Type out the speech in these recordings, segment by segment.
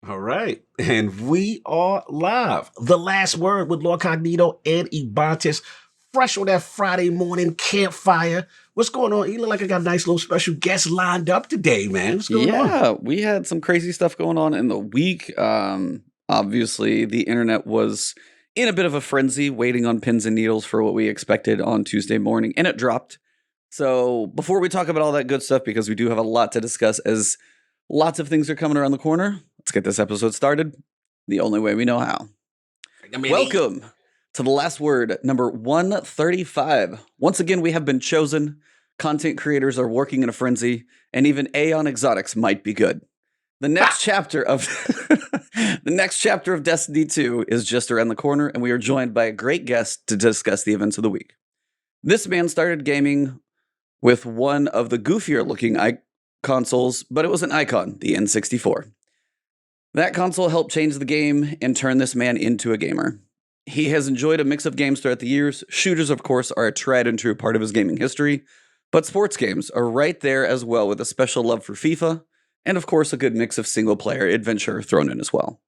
All right. And we are live. The last word with Lord Cognito and Ebontis. Fresh on that Friday morning campfire. What's going on? You look like I got a nice little special guest lined up today, man. What's going on? Yeah, we had some crazy stuff going on in the week. Obviously, the internet was in a bit of a frenzy, waiting on pins and needles for what we expected on Tuesday morning, and it dropped. So before we talk about all that good stuff, because we do have a lot to discuss as lots of things are coming around the corner, let's get this episode started the only way we know how. Welcome to the last word, number 135. Once again, we have been chosen. Content creators are working in a frenzy, and even Aeon Exotics might be good. The next chapter of Destiny 2 is just around the corner, and we are joined by a great guest to discuss the events of the week. This man started gaming with one of the goofier looking consoles, but it was an icon, the N64. That console helped change the game and turn this man into a gamer. He has enjoyed a mix of games throughout the years. Shooters, of course, are a tried and true part of his gaming history, but sports games are right there as well, with a special love for FIFA, and of course a good mix of single-player adventure thrown in as well.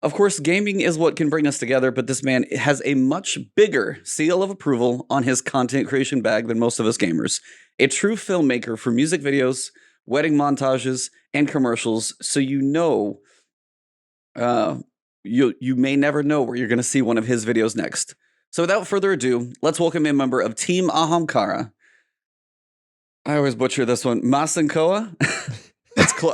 Of course, gaming is what can bring us together, but this man has a much bigger seal of approval on his content creation bag than most of us gamers. A true filmmaker for music videos, wedding montages, and commercials, so you know, you may never know where you're going to see one of his videos next. So without further ado, let's welcome a member of Team Ahamkara. I always butcher this one. Masankoa?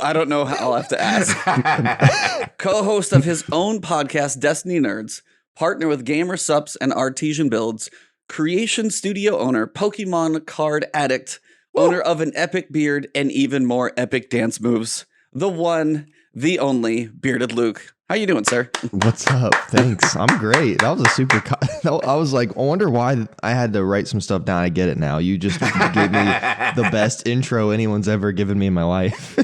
I don't know how I'll have to ask. Co-host of his own podcast, Destiny Nerds, partner with Gamer Sups and Artesian Builds, creation studio owner, Pokemon card addict, owner of an epic beard and even more epic dance moves, the one, the only, Bearded Luke. How you doing, sir? What's up? Thanks. I'm great. That was a super... I was like, I wonder why I had to write some stuff down. I get it now. You just gave me the best intro anyone's ever given me in my life.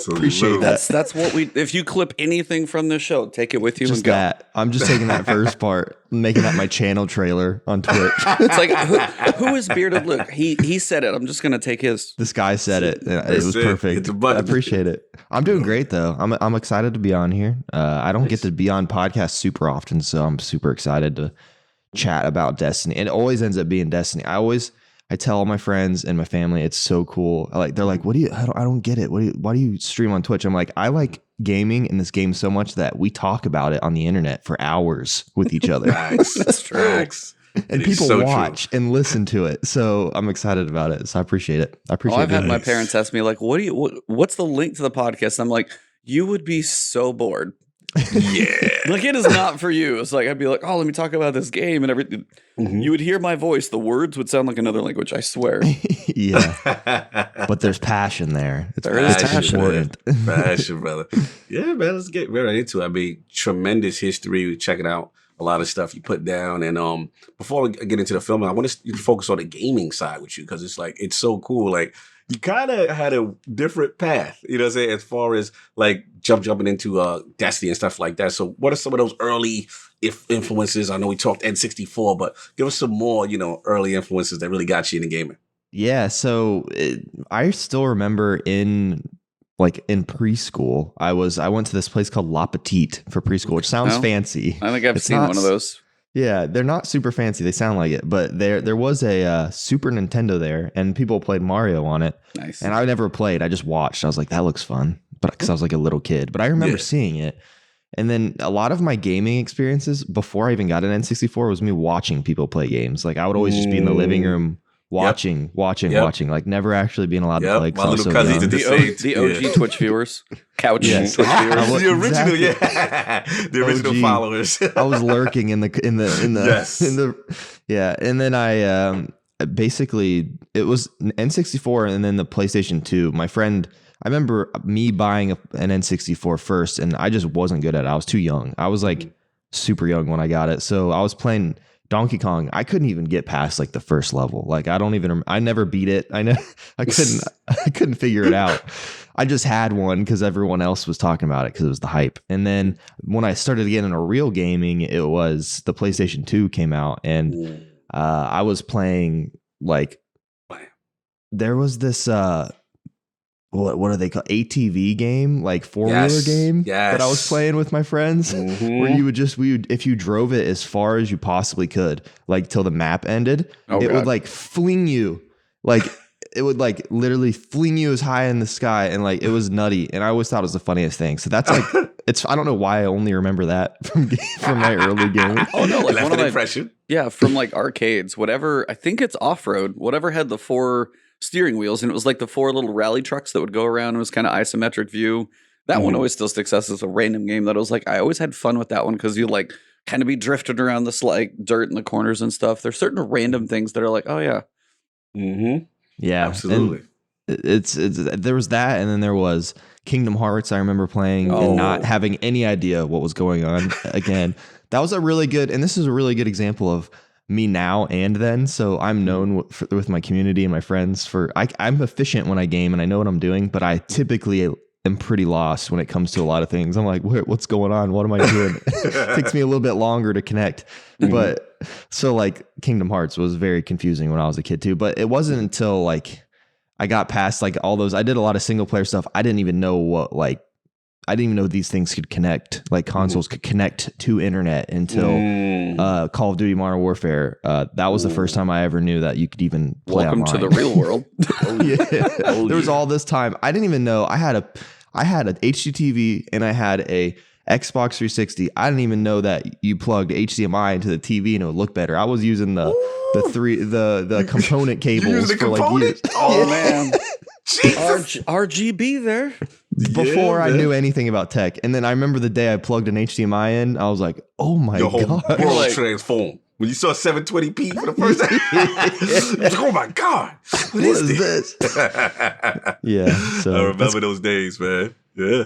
Appreciate that. That's what we... If you clip anything from this show, take it with you just and go. That. I'm just taking that first part, making that my channel trailer on Twitch. It's like, who is Bearded Luke? He said it. I'm just going to take his... This guy said it. It was perfect. I appreciate it. I'm doing great, though. I'm excited to be on here. I don't get to be on podcasts super often, so I'm super excited to chat about Destiny. And it always ends up being Destiny. I tell all my friends and my family it's so cool. They're like, I don't get it. Why do you stream on Twitch? I'm like, I like gaming in this game so much that we talk about it on the internet for hours with each other. That's true. And people watch and listen to it. So I'm excited about it. So I appreciate it. I've had my parents ask me, like, what's the link to the podcast? I'm like, you would be so bored. Yeah. Like, it is not for you. It's like, I'd be like, oh, let me talk about this game and everything. Mm-hmm. You would hear my voice. The words would sound like another language, I swear. Yeah. But there's passion there. There is passion. Important. Passion, brother. Yeah, man, let's get right into it. I mean, tremendous history. Checking out a lot of stuff you put down. And before we get into the film, I want to focus on the gaming side with you, because it's so cool. Like, you kind of had a different path, you know what I'm saying, as far as like jumping into Destiny and stuff like that. So what are some of those early influences? I know we talked N64, but give us some more, early influences that really got you into gaming. Yeah, so I still remember in preschool, I went to this place called La Petite for preschool, which sounds fancy. I think I've seen one of those. Yeah, they're not super fancy. They sound like it, but there was a Super Nintendo there, and people played Mario on it. Nice. And I never played. I just watched. I was like, that looks fun, but because I was like a little kid. But I remember seeing it. And then a lot of my gaming experiences before I even got an N64 was me watching people play games. Like, I would always just be in the living room watching, like never actually being allowed to play. My little cousin did the OG Twitch viewers, couch Twitch viewers, the original, the original OG followers. I was lurking in the and then I basically it was N64 and then the PlayStation 2. My friend, I remember me buying an N64 first, and I just wasn't good at it. I was too young. I was like super young when I got it, so I was playing Donkey Kong. I couldn't even get past like the first level. Like, I never beat it. I couldn't figure it out. I just had one because everyone else was talking about it because it was the hype. And then when I started getting into real gaming, it was the PlayStation 2 came out, and I was playing like there was this what are they called? ATV game, like 4-wheeler game that I was playing with my friends, where you would if you drove it as far as you possibly could, like till the map ended, would like fling you, like it would like literally fling you as high in the sky, and like it was nutty. And I always thought it was the funniest thing. So that's like I don't know why I only remember that from my early gaming. Oh no, like left an impression. Yeah, from like arcades, whatever. I think it's off-road. Whatever had the 4 steering wheels, and it was like the 4 little rally trucks that would go around. It was kind of isometric view. That one always still sticks out as a random game that I was like, I always had fun with that one because you like kind of be drifted around this like dirt in the corners and stuff. There's certain random things that are like, oh yeah. Yeah, absolutely. It's there was that, and then there was Kingdom Hearts. I remember playing and not having any idea what was going on. Again, that was a really good, and this is a really good example of me now and then. So I'm known with my community and my friends for I'm efficient when I game and I know what I'm doing, but I typically am pretty lost when it comes to a lot of things. I'm like, what's going on? What am I doing? It takes me a little bit longer to connect. But so like Kingdom Hearts was very confusing when I was a kid too. But it wasn't until like I got past like all those. I did a lot of single player stuff. I didn't even know I didn't even know these things could connect, like consoles could connect to internet until Call of Duty Modern Warfare. That was the first time I ever knew that you could even play Welcome online. to the real world. There was all this time. I didn't even know I had an HDTV and I had a Xbox 360. I didn't even know that you plugged HDMI into the TV and it would look better. I was using the component cables for like years. Oh man. RGB there. Before I knew anything about tech. And then I remember the day I plugged an HDMI in, I was like, oh my God. Your whole world transformed. When you saw 720p for the first time, like, oh my God, what is this? Yeah. So I remember those days, man. Yeah.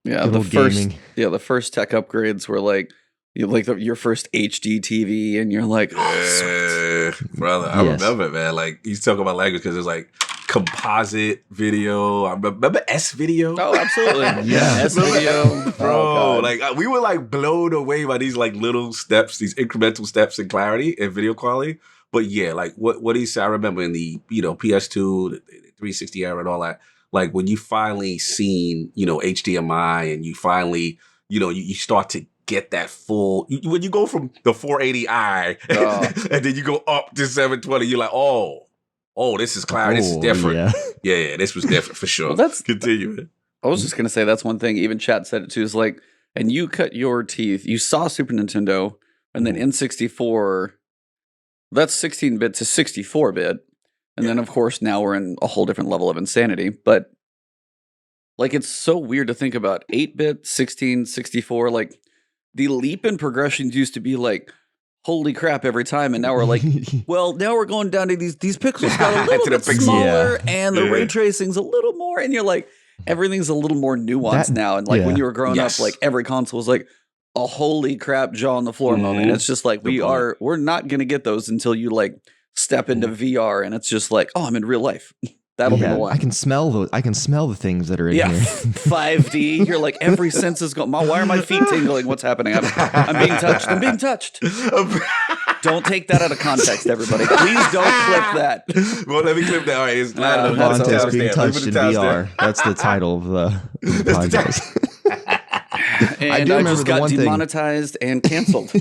Yeah. The first tech upgrades were like, your first HD TV, and you're like, oh, sweet. Brother, I remember it, man. Like, you talk about language because it's like composite video. I remember S video. Oh, absolutely. Yeah, S video. Bro, like we were like blown away by these like little steps, these incremental steps in clarity and video quality. But yeah, like what he said, I remember in the, PS2, the 360 era and all that, like when you finally seen, HDMI and you finally, you start to get that full, when you go from the 480i and then you go up to 720, you're like, oh, this is clarity. This is different. Yeah, this was different for sure. Well, continue. I was just going to say that's one thing. Even chat said it too, is like, and you cut your teeth. You saw Super Nintendo and then N64, that's 16-bit to 64-bit. And then, of course, now we're in a whole different level of insanity. But like, it's so weird to think about 8-bit, 16, 64. Like, the leap in progressions used to be like, holy crap, every time. And now we're like, well, now we're going down to these pixels got a little bit smaller and the ray tracing's a little more. And you're like, everything's a little more nuanced now. And like when you were growing up, like every console was like a holy crap jaw on the floor moment. It's just like we're not going to get those until you like step into VR and it's just like, oh, I'm in real life. That'll be the one. I can smell the things that are in here. 5D. You're like, every sense is going. Why are my feet tingling? What's happening? I'm being touched. I'm being touched. Don't take that out of context, everybody. Please don't clip that. Well, let me clip that. All right, it's Montes being touched in VR. That's the title of the podcast. And I just got demonetized and canceled.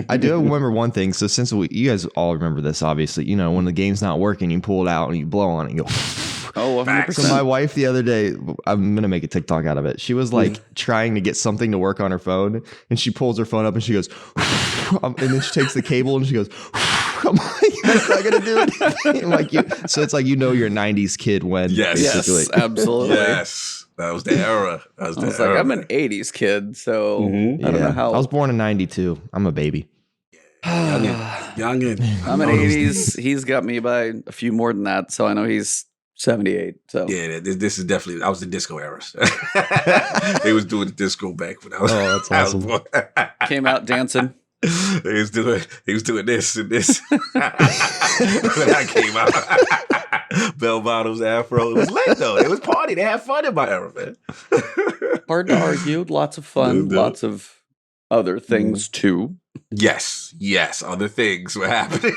I do remember one thing. So since you guys all remember this, obviously, when the game's not working, you pull it out and you blow on it and you go. Oh, 100%. So my wife the other day, I'm going to make a TikTok out of it. She was like trying to get something to work on her phone and she pulls her phone up and she goes, and then she takes the cable and she goes, I'm like, that's not going to do anything. So it's like, you're a 90s kid when. Yes, absolutely. Yes. That was the era. I was like, I'm an 80s kid, so I don't know how. I was born in 92. I'm a baby. Youngin. I'm an 80s. He's got me by a few more than that, so I know he's 78. So yeah, this is definitely. I was the disco era. They was doing disco back when I was. Oh, that's awesome. Came out dancing. He was doing this and this when I came out. Bell bottoms, afro. It was late though. It was party. They had fun in my era, man. Hard to argue. Lots of fun. Lots of other things too. Yes. Other things were happening.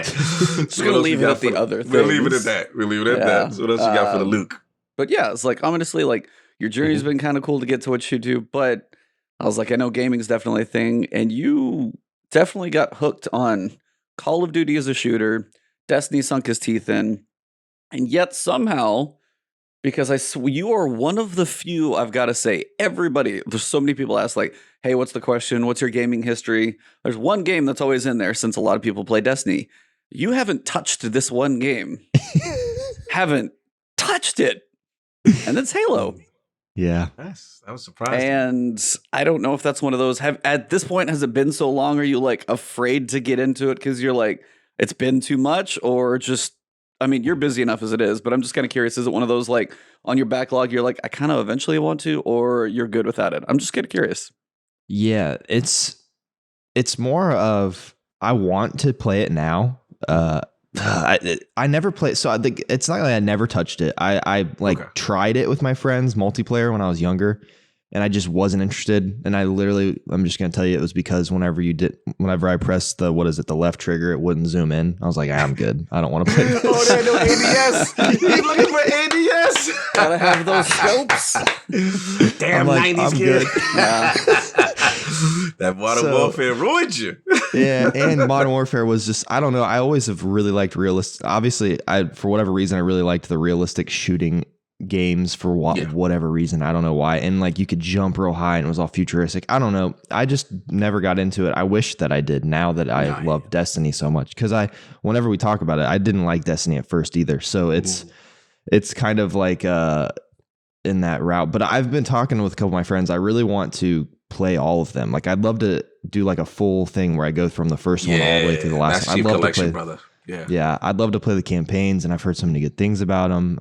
Just gonna leave it at the other things. We'll leave it at that. So what else you got for the Luke? But yeah, it's like honestly, like your journey's been kind of cool to get to what you do. But I was like, I know gaming's definitely a thing, and you definitely got hooked on Call of Duty as a shooter. Destiny sunk his teeth in, and yet somehow, because you are one of the few, I've got to say, everybody, there's so many people ask like, hey, what's the question? What's your gaming history? There's one game that's always in there since a lot of people play Destiny. You haven't touched this one game. Haven't touched it. And it's Halo. Yeah. That was surprising. And I don't know if that's one of those. At this point, has it been so long? Are you like afraid to get into it because you're like, it's been too much, or just, I mean, you're busy enough as it is, but I'm just kind of curious. Is it one of those like on your backlog, you're like, I kind of eventually want to, or you're good without it? I'm just kind of curious. Yeah, it's more of I want to play it now. I never played, so I think it's not like I never touched it. I tried it with my friends multiplayer when I was younger, and I just wasn't interested. And I'm just gonna tell you, it was because whenever I pressed the left trigger, it wouldn't zoom in. I was like, I'm good. I don't want to play this. Oh, there no ADS. He's looking for ADS. Gotta have those scopes. Damn, like, 90s I'm kid. Yeah. That Modern Warfare ruined you. Yeah, and Modern Warfare was just, I don't know. I always have really liked realistic. Obviously, for whatever reason, I really liked the realistic shooting games for whatever reason. I don't know why. And like you could jump real high and it was all futuristic. I don't know. I just never got into it. I wish that I did now that I love Destiny so much. Because whenever we talk about it, I didn't like Destiny at first either. So it's kind of like in that route. But I've been talking with a couple of my friends. I really want to play all of them. Like I'd love to do like a full thing where I go from the first one all the way to the last one. I'd love collection, to play, brother. Yeah, I'd love to play the campaigns, and I've heard so many good things about them.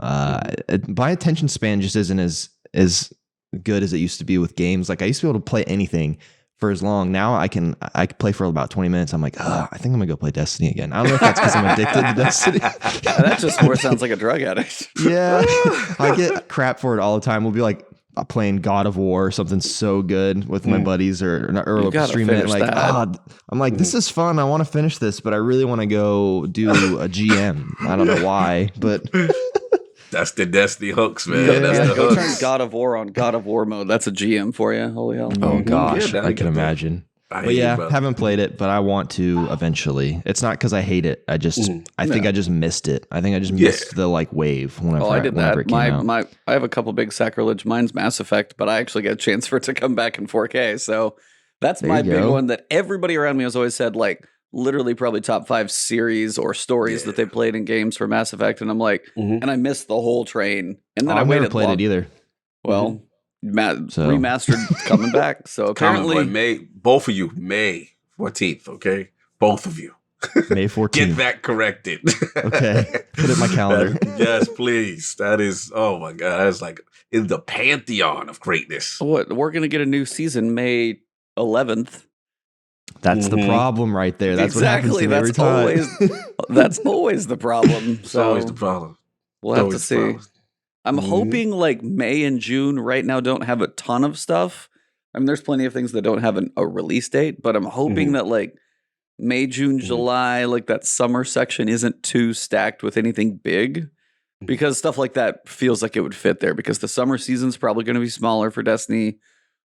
My attention span just isn't as good as it used to be with games. Like I used to be able to play anything for as long. Now I can play for about 20 minutes. I'm like, I think I'm gonna go play Destiny again. I don't know if that's because I'm addicted to Destiny. That just more sounds like a drug addict. Yeah, I get crap for it all the time. We'll be like playing God of War or something so good with my buddies or streaming it. Like, I'm like, this is fun. I want to finish this, but I really want to go do a GM. I don't know why, but that's the Destiny hooks, man. Yeah. That's the Go hooks. turn God of War on God of War mode. That's a GM for you. Holy hell. Oh gosh, Yeah, I can imagine. But yeah, haven't played it, but I want to eventually. It's not because I hate it. I just, I think I just missed it. I think I just missed the like wave whenever I did that. It came out. I have a couple big sacrilege. Mine's Mass Effect, but I actually get a chance for it to come back in 4K. So that's my big one that everybody around me has always said, like literally probably top 5 series or stories that they played in games for Mass Effect. And I'm like, and I missed the whole train. And then I never played it either. Well, remastered coming back. So apparently, both of you, May 14th, okay? Both of you. May 14th. Get that corrected. Okay. Put it in my calendar. Yes, please. That is, oh my God. That is like in the pantheon of greatness. What? We're going to get a new season May 11th. That's the problem right there. That's exactly. What happens to me every time. That's always the problem. It's always the problem. We'll have to see. I'm hoping like May and June right now don't have a ton of stuff. I mean, there's plenty of things that don't have a release date, but I'm hoping that like May, June, July, like that summer section isn't too stacked with anything big, because stuff like that feels like it would fit there, because the summer season's probably going to be smaller for Destiny.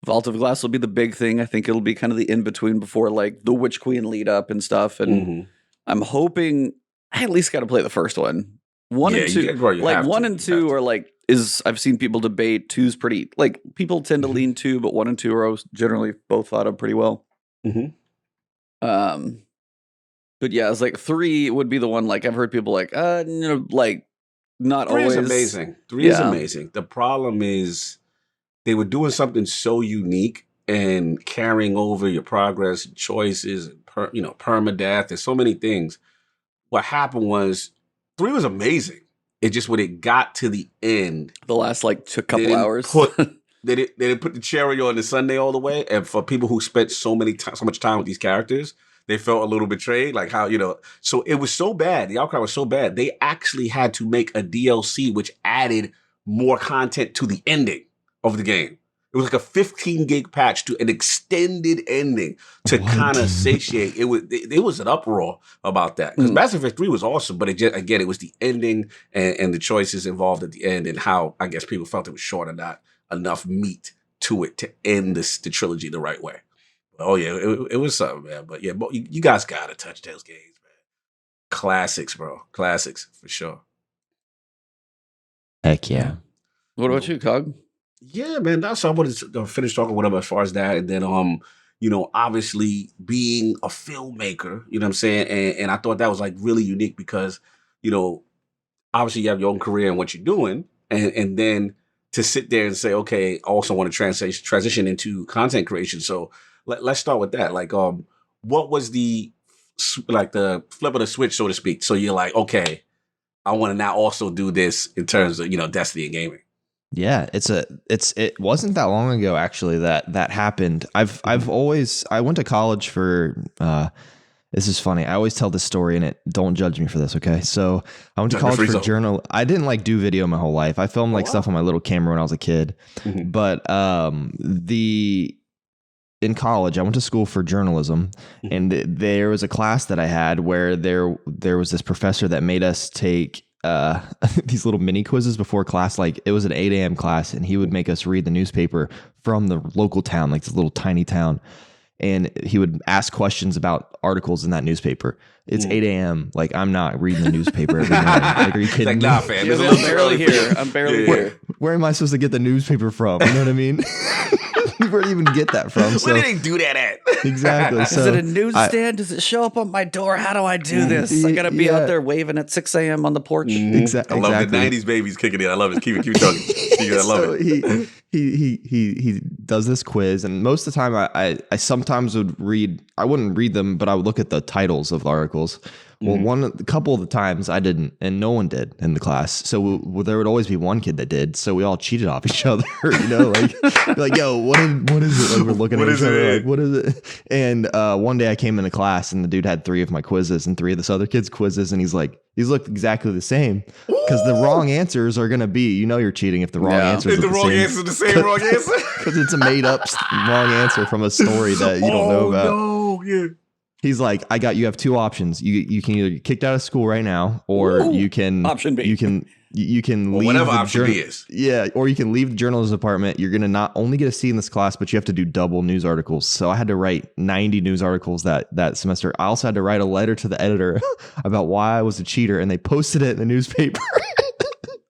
Vault of Glass will be the big thing. I think it'll be kind of the in-between before like the Witch Queen lead up and stuff. And I'm hoping I at least got to play the first one. 1 and 2, like 1 and 2 are like, I've seen people debate. 2's pretty, like people tend to lean 2, but 1 and 2 are generally both thought of pretty well. But yeah, it's like 3 would be the one, like I've heard people like, like not 3 always. is amazing. 3 is amazing. The problem is they were doing something so unique and carrying over your progress, choices, permadeath. There's so many things. What happened was 3 was amazing. It just when it got to the end, the last like couple hours, they didn't put the cherry on the Sunday all the way. And for people who spent so much time with these characters, they felt a little betrayed. Like how so it was so bad. The outcry was so bad. They actually had to make a DLC which added more content to the ending of the game. It was like a 15 gig patch to an extended ending to kind of satiate. It was an uproar about that because Mass Effect 3 was awesome, but it was the ending and the choices involved at the end and how I guess people felt it was short and not enough meat to it to end the trilogy the right way. Oh yeah, it was something, man. But yeah, you guys gotta touch those games, man. Classics, bro. Classics for sure. Heck yeah. What about you, Cog? Yeah, man. That's what I wanted to finish talking with him as far as that. And then, obviously being a filmmaker, you know what I'm saying? And I thought that was like really unique because, obviously you have your own career and what you're doing. And then to sit there and say, okay, I also want to transition into content creation. So let's start with that. Like, what was the flip of the switch, so to speak? So you're like, okay, I want to now also do this in terms of, Destiny and gaming. Yeah, it wasn't that long ago actually that happened. I went to college for this is funny. I always tell this story and don't judge me for this, okay? So I went to college for journal. I didn't do video my whole life. I filmed stuff on my little camera when I was a kid. Mm-hmm. But in college, I went to school for journalism, and there was a class that I had where there was this professor that made us take these little mini quizzes before class. Like it was an 8 a.m. class, and he would make us read the newspaper from the local town, like this little tiny town. And he would ask questions about articles in that newspaper. It's 8 a.m. Like I'm not reading the newspaper every morning. Like, are you kidding me? Nah, fam. I'm barely here. I'm barely here. Where am I supposed to get the newspaper from? You know what I mean? Where do you even get that from? Where did they do that at? Exactly. So is it a newsstand? Does it show up on my door? How do I do this? I gotta be out there waving at 6 a.m. on the porch. Exactly. I love the 90s babies kicking in. I love it. Keep talking. I love it. He does this quiz, and most of the time I sometimes would read. I wouldn't read them, but I would look at the titles of the articles. Well, a couple of the times I didn't, and no one did in the class. So there would always be one kid that did. So we all cheated off each other, like yo, what is it? Like we're looking at each other, like what is it? And one day I came into class, and the dude had 3 of my quizzes and 3 of this other kid's quizzes, and he's like, these look exactly the same because the wrong answers are gonna be, you're cheating if the wrong answers. If the wrong answer is the same wrong answer, because it's a made up wrong answer from a story that you don't know about. No, yeah. He's like, you have 2 options. You can either get kicked out of school right now, or you can option B. You can leave whatever option B is. Yeah, or you can leave the journalism department. You're gonna not only get a C in this class, but you have to do double news articles. So I had to write 90 news articles that semester. I also had to write a letter to the editor about why I was a cheater, and they posted it in the newspaper.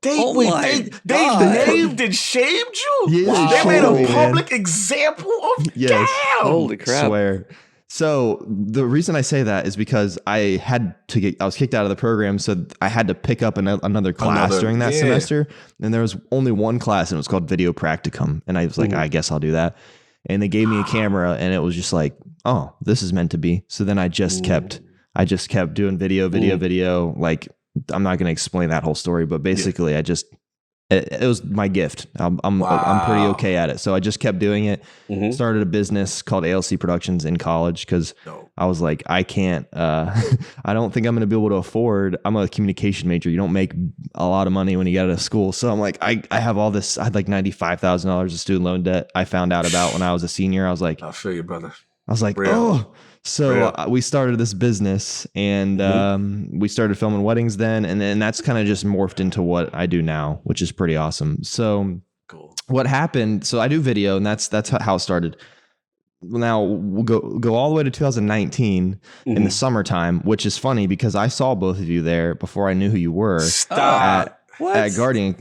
They named and shamed you. Yeah, they made a public example of. Yes. Damn. Holy crap! I swear. So the reason I say that is because I was kicked out of the program, so I had to pick up another class during that semester, and there was only one class, and it was called Video Practicum, and I was like, I guess I'll do that, and they gave me a camera, and it was just like, oh, this is meant to be. So then I just kept doing video. Like I'm not going to explain that whole story, but basically it was my gift. I'm pretty okay at it. So I just kept doing it. Started a business called ALC Productions in college because I was like, I can't, I don't think I'm going to be able to afford. I'm a communication major. You don't make a lot of money when you get out of school. So I'm like, I have all this. I had like $95,000 of student loan debt I found out about when I was a senior. I was like, I feel you, brother. I was like, oh. So we started this business, and we started filming weddings then, and then that's kind of just morphed into what I do now, which is pretty awesome. So cool. What happened? So I do video, and that's how it started. Now we'll go all the way to 2019 in the summertime, which is funny because I saw both of you there before I knew who you were. Stop. At Guardian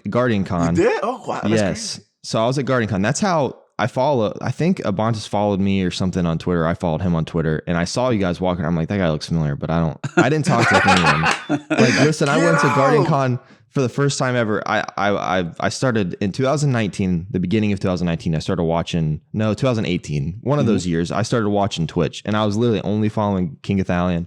Con. You did? Oh wow. Yes. Crazy. So I was at Guardian Con. That's how I think Abontis followed me or something on Twitter. I followed him on Twitter, and I saw you guys walking. I'm like, that guy looks familiar, but I didn't talk to anyone. Like, listen, I went to Guardian Con for the first time ever. I started in 2019, the beginning of 2019. I started watching 2018, one of those years. I started watching Twitch, and I was literally only following King Ithalian.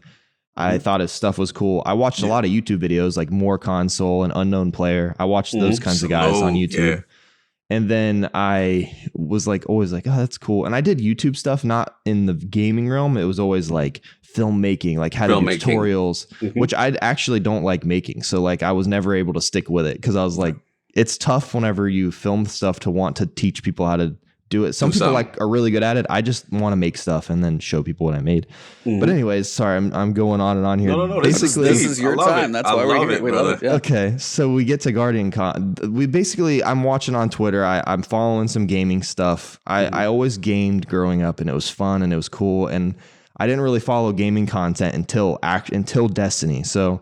I thought his stuff was cool. I watched a lot of YouTube videos like More Console and Unknown Player. I watched those kinds of guys on YouTube. Yeah. And then I was like, always like, oh, that's cool. And I did YouTube stuff, not in the gaming realm. It was always like filmmaking, like how to do tutorials, which I actually don't like making. So like I was never able to stick with it because I was like, it's tough whenever you film stuff to want to teach people how to do it. Some people like are really good at it. I just want to make stuff and then show people what I made. But anyways, sorry, I'm going on and on here. No. Basically, this is your time. That's why we're here. We love it. Yeah. Okay, so we get to Guardian Con. I'm watching on Twitter. I'm following some gaming stuff. I always gamed growing up, and it was fun and it was cool. And I didn't really follow gaming content until Destiny. So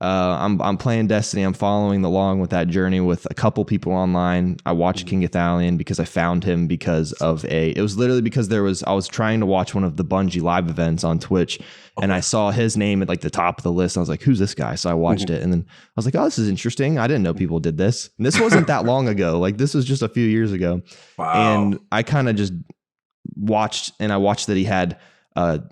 I'm playing Destiny. I'm following along with that journey with a couple people online. I watched King Ithalian because I found him because of it was literally because I was trying to watch one of the Bungie live events on Twitch, and I saw his name at like the top of the list. I was like, who's this guy? So I watched it, and then I was like, oh, this is interesting. I didn't know people did this. And this wasn't that long ago. Like, this was just a few years ago. Wow. And I kind of just watched that he had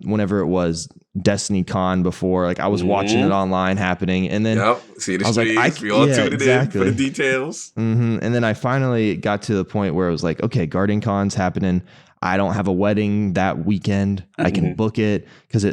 whenever it was Destiny Con before, like I was watching it online happening, and then see the I was like, we all tuned in for the details. And then I finally got to the point where it was like, okay, Guardian Con's happening. I don't have a wedding that weekend. I can book it because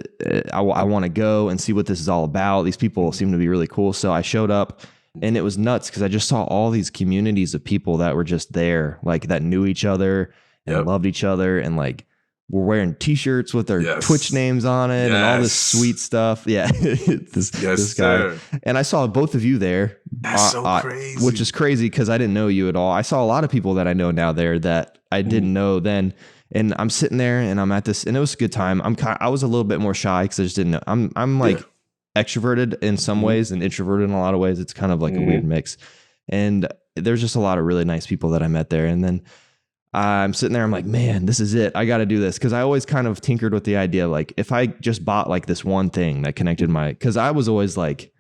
I want to go and see what this is all about. These people seem to be really cool. So I showed up, and it was nuts because I just saw all these communities of people that were just there, like that knew each other and loved each other, and like we're wearing T-shirts with their Twitch names on it and all this sweet stuff. Yeah, this guy. Sir. And I saw both of you there. That's so crazy. Which is crazy because I didn't know you at all. I saw a lot of people that I know now there that I didn't know then. And I'm sitting there and I'm at this, and it was a good time. I was a little bit more shy because I just didn't know. I'm like extroverted in some ways and introverted in a lot of ways. It's kind of like a weird mix. And there's just a lot of really nice people that I met there. And then I'm sitting there, I'm like, man, this is it. I got to do this. Cause I always kind of tinkered with the idea, like if I just bought like this one thing that connected cause I was always like,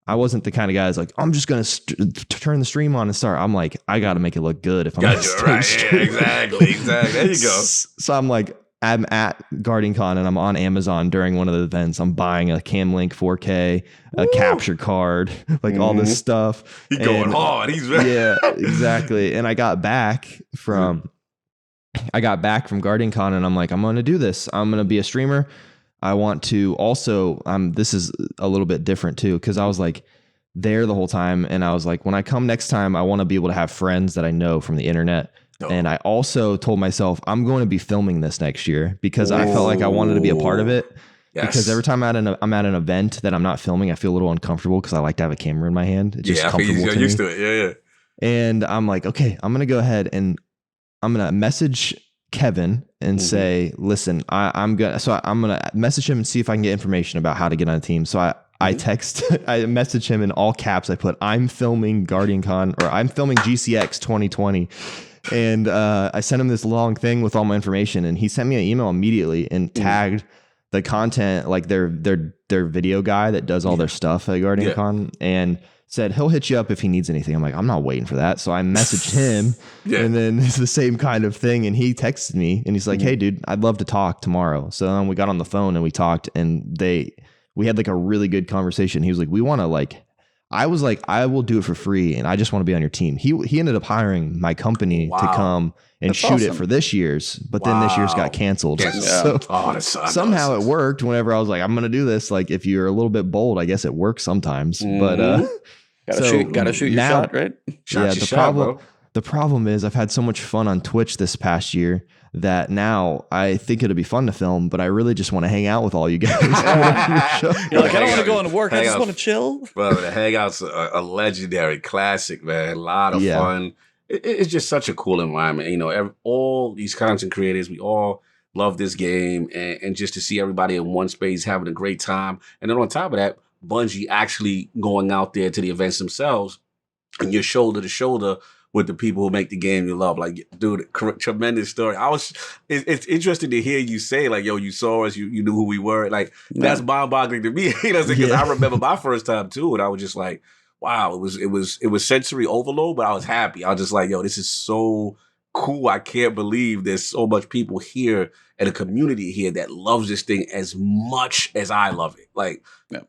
I wasn't the kind of guy that's like, I'm just going to turn the stream on and start. I'm like, I got to make it look good if I'm going to right. Yeah, exactly. There you go. So I'm like, I'm at Guardian Con and I'm on Amazon during one of the events. I'm buying a Cam Link 4K, a capture card, like all this stuff. He's going hard. He's ready. Yeah, exactly. And I got back from Guardian Con and I'm like, I'm going to do this. I'm going to be a streamer. I want to also, this is a little bit different too, because I was like there the whole time. And I was like, when I come next time, I want to be able to have friends that I know from the internet. And I also told myself I'm going to be filming this next year because I felt like I wanted to be a part of it. Yes. Because every time I'm at an event that I'm not filming, I feel a little uncomfortable because I like to have a camera in my hand. It's just comfortable to me. Used to it. Yeah. And I'm like, okay, I'm going to go ahead and I'm going to message Kevin and say, listen, I'm going to message him and see if I can get information about how to get on a team. So I message him in all caps. I put, I'm filming Guardian Con, or I'm filming GCX 2020. And I sent him this long thing with all my information, and he sent me an email immediately and tagged the content, like their video guy that does all their stuff at Guardian Con, and said he'll hit you up if he needs anything. I'm like, I'm not waiting for that. So I messaged him, and then it's the same kind of thing. And he texted me, and he's like, hey, dude, I'd love to talk tomorrow. So then we got on the phone and we talked, and we had like a really good conversation. He was like, we want to I was like, I will do it for free, and I just want to be on your team. He ended up hiring my company to come and shoot it for this year's, but then this year's got canceled. So somehow it worked whenever I was like, I'm going to do this. Like, if you're a little bit bold, I guess it works sometimes. But gotta shoot your shot, right? The problem is I've had so much fun on Twitch this past year that now I think it'll be fun to film, but I really just want to hang out with all you guys. You're like, I don't want to go into work. I just want to chill. Bro, the Hangout's a legendary classic, man. A lot of fun. It's just such a cool environment. You know, all these content creators, we all love this game, and just to see everybody in one space having a great time. And then on top of that, Bungie actually going out there to the events themselves, and you're shoulder to shoulder with the people who make the game you love. Like, dude, tremendous story. It's interesting to hear you say, like, yo, you saw us, you knew who we were. Like, that's mind-boggling to me. You know, because I remember my first time too, and I was just like, wow, it was sensory overload, but I was happy. I was just like, yo, this is so cool. I can't believe there's so much people here and a community here that loves this thing as much as I love it. Like,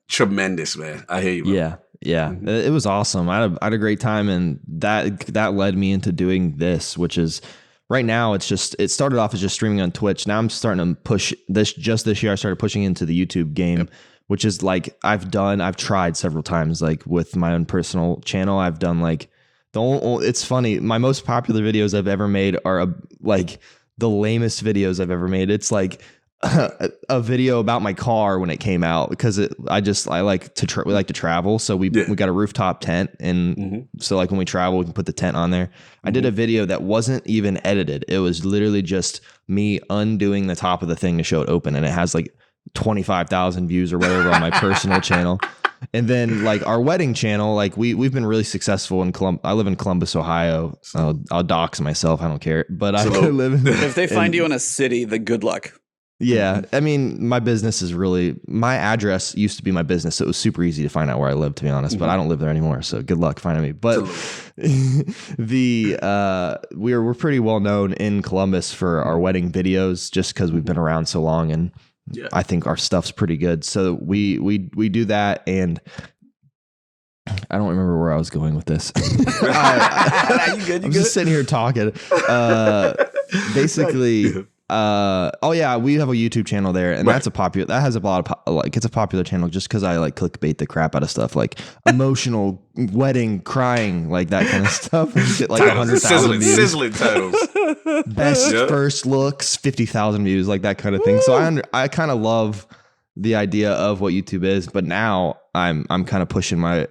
tremendous, man. I hear you, bro. Yeah, it was awesome. I had a great time, and that led me into doing this, which is right now. It started off as just streaming on Twitch. Now I'm starting to push this. Just this year, I started pushing into the YouTube game, which is like I've tried several times, like with my own personal channel. I've done like It's funny. My most popular videos I've ever made are like the lamest videos I've ever made. It's like a video about my car when it came out because I like to we like to travel, so we got a rooftop tent, and so like when we travel we can put the tent on there. I did a video that wasn't even edited. It was literally just me undoing the top of the thing to show it open, and it has like 25,000 views or whatever on my personal channel. And then like our wedding channel, like we've been really successful in I live in Columbus, Ohio. I'll dox myself. I don't care. But I live in, if they find you in a city, then good luck. Yeah. I mean, my business is my address used to be my business. So it was super easy to find out where I live, to be honest, but I don't live there anymore. So good luck finding me. But we're pretty well known in Columbus for our wedding videos just because we've been around so long, and I think our stuff's pretty good. So we do that, and I don't remember where I was going with this. I'm just sitting here talking. Basically, we have a YouTube channel there, and that has a lot of it's a popular channel just because I like clickbait the crap out of stuff like emotional wedding crying, like that kind of stuff. And get like 100,000 views. Sizzling titles. Best first looks, 50,000 views, like that kind of thing. So I kind of love the idea of what YouTube is, but now I'm kind of pushing my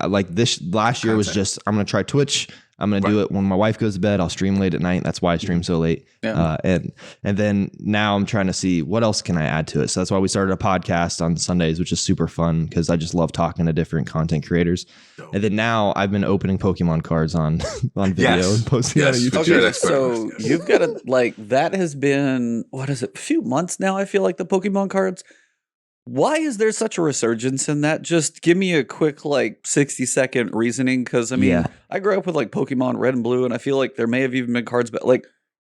like this last year was just I'm gonna try Twitch. I'm gonna do it when my wife goes to bed. I'll stream late at night. That's why I stream so late. Yeah. And then now I'm trying to see what else can I add to it. So that's why we started a podcast on Sundays, which is super fun because I just love talking to different content creators. And then now I've been opening Pokemon cards on video and posting on YouTube. Okay, so you've got that has been a few months now. I feel like the Pokemon cards. Why is there such a resurgence in that? Just give me a quick 60-second reasoning, because I mean I grew up with Pokemon Red and Blue, and I feel like there may have even been cards, but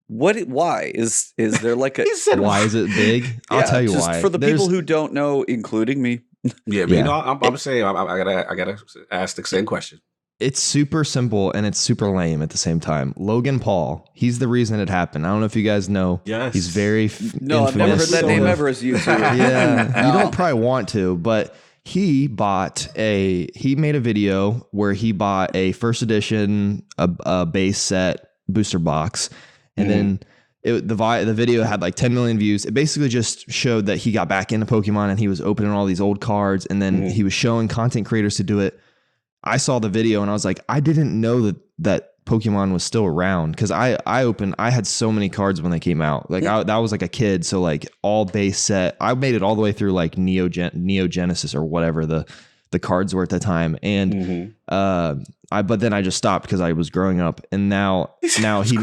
why is there like a why is it big? I'll tell you why. For the people who don't know, including me. I'm saying I gotta ask the same question. It's super simple and it's super lame at the same time. Logan Paul, he's the reason it happened. I don't know if you guys know. Yes. He's very No, I've never heard that name ever as you two. Yeah. You don't probably want to, but he made a video where he bought a first edition a base set booster box, and then the video had 10 million views. It basically just showed that he got back into Pokemon and he was opening all these old cards, and then he was showing content creators to do it. I saw the video and I was like, I didn't know that Pokemon was still around, because I had so many cards when they came out. That was like a kid, so all base set. I made it all the way through Neo Genesis or whatever the cards were at the time, and but then I just stopped because I was growing up, and now he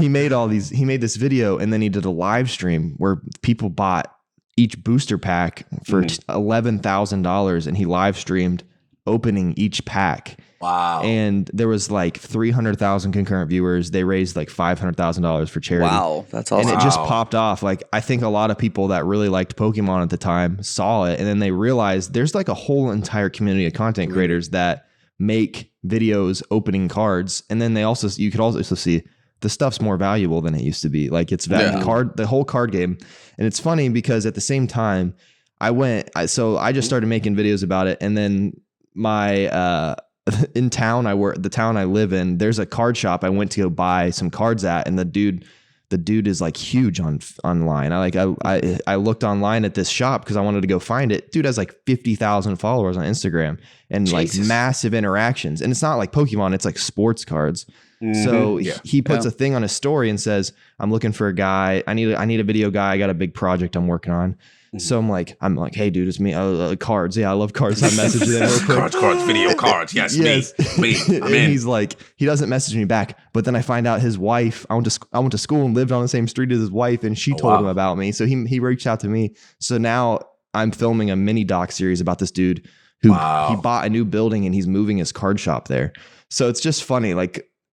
made this video, and then he did a live stream where people bought each booster pack for $11,000, and he live streamed opening each pack. Wow. And there was 300,000 concurrent viewers. They raised $500,000 for charity. Wow, that's awesome. And it just popped off. I think a lot of people that really liked Pokemon at the time saw it, and then they realized there's a whole entire community of content creators that make videos opening cards. And then you could also see the stuff's more valuable than it used to be. It's the whole card game. And it's funny because at the same time I just started making videos about it, and then my in town the town I live in, there's a card shop I went to go buy some cards at, and the dude is huge online. I looked online at this shop because I wanted to go find it. Dude has 50,000 followers on Instagram and massive interactions. And it's not like Pokemon, it's sports cards. So he puts a thing on his story and says, I'm looking for a guy. I need a video guy. I got a big project I'm working on. So I'm like, hey, dude, it's me. Cards. Yeah, I love cards. I messaged him real quick. Cards, video cards. Yes, me. I'm in. He's he doesn't message me back. But then I find out his wife, I went to school and lived on the same street as his wife, and she told him about me. So he reached out to me. So now I'm filming a mini doc series about this dude who he bought a new building and he's moving his card shop there. So it's just funny,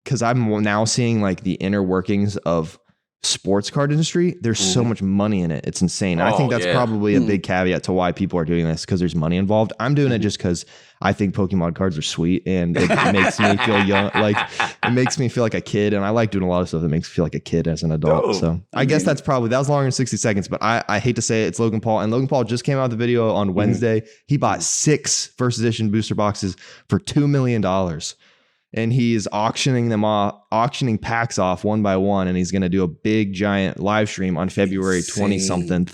because I'm now seeing the inner workings of sports card industry. There's so much money in it. It's insane. I think that's probably a big caveat to why people are doing this, because there's money involved. I'm doing it just because I think Pokemon cards are sweet, and it makes me feel young. It makes me feel like a kid, and I like doing a lot of stuff that makes me feel like a kid as an adult. So I guess that was longer than 60 seconds, but I hate to say it, it's Logan Paul, and Logan Paul just came out with the video on Wednesday. He bought 6 first edition booster boxes for $2 million. and he's auctioning packs off one by one, and he's going to do a big giant live stream on February 20 something.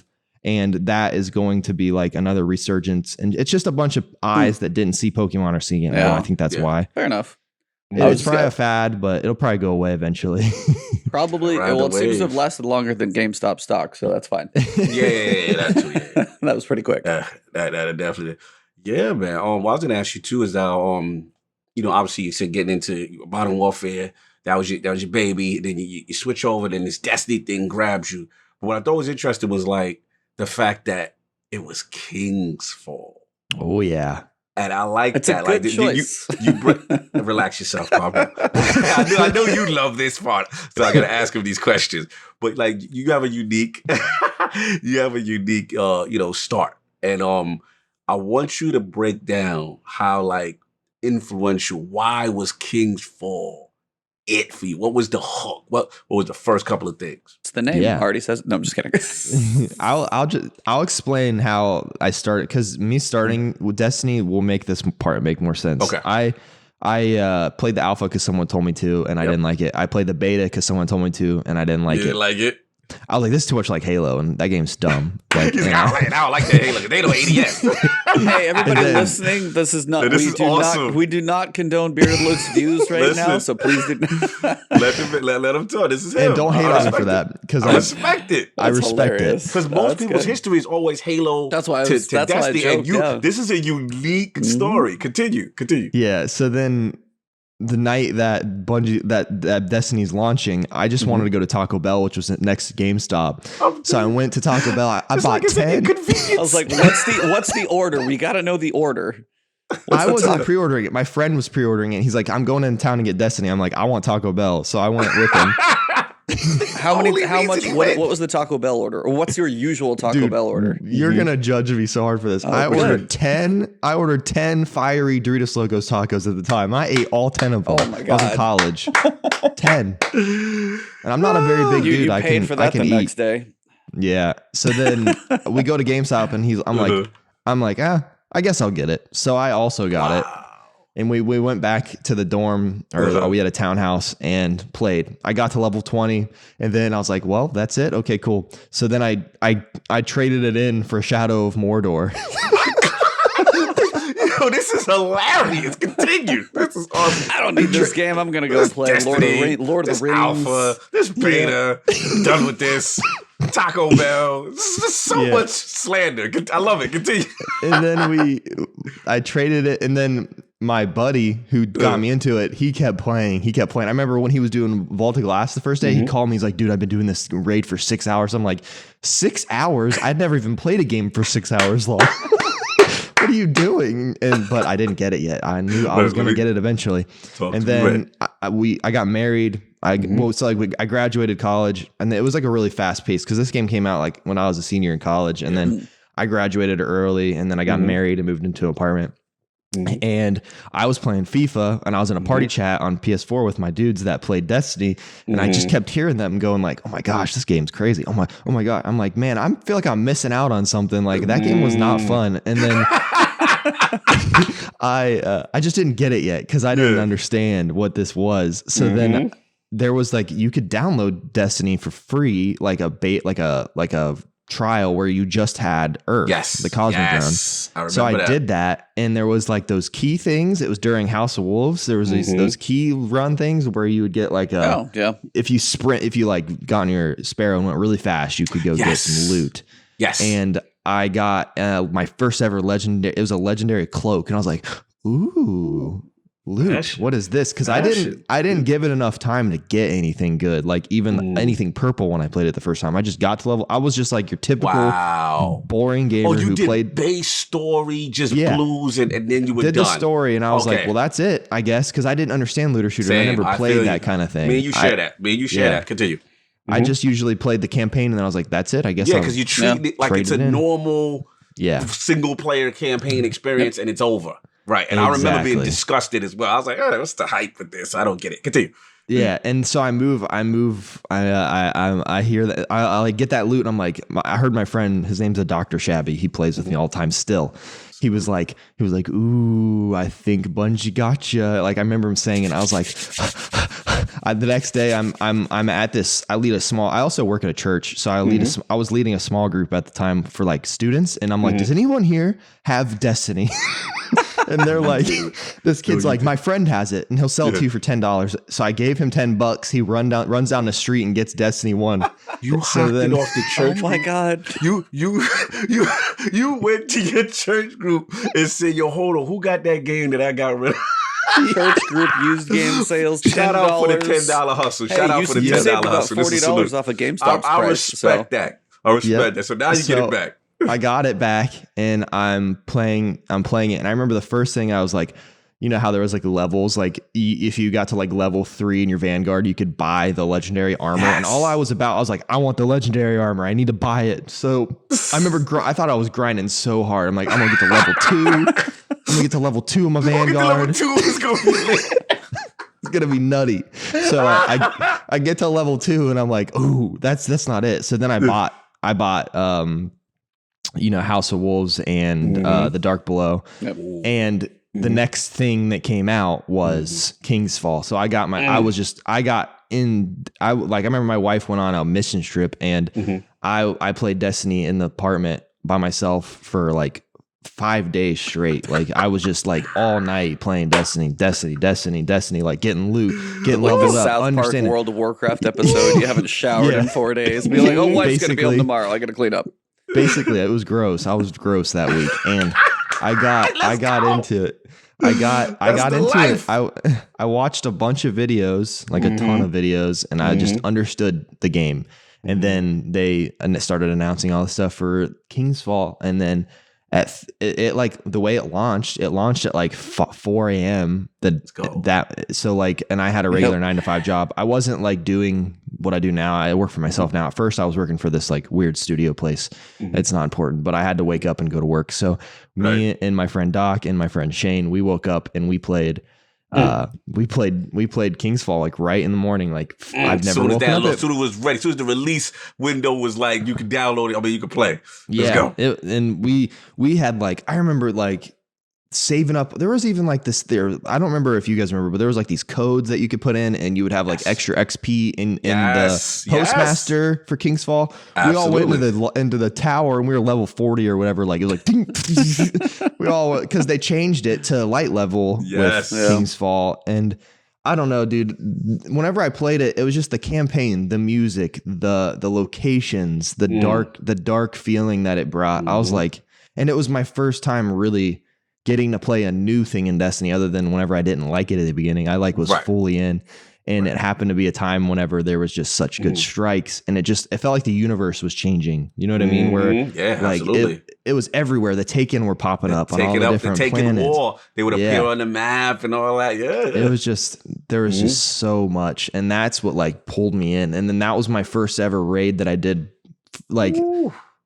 And that is going to be like another resurgence. And it's just a bunch of eyes that didn't see Pokemon are seeing it now. I think that's why. Fair enough. It's probably a fad, but it'll probably go away eventually. Probably. Well, it seems to have lasted longer than GameStop stock, so that's fine. Yeah, that's true. Yeah. That was pretty quick. That definitely. Yeah, man. What I was gonna ask you too is that obviously you said getting into Modern Warfare, that was your baby. Then you switch over, then this Destiny thing grabs you. But what I thought was interesting was like the fact that it was King's Fall. Oh yeah. And I like it's that. A good choice. Relax yourself, Pablo. I know you love this part, so I gotta ask him these questions. But like, you have a unique, start, and I want you to break down how like influential. Why was King's Fall it for you? What was the hook? What was the first couple of things? It's the name. Yeah. Already says. No, I'm just kidding. I'll explain how I started, because me starting with Destiny will make this part make more sense. Okay. I played the alpha because someone told me to, and I didn't like it. I played the beta because someone told me to, and I didn't like it. Didn't like it? I was like, this is too much like Halo, and that game's dumb. Like, He's like, I don't like that Halo. They don't ADS. Hey, everybody listening, this is not. We do not condone Bearded Luke's views right now. So please do. let him talk. This is him. And don't hate on me for that, because I respect it. I respect it, because most people's history is always Halo. That's why to Destiny, joked, and this is a unique story. Continue. Yeah. So then, the night that that Destiny's launching, I just wanted to go to Taco Bell, which was next to GameStop. So I went to Taco Bell. I bought 10. I was like, what's the order? We got to know the order. I wasn't pre-ordering it. My friend was pre-ordering it. He's like, I'm going in town to get Destiny. I'm like, I want Taco Bell. So I went with him. How much? What was the Taco Bell order? Or what's your usual Taco Bell order? You're gonna judge me so hard for this. I ordered 10 fiery Doritos Locos tacos at the time. I ate all 10 of them. Oh my God. I was in college. 10. And I'm not a very big dude. You paid for that the next day. Yeah. So then we go to GameStop, and I'm like, I guess I'll get it. So I also got it. And we went back to the dorm, or we had a townhouse, and played. I got to level 20, and then I was like, well, that's it. Okay, cool. So then I traded it in for Shadow of Mordor. Yo, this is hilarious. Continue. This is awesome. I don't need this game. I'm going to go play Destiny, Lord of the Rings. Alpha, this beta. Done with this. Taco Bell. This is so much slander. I love it. Continue. And then I traded it, and then my buddy who got me into it, he kept playing. I remember when he was doing Vault of Glass the first day, he called me. He's like, dude, I've been doing this raid for 6 hours. I'm like, 6 hours? I'd never even played a game for 6 hours long. What are you doing? But I didn't get it yet. I knew I was going to get it eventually. And then I got married. I graduated college, and it was like a really fast pace, because this game came out like when I was a senior in college, and then I graduated early, and then I got married and moved into an apartment. And I was playing FIFA, and I was in a party chat on PS4 with my dudes that played Destiny, and I just kept hearing them going like, "Oh my gosh, this game's crazy! Oh my god!" I'm like, man, I feel like I'm missing out on something. Like, that game was not fun. And then I just didn't get it yet, because I didn't understand what this was. So then there was like, you could download Destiny for free, like a trial where you just had Earth, the Cosmic Ground. So I did that, and there was like those key things. It was during House of Wolves. There was those key run things where you would get like if you like got in your Sparrow and went really fast, you could go get some loot. And I got my first ever legendary. It was a legendary cloak, and I was like, ooh. Loot. What is this? Because I didn't give it enough time to get anything good, like even anything purple when I played it the first time. I just got to level. I was just like your typical boring gamer who played base story, just blues, and then you were did done. The story, and I was like, well, that's it, I guess, because I didn't understand looter shooter. I never played that kind of thing. Me and you share that. Continue. I just usually played the campaign, and then I was like, that's it, I guess. Yeah, because you treat it like it's a normal single player campaign experience, and it's over. Right. And I remember being disgusted as well. I was like, what's the hype with this? I don't get it. Continue. Yeah, and so I hear that I like get that loot, and I'm like, I heard my friend, his name's a Dr. Shabby. He plays with me all the time still. He was like, ooh, I think Bungie gotcha. Like I remember him saying, and I was like, the next day I'm at this. I also work at a church, so I was leading a small group at the time for like students, and I'm like, does anyone here have Destiny? And they're like, this kid's like, my friend has it, and he'll sell it to you for $10. So I gave him $10. He runs down the street and gets Destiny 1. You hocked it off the church. Oh my God! You went to your church group and said, "Yo, hold on, who got that game that I got rid of?" Church group used game sales. $10. Shout out for the $10 hustle. Shout out for the $10 hustle. $40 off of GameStop's price. I respect that. I respect that. So now you get it back. I got it back, and I'm playing it. And I remember the first thing I was like, you know how there was like levels, like if you got to like level 3 in your Vanguard, you could buy the legendary armor. Yes. And all I was like, I want the legendary armor. I need to buy it. So I remember I thought I was grinding so hard. I'm like, I'm gonna get to level 2. I'm gonna get to level 2 in my Vanguard. Level 2 is gonna be it's gonna be nutty. So I get to level 2, and I'm like, ooh, that's not it. So then I bought House of Wolves and The Dark Below. Yep. And the next thing that came out was King's Fall. So I got I remember my wife went on a mission trip, and I played Destiny in the apartment by myself for like 5 days straight. Like I was just like all night playing Destiny, like getting loot, getting like leveled the up. South Park World of Warcraft episode. You haven't showered in 4 days. Be like, oh, wife's gonna be home tomorrow. I gotta clean up. Basically, it was gross. I was gross that week, and I got into it. I watched a bunch of videos, like a ton of videos, and I just understood the game. And then they started announcing all the stuff for King's Fall, and then it like the way it launched at like 4 a.m. And I had a regular 9-to-5 job. I wasn't like doing what I do now. I work for myself now. At first I was working for this like weird studio place. It's not important, but I had to wake up and go to work. So me and my friend Doc and my friend Shane, we woke up and we played King's Fall like right in the morning. Like I've never woken up. As soon as it was ready, as soon as the release window was like, you could download it. I mean, you could play. Let's go. And we had like, I remember like saving up. There was even like this there. I don't remember if you guys remember, but there was like these codes that you could put in, and you would have like extra XP in the Postmaster for King's Fall. Absolutely. We all went into the tower, and we were level 40 or whatever. Like it was like ding, we all, because they changed it to light level with King's Fall. And I don't know, dude. Whenever I played it, it was just the campaign, the music, the locations, the dark feeling that it brought. I was like, and it was my first time really getting to play a new thing in Destiny, other than whenever I didn't like it at the beginning. I was fully in, and it happened to be a time whenever there was just such good strikes, and it felt like the universe was changing. You know what I mean? Where like it was everywhere. The Taken were popping up on all the different planets. War, they would appear on the map and all that. It was just, there was just so much, and that's what like pulled me in. And then that was my first ever raid that I did. Like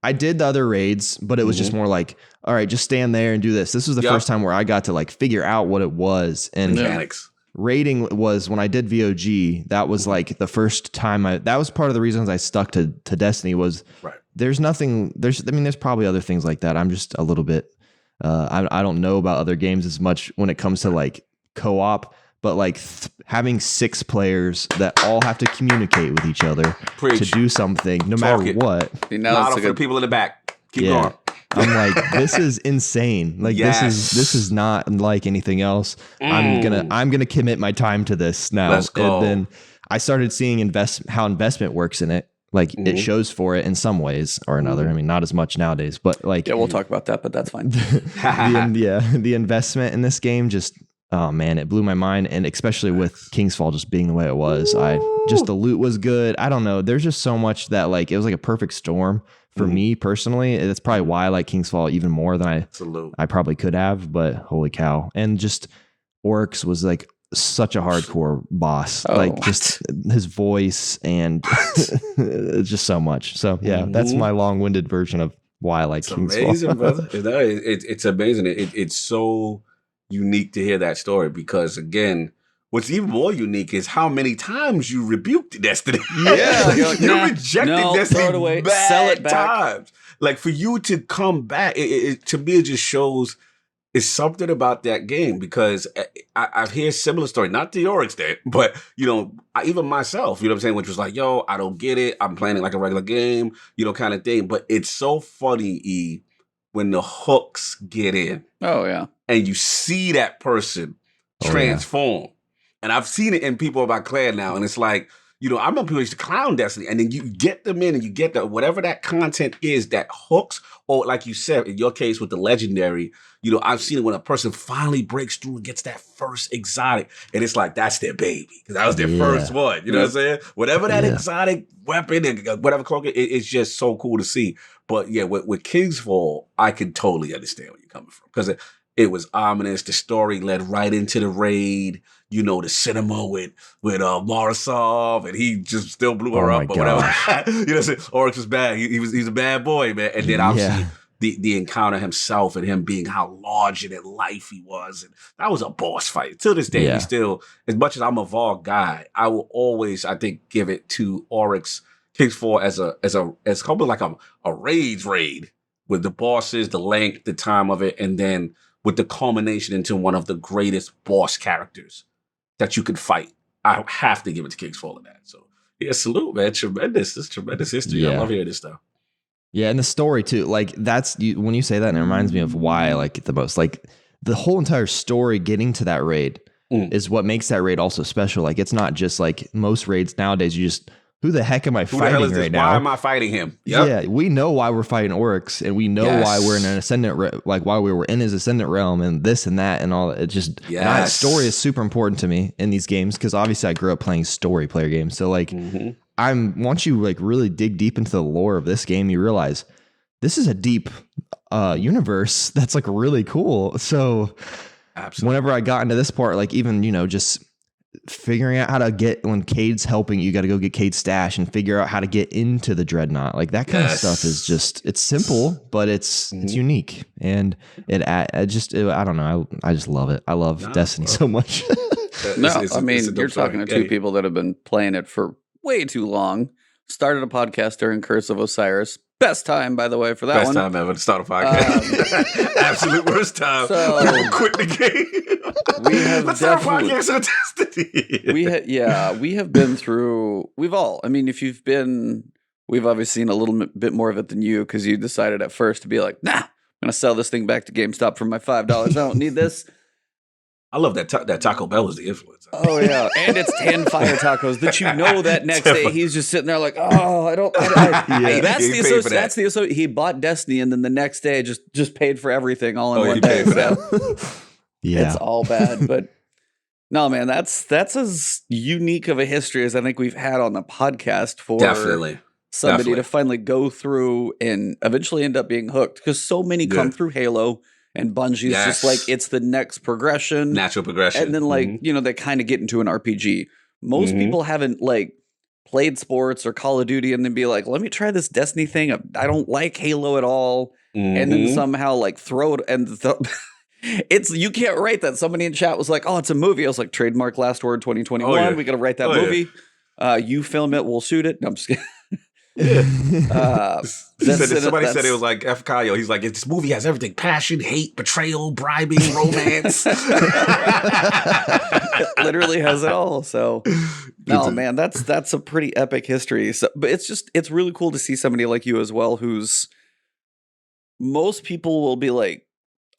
I did the other raids, but it was just more like, all right, just stand there and do this. This was the first time where I got to like figure out what it was. And mechanics. Raiding was when I did VOG. That was like the first time that was part of the reasons I stuck to Destiny was there's probably other things like that. I'm just a little bit, I don't know about other games as much when it comes to like co-op, but like having 6 players that all have to communicate with each other to do something, no matter what. Not for the people in the back. Keep going. I'm like, this is insane. Like this is not like anything else. I'm gonna commit my time to this now. Let's go. And then I started seeing how investment works in it. Like it shows for it in some ways or another. I mean, not as much nowadays, but like we'll talk about that, but that's fine. the investment in this game just, oh man, it blew my mind. And especially with King's Fall just being the way it was, the loot was good. I don't know. There's just so much that like, it was like a perfect storm for me personally. That's probably why I like King's Fall even more than I probably could have, but holy cow. And just Oryx was like such a hardcore boss, just his voice and just so much. So yeah, that's my long-winded version of why I like King's Fall. It's amazing, brother. It's amazing. It's so unique to hear that story because again, what's even more unique is how many times you rebuked Destiny. Yeah, you're like, you rejected Destiny throw it away, bad sell it back. times. Like for you to come back, to me, it just shows it's something about that game because I hear similar story, not to your extent, but even myself, you know what I'm saying, which was like, yo, I don't get it. I'm playing it like a regular game, kind of thing. But it's so funny, E, when the hooks get in. Oh yeah, and you see that person transform. Yeah. And I've seen it in people of my clan now, and it's like, I remember people used to clown Destiny, and then you get them in and you get whatever that content is that hooks, or like you said, in your case with the legendary, I've seen it when a person finally breaks through and gets that first exotic, and it's like, that's their baby, because that was their first one, you know what I'm saying? Whatever that exotic weapon, and whatever cloak, it's just so cool to see. But yeah, with King's Fall, I can totally understand where you're coming from, because it was ominous. The story led right into the raid. The cinema with Morrisov, and he just still blew her up, but whatever. You know what I'm saying? Oryx was bad. He's a bad boy, man. And then obviously the encounter himself and him being how larger than life he was, and that was a boss fight. To this day, he still, as much as I'm a Vol guy, I will always, I think, give it to Oryx King's Fall as probably like a raids raid with the bosses, the length, the time of it, and then with the culmination into one of the greatest boss characters that you could fight. I have to give it to King's Fall in that. So yeah, salute, man. Tremendous. This is tremendous history. I love hearing this stuff. Yeah, and the story too. Like when you say that, and it reminds me of why I like it the most. Like the whole entire story getting to that raid is what makes that raid also special. Like it's not just like most raids nowadays. You just, who the heck am I fighting right now? Why am I fighting him? Yep. Yeah, we know why we're fighting Oryx, and we know why we're in an ascendant, like why we were in his ascendant realm, and this and that, and all that. It just story is super important to me in these games because obviously I grew up playing story player games. So like, once you like really dig deep into the lore of this game, you realize this is a deep universe that's like really cool. So whenever I got into this part, like even just figuring out how to get, when Cade's helping you got to go get Cade's stash and figure out how to get into the dreadnought, like that kind of stuff is just, it's simple, but it's unique, and I don't know, I just love it. I love Destiny so much. You're talking to two people that have been playing it for way too long. Started a podcast during Curse of Osiris. Best time, by the way, for that Best one. Best time ever to start a podcast. Absolute worst time. So, people quit the game. Let's start a podcast on Destiny. We have been through, we've obviously seen a little bit more of it than you, because you decided at first to be like, nah, I'm going to sell this thing back to GameStop for my $5. I don't need this. I love that Taco Bell was the influence. Oh yeah, and it's 10 fire tacos that that next day he's just sitting there like, oh, that's the associate. He bought Destiny, and then the next day just paid for everything all in one day. It's all bad, but no, man, that's as unique of a history as I think we've had on the podcast for somebody to finally go through and eventually end up being hooked, because so many come through Halo. And Bungie's just like, it's the next progression. Natural progression. And then like, they kind of get into an RPG. Most people haven't like played sports or Call of Duty and then be like, let me try this Destiny thing. I don't like Halo at all. And then somehow like throw it. And you can't write that. Somebody in chat was like, oh, it's a movie. I was like, trademark last word 2021. Oh, yeah. We got to write that movie. Yeah. You film it, we'll shoot it. No, I'm just kidding. Somebody said it was like F. Kyle. He's like, this movie has everything: passion, hate, betrayal, bribing, romance. It literally has it all. So, no, man, that's a pretty epic history. So, but it's really cool to see somebody like you as well, who's, most people will be like,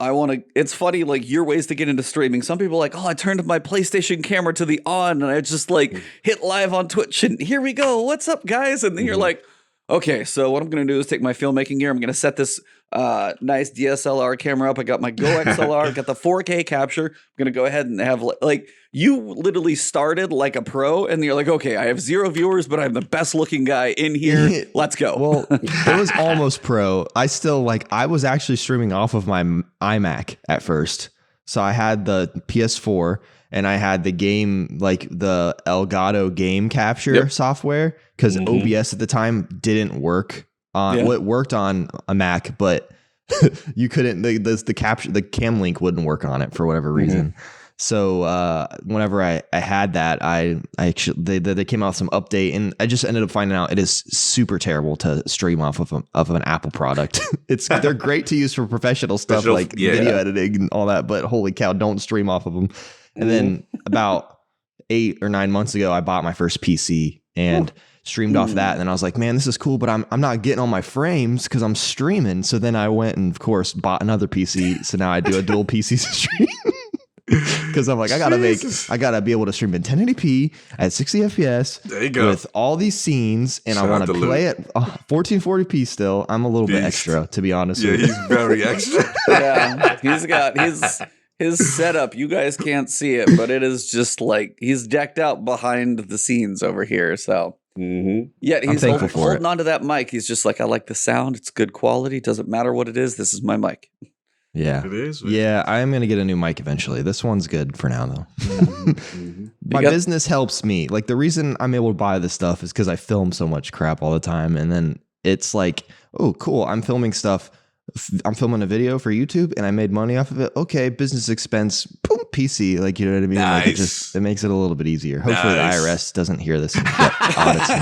it's funny, like your ways to get into streaming. Some people are like, oh, I turned my PlayStation camera to the on and I just like hit live on Twitch and here we go. What's up, guys? And then you're like, okay, so what I'm going to do is take my filmmaking gear. I'm going to set this nice DSLR camera up. I got my Go XLR, got the 4K capture. I'm going to go ahead and have like, you literally started like a pro and you're like, okay, I have 0 viewers, but I'm the best looking guy in here. Let's go. Well, it was almost pro. I was actually streaming off of my iMac at first. So I had the PS4 and I had the game, like the Elgato game capture software, because OBS at the time didn't work on, it worked on a Mac, but you couldn't, the cam link wouldn't work on it for whatever reason. So whenever I had that, I actually they came out with some update, and I just ended up finding out it is super terrible to stream off of an Apple product. They're great to use for professional stuff like video editing and all that, but holy cow, don't stream off of them. And then about 8 or 9 months ago, I bought my first PC and streamed off that. And then I was like, man, this is cool, but I'm not getting all my frames because I'm streaming. So then I went and of course bought another PC. So now I do a dual PC stream. Because I'm like, I gotta be able to stream in 1080p at 60 FPS there you go. With all these scenes, and I want to play it 1440p still. I'm a little bit extra, to be honest with you. Yeah, he's very extra. Yeah, he's got his setup. You guys can't see it, but it is just like he's decked out behind the scenes over here. So yeah, he's holding onto that mic. He's just like, I like the sound. It's good quality. Doesn't matter what it is. This is my mic. Yeah, it is. Yeah, I am going to get a new mic eventually. This one's good for now, though. My business helps me. Like, the reason I'm able to buy this stuff is because I film so much crap all the time. And then it's like, oh, cool. I'm filming stuff. I'm filming a video for YouTube and I made money off of it. Okay, business expense, boom, PC. Like, you know what I mean? Nice. Like it makes it a little bit easier. Hopefully the IRS doesn't hear this and get audits me.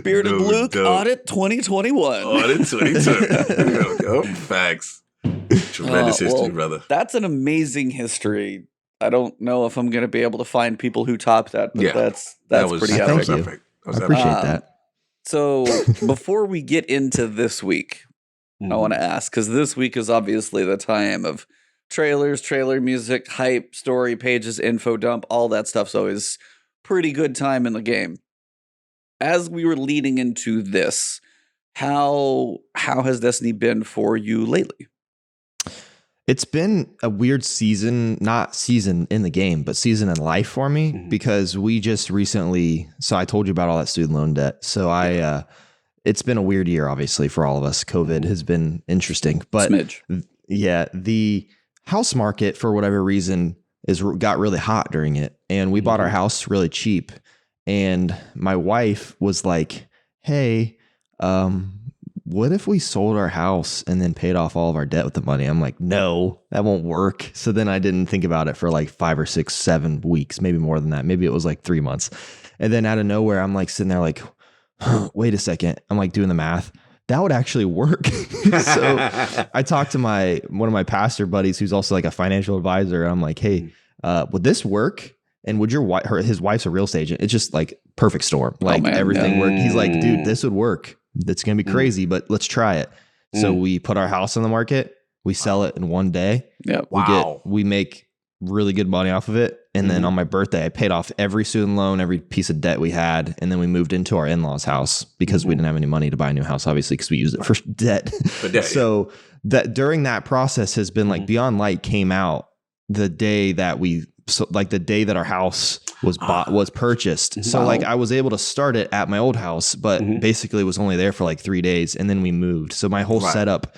Bearded Luke audit 2021. Audit 2022. Facts. Tremendous history, brother. That's an amazing history. I don't know if I'm going to be able to find people who top that, but that's pretty epic. Thank you. I appreciate that. So before we get into this week, I want to ask, because this week is obviously the time of trailers, trailer music, hype, story pages, info dump, all that stuff's always pretty good time in the game. As we were leading into this, how has Destiny been for you lately? It's been a weird season, not season in the game, but season in life for me, because we just recently, so I told you about all that student loan debt. So it's been a weird year, obviously, for all of us. COVID has been interesting, but yeah, the house market, for whatever reason, got really hot during it. And we bought our house really cheap. And my wife was like, hey, what if we sold our house and then paid off all of our debt with the money? I'm like, no, that won't work. So then I didn't think about it for like 5 or 6, 7 weeks, maybe more than that. Maybe it was like 3 months. And then out of nowhere, I'm like sitting there like, wait a second. I'm like doing the math. That would actually work. So I talked to one of my pastor buddies, who's also like a financial advisor. And I'm like, hey, would this work? And would his wife's a real estate agent? It's just like perfect storm. Like everything worked. He's like, dude, this would work. That's going to be crazy, but let's try it. So we put our house on the market. We sell it in one day. Yeah. We make really good money off of it. And then on my birthday, I paid off every student loan, every piece of debt we had. And then we moved into our in-laws' house because we didn't have any money to buy a new house, obviously, because we used it for debt. So that during that process has been like Beyond Light came out the day that the day that our house was purchased. So like I was able to start it at my old house, but basically was only there for like 3 days and then we moved. So my whole setup,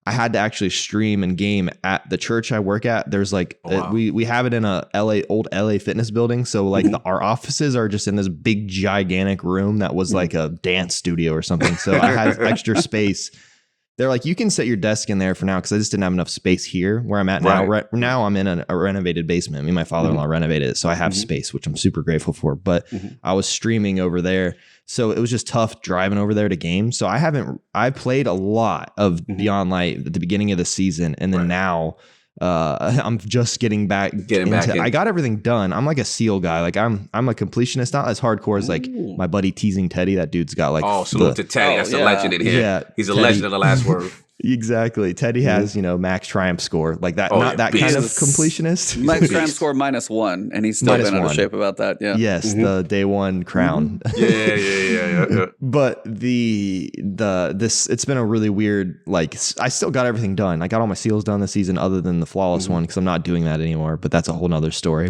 I had to actually stream and game at the church I work at. There's like, we have it in a old LA fitness building. So like our offices are just in this big gigantic room that was like a dance studio or something. So I had extra space. They're like, you can set your desk in there for now because I just didn't have enough space here where I'm at now. Now I'm in a renovated basement. Me and my father-in-law renovated it, so I have space, which I'm super grateful for. But I was streaming over there, so it was just tough driving over there to game. So I played a lot of Beyond Light at the beginning of the season, and then now I'm just getting back in. I got everything done. I'm like a SEAL guy. Like I'm a completionist, not as hardcore as like my buddy Teasing Teddy. That dude's got like salute to Teddy. That's the legend in here. Yeah, he's a legend of the last word. Exactly. Teddy has, max triumph score like that. Not that kind of completionist. Max triumph score -1, and he's still been out of shape about that. Yeah. Yes, the day one crown. Yeah. But it's been a really weird. Like I still got everything done. I got all my seals done this season, other than the flawless one, because I'm not doing that anymore. But that's a whole nother story.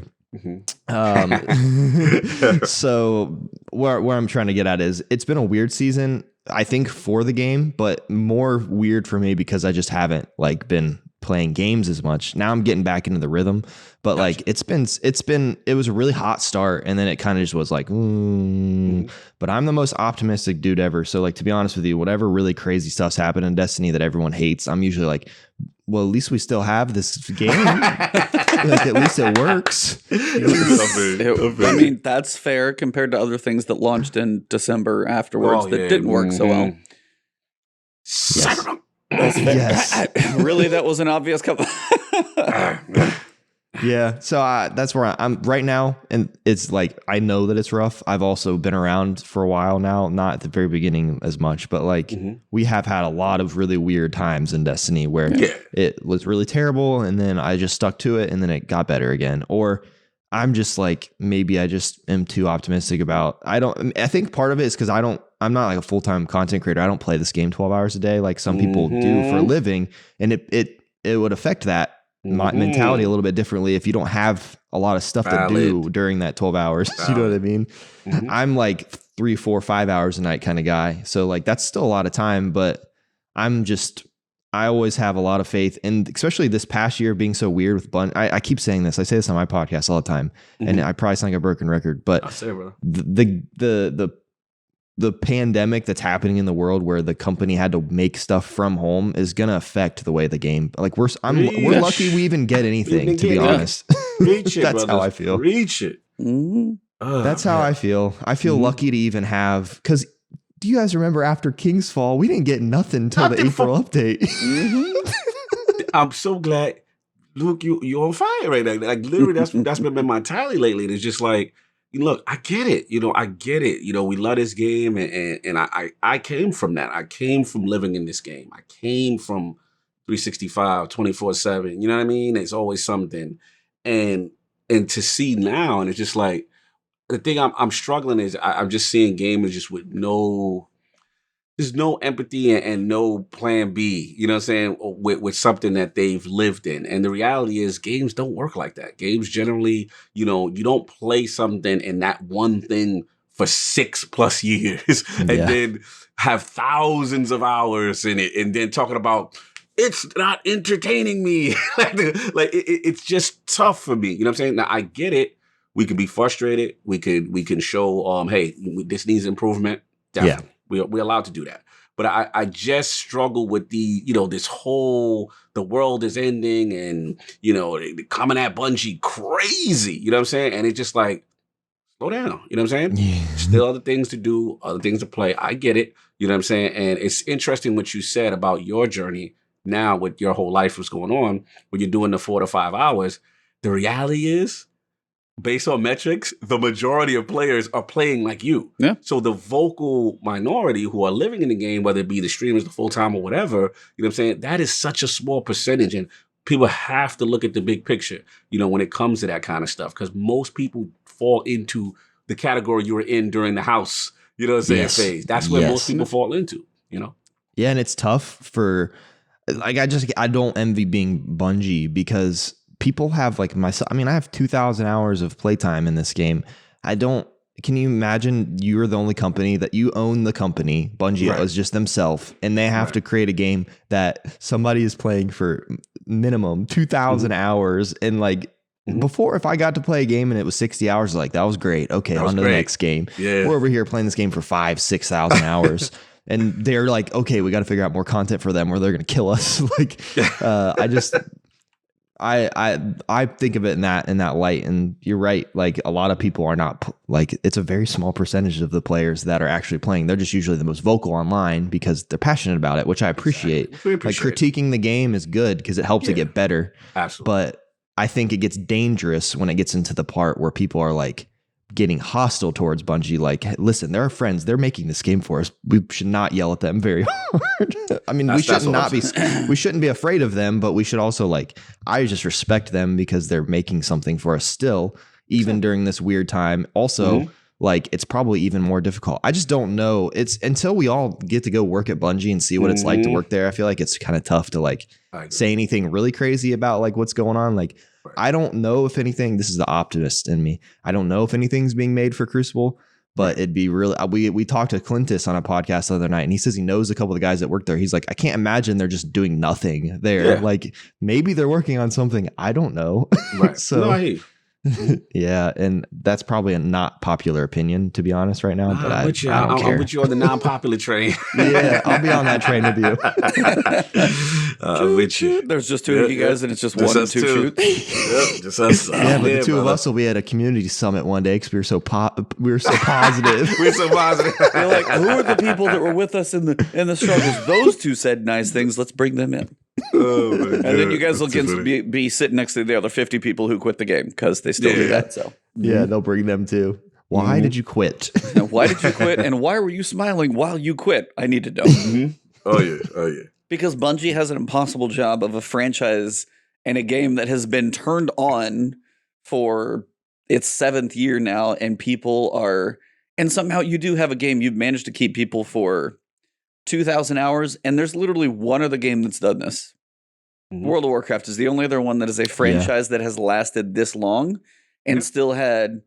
So where I'm trying to get at is it's been a weird season, I think, for the game, but more weird for me because I just haven't like been playing games as much. Now I'm getting back into the rhythm, but like it was a really hot start, and then it kind of just was like, but I'm the most optimistic dude ever. So like, to be honest with you, whatever really crazy stuff's happened in Destiny that everyone hates, I'm usually like, well, at least we still have this game. Like, at least it works. I mean, that's fair compared to other things that launched in December afterwards that didn't work so well. Yes. That's fair. Yes. Really, that was an obvious couple. Yeah, so that's where I'm right now, and it's like I know that it's rough. I've also been around for a while now, not at the very beginning as much, but like we have had a lot of really weird times in Destiny where it was really terrible, and then I just stuck to it, and then it got better again. Or I'm just like, maybe I just am too optimistic about. I think part of it is because I'm not like a full-time content creator. I don't play this game 12 hours a day like some people do for a living, and it would affect that my mentality a little bit differently if you don't have a lot of stuff to do during that 12 hours. You know what I mean? I'm like 3, 4, 5 hours a night kind of guy. So like that's still a lot of time, but I always have a lot of faith. And especially this past year being so weird with Bungie. I keep saying this. I say this on my podcast all the time, and I probably sound like a broken record, but the pandemic that's happening in the world where the company had to make stuff from home is going to affect the way the game, like we're lucky we even get anything, to be honest. Reach it, that's how I feel. Reach it. That's how I feel. I feel lucky to even have, because do you guys remember after King's Fall, we didn't get nothing until the April update. I'm so glad, Luke, you're on fire right now. Like literally that's been my tally lately. It's just like, look, I get it. I get it. We love this game, and I came from that. I came from living in this game. I came from 365, 24/7. You know what I mean? It's always something. And to see now, and it's just like, the thing I'm struggling is I'm just seeing gamers just with there's no empathy and no plan B, you know what I'm saying, with something that they've lived in. And the reality is games don't work like that. Games generally, you don't play something in that one thing for 6+ years and then have thousands of hours in it and then talking about it's not entertaining me. It's just tough for me. You know what I'm saying? Now I get it. We could be frustrated. We can show, hey, this needs improvement. Definitely. Yeah. We're allowed to do that. But I just struggle with this whole, the world is ending and, they coming at Bungie crazy. You know what I'm saying? And it's just like, slow down. You know what I'm saying? Yeah. Still other things to do, other things to play. I get it. You know what I'm saying? And it's interesting what you said about your journey now with your whole life was going on when you're doing the 4 to 5 hours. The reality is, based on metrics, the majority of players are playing like you. Yeah. So the vocal minority who are living in the game, whether it be the streamers, the full-time or whatever, you know what I'm saying? That is such a small percentage. And people have to look at the big picture, when it comes to that kind of stuff. Because most people fall into the category you were in during the house, phase. That's where most people fall into, Yeah, and it's tough for, like, I don't envy being Bungie because people have like myself. I mean, I have 2,000 hours of playtime in this game. Can you imagine you're the only company that you own the company? Bungie is just themselves, and they have to create a game that somebody is playing for minimum 2,000 hours. And like before, if I got to play a game and it was 60 hours, like that was great. Okay, on to the next game. Yeah. We're over here playing this game for 5,000-6,000 hours. And they're like, okay, we got to figure out more content for them or they're going to kill us. Like, I think of it in that light, and you're right. Like a lot of people are not like, it's a very small percentage of the players that are actually playing. They're just usually the most vocal online because they're passionate about it, which I appreciate. Exactly. Like critiquing the game is good because it helps it get better. Absolutely. But I think it gets dangerous when it gets into the part where people are like getting hostile towards Bungie. Like, listen, they're our friends. They're making this game for us. We should not yell at them very hard. I mean, we shouldn't be afraid of them, but we should also I just respect them because they're making something for us still, even during this weird time. Also, it's probably even more difficult. I just don't know. It's until we all get to go work at Bungie and see what it's like to work there. I feel like it's kind of tough to say anything really crazy about what's going on. I don't know if anything, this is the optimist in me. I don't know if anything's being made for Crucible, but it'd be really, we talked to Clintus on a podcast the other night and he says he knows a couple of the guys that work there. He's like, I can't imagine they're just doing nothing there. Yeah. Maybe they're working on something. I don't know. Right. So Yeah, and that's probably a not popular opinion, to be honest, right now. But I don't care. I'm with you on the non-popular train. Yeah, I'll be on that train with you. I'm with you. There's just two of you guys, and it's just one and two shoots. Yep, just us. Yeah, but the two of us will be at a community summit one day because we were so positive. We're so positive. You're like, who are the people that were with us in the struggles? Those two said nice things. Let's bring them in. Oh my God. And then you guys will be sitting next to the other 50 people who quit the game because they still do that. So yeah, they'll bring them too. Why did you quit? Why did you quit? And why were you smiling while you quit? I need to know. Oh yeah. Because Bungie has an impossible job of a franchise and a game that has been turned on for its 7th year now, and people are, and somehow you do have a game you've managed to keep people for 2,000 hours, and there's literally one other game that's done this. World of Warcraft is the only other one that is a franchise that has lasted this long and still had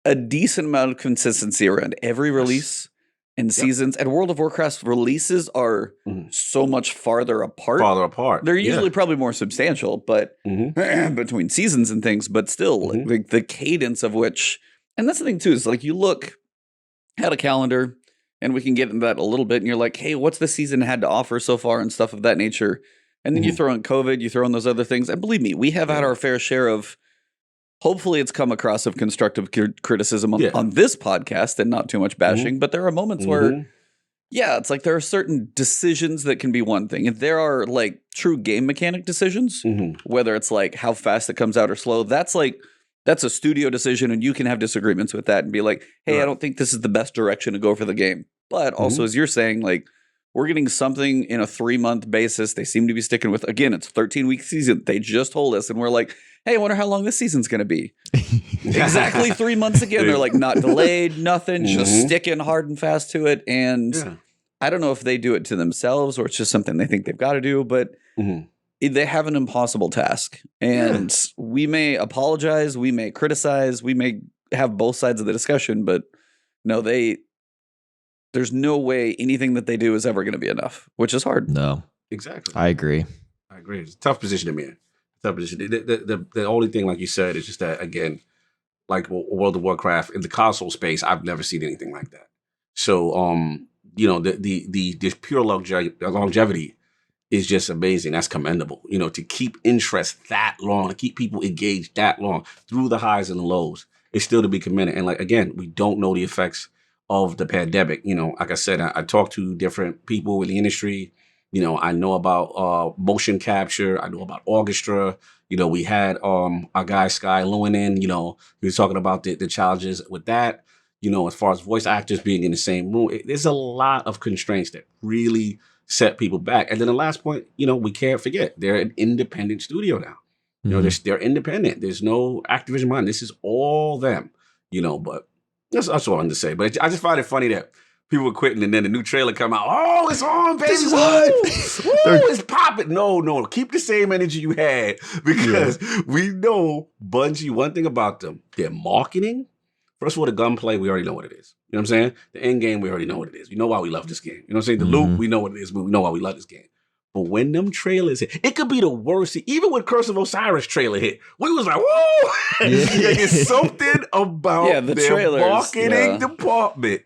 a decent amount of consistency around every release and seasons. And World of Warcraft's releases are so much farther apart. They're usually probably more substantial, but between seasons and things, but still like the cadence of which, and that's the thing too, is like you look at a calendar, and we can get into that a little bit, and you're like, hey, what's the season had to offer so far and stuff of that nature? And then you throw in COVID, you throw in those other things. And believe me, we have had our fair share of, hopefully it's come across of constructive criticism on this podcast and not too much bashing. But there are moments where, it's like there are certain decisions that can be one thing. And there are like true game mechanic decisions, whether it's like how fast it comes out or slow. That's a studio decision, and you can have disagreements with that and be like, hey, I don't think this is the best direction to go for the game. But also, as you're saying, like, we're getting something in a 3-month basis. They seem to be sticking with, again, it's a 13-week season. They just told us, and we're like, hey, I wonder how long this season's going to be. Exactly 3 months again. They're like, not delayed, nothing, just sticking hard and fast to it. And I don't know if they do it to themselves or it's just something they think they've got to do, but they have an impossible task. And we may apologize, we may criticize, we may have both sides of the discussion, but no, there's no way anything that they do is ever going to be enough, which is hard. No. Exactly. I agree. It's a tough position to be in. Tough position. The only thing, like you said, is just that, again, like World of Warcraft, in the console space, I've never seen anything like that. So, the pure longevity is just amazing. That's commendable. To keep interest that long, to keep people engaged that long through the highs and the lows, is still to be commended. And like, again, we don't know the effects of the pandemic. Like I said, I talked to different people in the industry. I know about motion capture. I know about orchestra. We had our guy Sky Lewin in. He was talking about the challenges with that. As far as voice actors being in the same room, there's a lot of constraints that really set people back. And then the last point, we can't forget, they're an independent studio now. They're independent. There's no Activision behind. This is all them. But that's what I wanted to say. But I just find it funny that people were quitting, and then the new trailer come out. Oh, it's on, baby! It's popping. No, keep the same energy you had, because we know Bungie. One thing about them, their marketing. First of all, the gunplay, we already know what it is. You know what I'm saying? The end game, we already know what it is. We know why we love this game. You know what I'm saying? The loot, we know what it is, but we know why we love this game. But when them trailers hit, it could be the worst. Even when Curse of Osiris trailer hit, we was like, whoa! It's something about the their trailers, marketing department.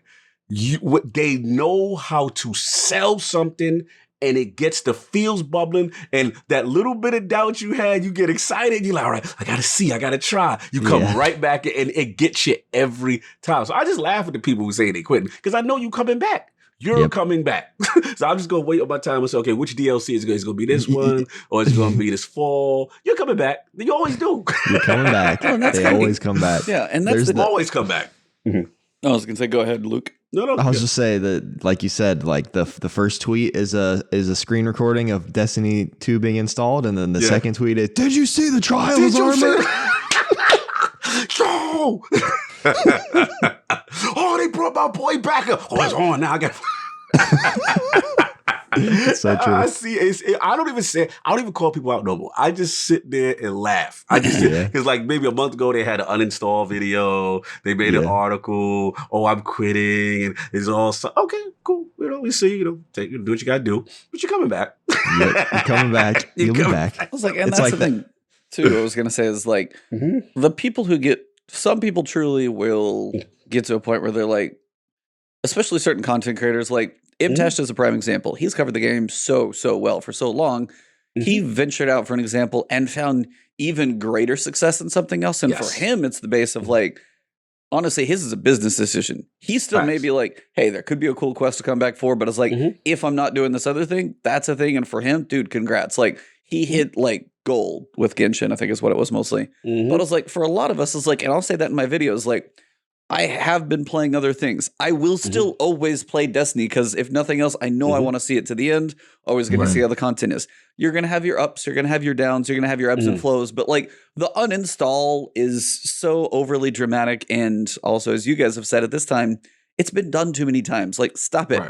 They know how to sell something, and it gets the feels bubbling, and that little bit of doubt you had, you get excited. You're like, all right, I gotta see, I gotta try. You come right back, and it gets you every time. So I just laugh at the people who say they quitting, because I know you coming back. You're coming back. So I'm just going to wait on my time and say, okay, which DLC is it going to be, this one, or is it going to be this fall? You're coming back. You always do. You're coming back. They always come back. Yeah, and that's always come back. I was going to say, go ahead, Luke. No. I was just say that, like you said, like the first tweet is a screen recording of Destiny 2 being installed, and then the second tweet is, did you see the Trials armor? No! Oh, they brought my boy back up. Oh, it's on now. I got. So true. I see. I don't even call people out no more. I just sit there and laugh. I just because like maybe a month ago they had an uninstall video. They made an article. Oh, I'm quitting, and it's all okay, cool. We see. Do what you gotta do, but you're coming back. You're coming back. You'll be back. I was like, and that's the thing. too, I was going to say is like the people who get, some people truly will get to a point where they're like, especially certain content creators, like Imtash is a prime example. He's covered the game so well for so long. He ventured out for an example and found even greater success in something else. And for him, it's the base of like, honestly, his is a business decision. He still may be like, hey, there could be a cool quest to come back for, but it's like, if I'm not doing this other thing, that's a thing. And for him, dude, congrats. Like, he hit like gold with Genshin, I think is what it was mostly. But it's like, for a lot of us, it's like, and I'll say that in my videos, like, I have been playing other things. I will still always play Destiny because if nothing else, I know I want to see it to the end. Always going to see how the content is. You're going to have your ups, you're going to have your downs, you're going to have your ebbs and flows. But like the uninstall is so overly dramatic. And also, as you guys have said at this time, it's been done too many times. Like, stop it.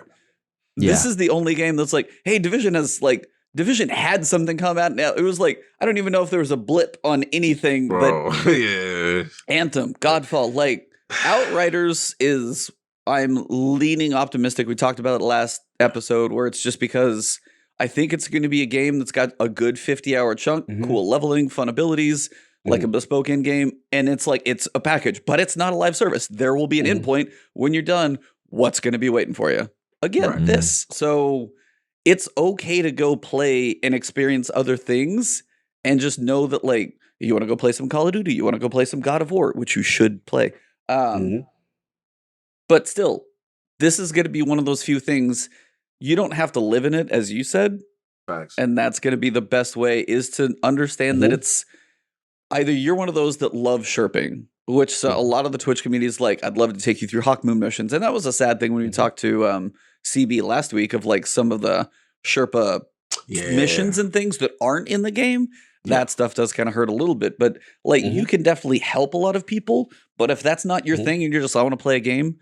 This is the only game that's like, hey, Division had something come out now. It was like, I don't even know if there was a blip on anything. Bro, but Anthem, Godfall, like, Outriders is, I'm leaning optimistic. We talked about it last episode where it's just because I think it's going to be a game that's got a good 50-hour chunk, cool leveling, fun abilities, like a bespoke end game. And it's like, it's a package, but it's not a live service. There will be an endpoint. When you're done, what's going to be waiting for you? Again, this. So it's okay to go play and experience other things and just know that, like, you want to go play some Call of Duty, you want to go play some God of War, which you should play. But still, this is going to be one of those few things you don't have to live in it, as you said. And that's going to be the best way, is to understand that it's either you're one of those that love Sherping, which a lot of the Twitch community is like, I'd love to take you through Hawk Moon missions. And that was a sad thing when we talked to CB last week of like some of the Sherpa missions and things that aren't in the game. That stuff does kind of hurt a little bit, but like you can definitely help a lot of people. But if that's not your thing and you're just, I want to play a game,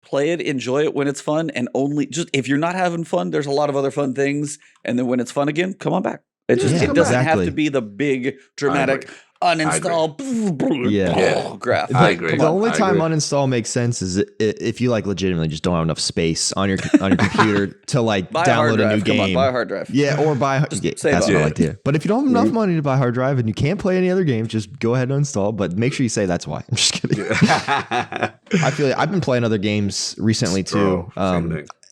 play it, enjoy it when it's fun. And only just, if you're not having fun, there's a lot of other fun things. And then when it's fun again, come on back. It just, it doesn't have to be the big dramatic uninstall graph. I agree. The only time uninstall makes sense is if you like legitimately just don't have enough space on your computer to like download a new game. Come on, buy a hard drive. Yeah, or buy. That's what I like to do. But if you don't have enough money to buy a hard drive and you can't play any other games, just go ahead and uninstall. But make sure you say that's why. I'm just kidding. I feel like I've been playing other games recently too.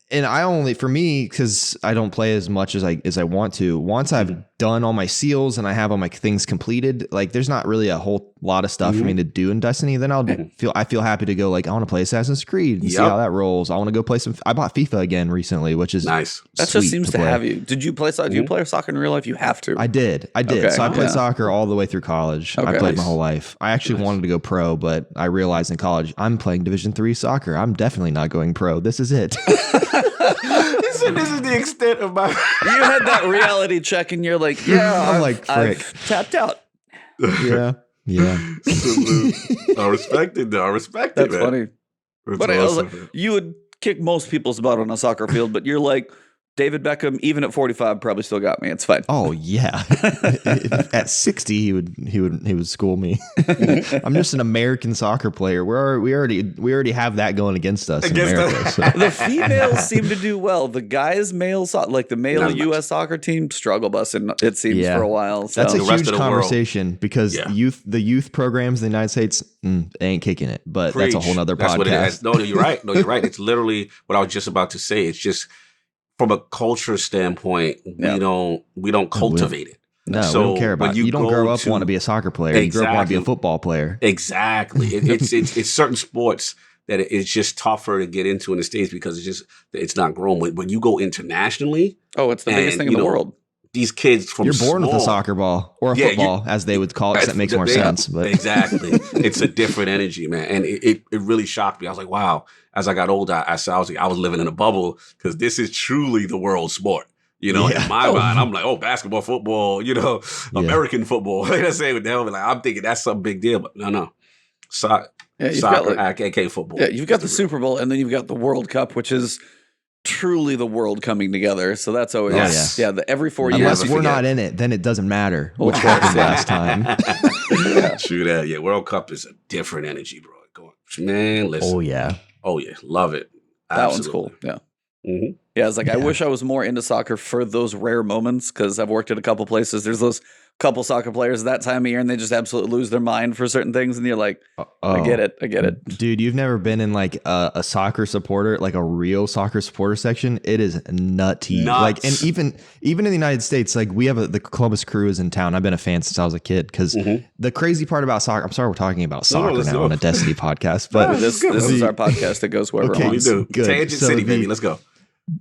And I only, for me, because I don't play as much as I want to. Once I've done all my seals and I have all my things completed, like there's not really a whole lot of stuff for me to do in Destiny. Then I feel happy to go like, I want to play Assassin's Creed and see how that rolls. I want to go play some. I bought FIFA again recently, which is nice. That just seems to have you. Did you play? Do you play soccer in real life? You have to. I did. Okay. So I played soccer all the way through college. I played my whole life. I actually wanted to go pro, but I realized in college I'm playing Division 3 soccer. I'm definitely not going pro. This is it. This is the extent of my. You had that reality check, and you're like, "Yeah, I'm like, frick. I've tapped out." Yeah. I respect it, though. I respect it. That's funny. But awesome. I was like, you would kick most people's butt on a soccer field, but you're like, David Beckham, even at 45, probably still got me. It's fine. Oh yeah, at 60, he would school me. I'm just an American soccer player. We already have that going against us in America. So. The females seem to do well. The guys, like the male U.S. soccer team, struggle busing. It seems for a while. So. That's a huge conversation because the youth programs in the United States they ain't kicking it. But that's a whole nother podcast. What it is. No, you're right. It's literally what I was just about to say. It's just. From a culture standpoint, we don't cultivate it. No, we don't care about it. You don't grow up want to be a soccer player. You grow up want to be a football player. Exactly. It's certain sports that it's just tougher to get into in the States because it's not grown. When you go internationally, it's the biggest thing in the world. These kids from you're born with a soccer ball or a football, as they would call it. That makes more sense. But exactly, it's a different energy, man, and it really shocked me. I was like, wow. As I got older, I was living in a bubble because this is truly the world sport. In my mind, I'm like, basketball, football, American football. Like I say with them, like I'm thinking that's some big deal, but no, soccer, aka football. Yeah, you've got the Super Bowl, and then you've got the World Cup, which is truly the world coming together. So that's always every 4 years. Unless we're not in it, then it doesn't matter which happened last time. True that. Yeah, World Cup is a different energy, bro. Man, listen. Oh yeah, love it. Absolutely. That one's cool. Yeah. Yeah, it's like I wish I was more into soccer for those rare moments because I've worked at a couple places. There's those couple soccer players that time of year, and they just absolutely lose their mind for certain things, and you're like, I get it, dude. You've never been in like a soccer supporter, like a real soccer supporter section. It is nutty. Like, and even in the United States, like we have the Columbus Crew is in town. I've been a fan since I was a kid because the crazy part about soccer. I'm sorry, we're talking about soccer now on a Destiny podcast, but this is our podcast that goes wherever it wants. Tangent City, baby. Let's go.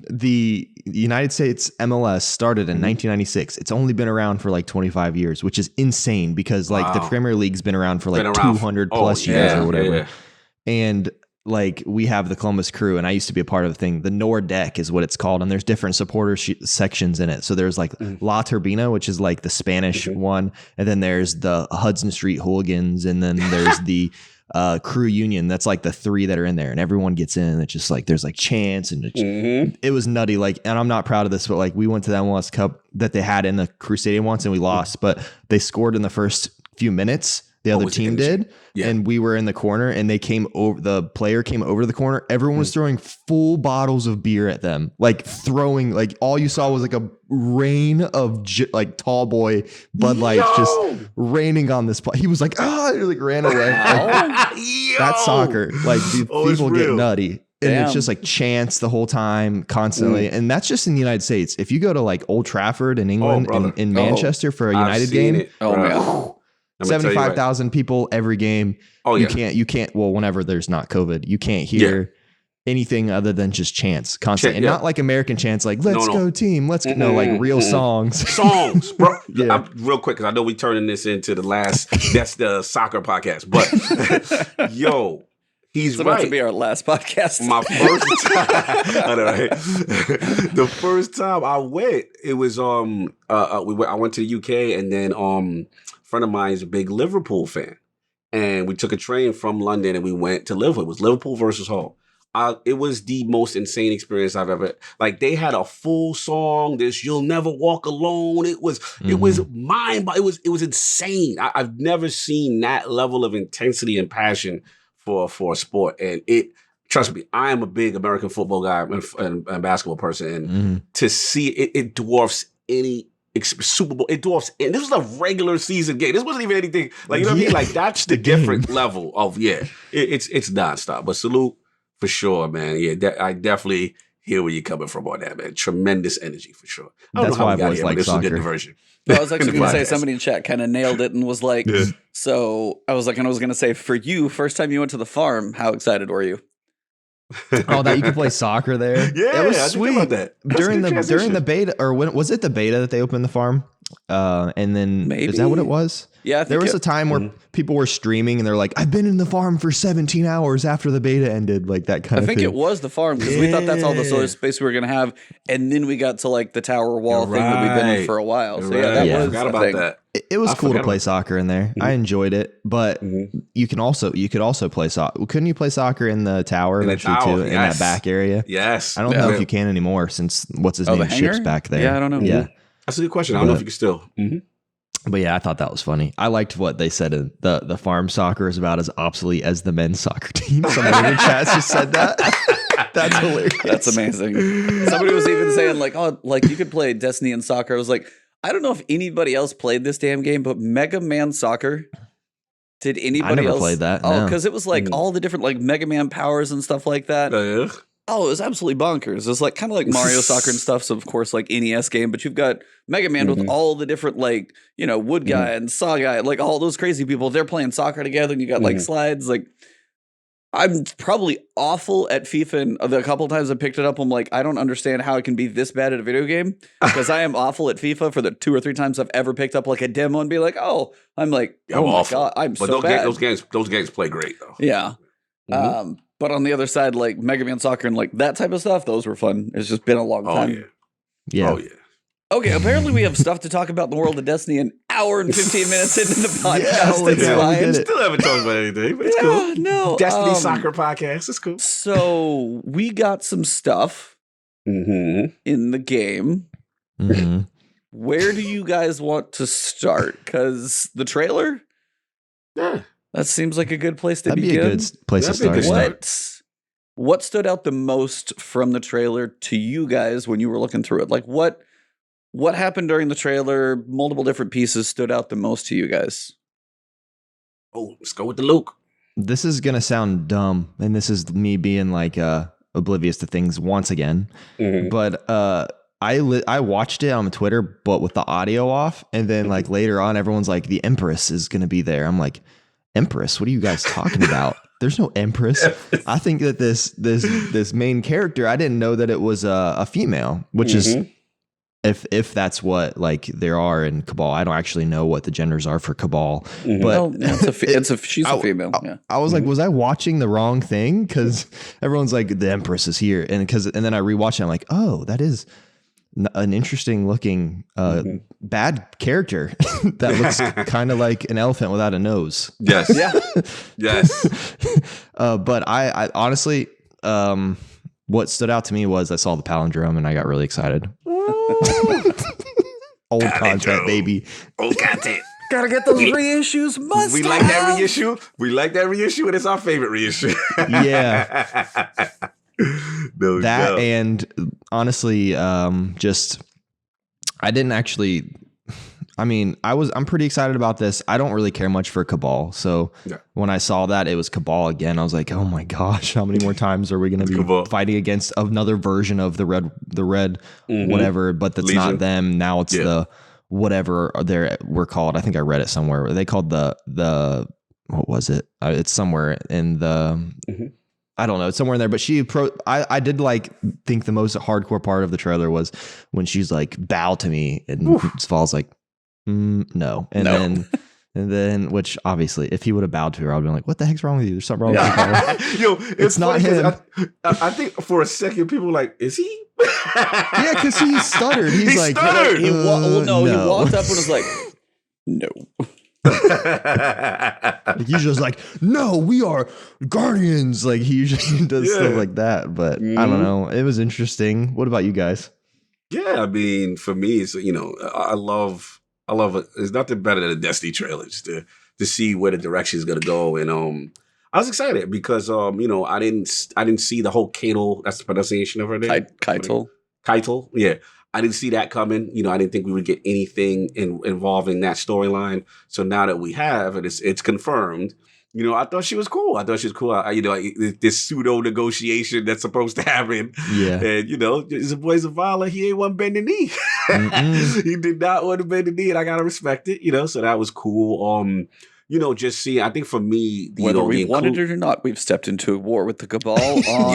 The United States MLS started in 1996. It's only been around for like 25 years, which is insane because like the Premier League's been around for like 200 plus years or whatever. Yeah. And like we have the Columbus Crew, and I used to be a part of the thing. The Nordeck is what it's called, and there's different supporter sections in it. So there's like La Turbina, which is like the Spanish one, and then there's the Hudson Street Hooligans, and then there's the Crew Union. That's like the three that are in there, and everyone gets in, and it's just like there's like chants, and it was nutty. Like, and I'm not proud of this, but like we went to the MLS Cup that they had in the Crew Stadium once, and we lost, but they scored in the first few minutes. The other team did, and we were in the corner, and they came over. The player came over to the corner. Everyone was throwing full bottles of beer at them, like throwing. Like all you saw was like a rain of like tall boy Bud Lights just raining on this. He was like, he like ran away. Like, that's soccer. Like people get nutty. And it's just like chants the whole time, constantly. And that's just in the United States. If you go to like Old Trafford in England, in Manchester for a United game, 75,000 people every game. You can't. Well, whenever there's not COVID, you can't hear anything other than just chants constantly, and not like American chants like "Let's go team," "Let's go." No, like real songs, bro. Real quick, because I know we turning this into the last. That's the soccer podcast, but he's about to be our last podcast. My first time, I know, right? The first time I went, it was I went to the UK, and then friend of mine is a big Liverpool fan, and we took a train from London and we went to Liverpool. It was Liverpool versus Hull. It was the most insane experience I've ever. Like they had a full song. This "You'll Never Walk Alone." It was it was insane. I've never seen that level of intensity and passion for a sport, and trust me, I am a big American football guy and basketball person, and to see it dwarfs any. Super Bowl, it dwarfs, and this was a regular season game. This wasn't even anything like, you know what I mean? Like that's the different level of it's nonstop. But salute for sure, man. I definitely hear where you're coming from on that, man. Tremendous energy for sure. That's why I've always liked soccer. This is a good diversion. I was actually going to say, somebody in chat kind of nailed it and was like, so I was going to say, for you, first time you went to the farm, how excited were you? That you could play soccer there. Yeah, it was sweet. About that. During the beta, or when was it the beta that they opened the farm? And then is that what it was? Yeah, there was a time where people were streaming and they're like, "I've been in the farm for 17 hours after the beta ended," like that kind of thing. I think it was the farm because we thought that's all the solar space we were gonna have, and then we got to like the tower wall thing that we've been in for a while. So that was forgot about that. It was cool to play soccer in there. I enjoyed it, but you could also play soccer. Couldn't you play soccer in the tower eventually too, in that back area? Yes. I don't know if you can anymore since what's his name ships back there. Yeah, I don't know. Yeah, that's a good question. I don't know if you can still. But yeah, I thought that was funny. I liked what they said. The farm soccer is about as obsolete as the men's soccer team. Somebody in the chat just said that. That's hilarious. That's amazing. Somebody was even saying like, "Oh, like you could play Destiny and soccer." I was like, I don't know if anybody else played this damn game, but Mega Man Soccer. Did anybody else? I never played that. Oh, because it was like all the different like Mega Man powers and stuff like that. Oh, it was absolutely bonkers. It was like kind of like Mario Soccer and stuff. So of course, like NES game, but you've got Mega Man with all the different like, Wood Guy and Saw Guy, like all those crazy people. They're playing soccer together, and you got like slides. Like, I'm probably awful at FIFA, and the couple of times I picked it up, I'm like, I don't understand how I can be this bad at a video game because I am awful at FIFA. For the 2 or 3 times I've ever picked up like a demo and be like, oh my god, I'm so bad. Those games play great though. Yeah. But on the other side, like Mega Man Soccer and like that type of stuff, those were fun. It's just been a long time. Yeah. Oh yeah. Okay, apparently we have stuff to talk about in the world of Destiny an hour and 15 minutes into the podcast. It's fine. Still haven't talked about anything, but it's cool. No, Destiny soccer podcast. It's cool. So we got some stuff in the game. Where do you guys want to start? Because the trailer? Yeah. That seems like a good place to begin. That'd be a good place to start. What stood out the most from the trailer to you guys when you were looking through it? Like what what happened during the trailer? Multiple different pieces stood out the most to you guys. Oh, let's go with the Luke. This is gonna sound dumb, and this is me being like oblivious to things once again. But I watched it on Twitter, but with the audio off, and then like later on, everyone's like, "The Empress is gonna be there." I'm like, "Empress? What are you guys talking about? There's no Empress." I think that this main character, I didn't know that it was a female, which is. If that's what like there are in Cabal, I don't actually know what the genders are for Cabal, but well, she's a female. Yeah. I was like, was I watching the wrong thing? Because everyone's like, the Empress is here, and then I rewatched it. I'm like, oh, that is an interesting looking bad character that looks kind of like an elephant without a nose. Yes. Yeah. Yes. But I honestly, what stood out to me was I saw the palindrome and I got really excited. Old content, baby. Old content. Gotta get those reissues. We like that reissue. We like that reissue, and it's our favorite reissue. Yeah. No that doubt. and honestly, just I didn't actually. I mean, I'm pretty excited about this. I don't really care much for Cabal, so when I saw that it was Cabal again, I was like, oh my gosh, how many more times are we going to be Cabal. fighting against another version of the red whatever? But that's Legion. Not them. Now it's the whatever we're called. I think I read it somewhere. They called the what was it? It's somewhere in the. I don't know. It's somewhere in there, but I did like think the most hardcore part of the trailer was when she's like, bow to me, and Sval's like, no. And then, which obviously, if he would have bowed to her, I'd been like, what the heck's wrong with you? There's something wrong with you. Yo, it's not him. I think for a second, people were like, is he? Yeah, because he stuttered. He's like, stuttered. He walked up and was like, no. Like, usually was like, no, we are guardians. Like he usually does stuff like that, but I don't know. It was interesting. What about you guys? Yeah, I mean, for me, it's I love it. There's nothing better than a Destiny trailer just to see where the direction is gonna go, and I was excited because I didn't see the whole Kato. That's the pronunciation of her name. Keitel. Yeah. I didn't see that coming. I didn't think we would get anything involving that storyline. So now that we have, and it's confirmed, I thought she was cool. This pseudo negotiation that's supposed to happen. Yeah. And, it's a boy Zavala. He ain't want to bend the knee. He did not want to bend the knee, and I got to respect it, so that was cool. Just seeing, I think for me, whether we wanted it or not, we've stepped into a war with the Cabal on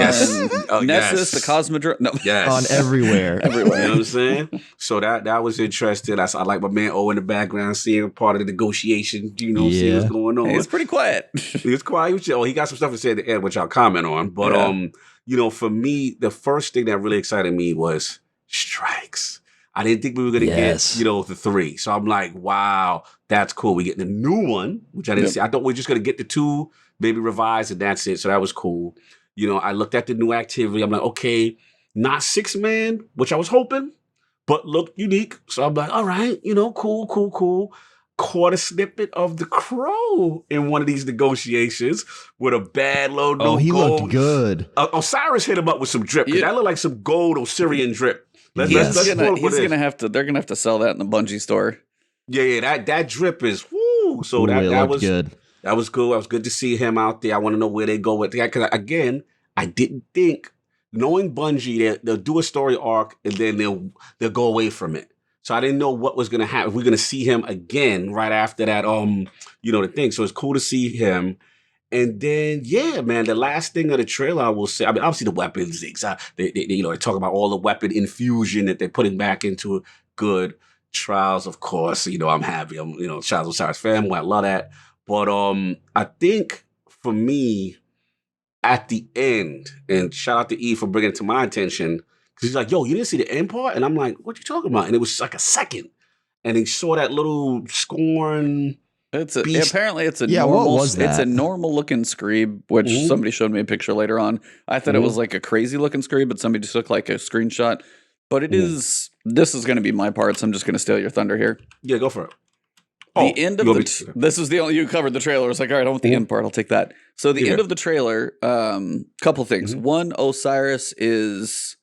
Nessus, the Cosmodrome. No. Yes. On everywhere. You know what I'm saying? So that was interesting. I like my man O in the background, seeing part of the negotiation, see what's going on. Hey, it's pretty quiet. It's quiet. He got some stuff to say at the end, which I'll comment on. But, for me, the first thing that really excited me was strikes. I didn't think we were going to get, the 3. So I'm like, wow, that's cool. We're getting a new one, which I didn't see. I thought we were just going to get the 2, maybe revised, and that's it. So that was cool. I looked at the new activity. I'm like, okay, not 6-man, which I was hoping, but looked unique. So I'm like, all right, cool. Caught a snippet of the Crow in one of these negotiations with a bad load. Oh, he gold. Looked good. Osiris hit him up with some drip. That looked like some gold Osirian drip. They're gonna have to sell that in the Bungie store. Yeah, that drip is woo. So that was good. That was cool. It was good to see him out there. I want to know where they go with that because again, I didn't think, knowing Bungie, they'll do a story arc and then they'll go away from it. So I didn't know what was gonna happen. We're gonna see him again right after that. The thing. So it's cool to see him. And then, man, the last thing of the trailer, I will say, I mean, obviously the weapons, they talk about all the weapon infusion that they're putting back into it. Good. Trials, of course, I'm happy. I'm, Trials of Osiris family. I love that. But I think for me, at the end, and shout out to E for bringing it to my attention, because he's like, yo, you didn't see the end part? And I'm like, what you talking about? And it was like a second. And he saw that little Scorn... Apparently it's a normal. What was that? It's a normal looking Screeb, which somebody showed me a picture later on. I thought it was like a crazy looking Screeb, but somebody just took like a screenshot. But it is. This is going to be my part, so I'm just going to steal your thunder here. Yeah, go for it. The end of the. This is the only you covered the trailer. It's like, all right, I want the end part. I'll take that. So the end of the trailer. Couple things. One, Osiris is.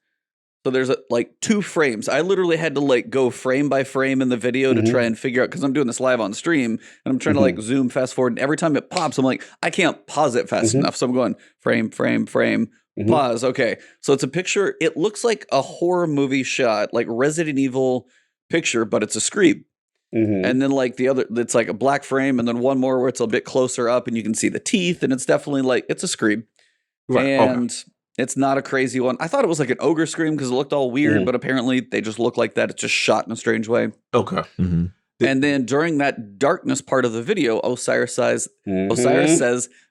So there's like 2 frames. I literally had to like go frame by frame in the video to try and figure out, because I'm doing this live on stream and I'm trying to like zoom fast forward. And every time it pops, I'm like, I can't pause it fast enough. So I'm going frame, pause. Okay. So it's a picture. It looks like a horror movie shot, like Resident Evil picture, but it's a scream. And then like the other, it's like a black frame, and then one more where it's a bit closer up and you can see the teeth, and it's definitely like, it's a scream. Right. And it's not a crazy one. I thought it was like an ogre scream because it looked all weird, but apparently they just look like that. It's just shot in a strange way. Okay. And then during that darkness part of the video, Osiris says,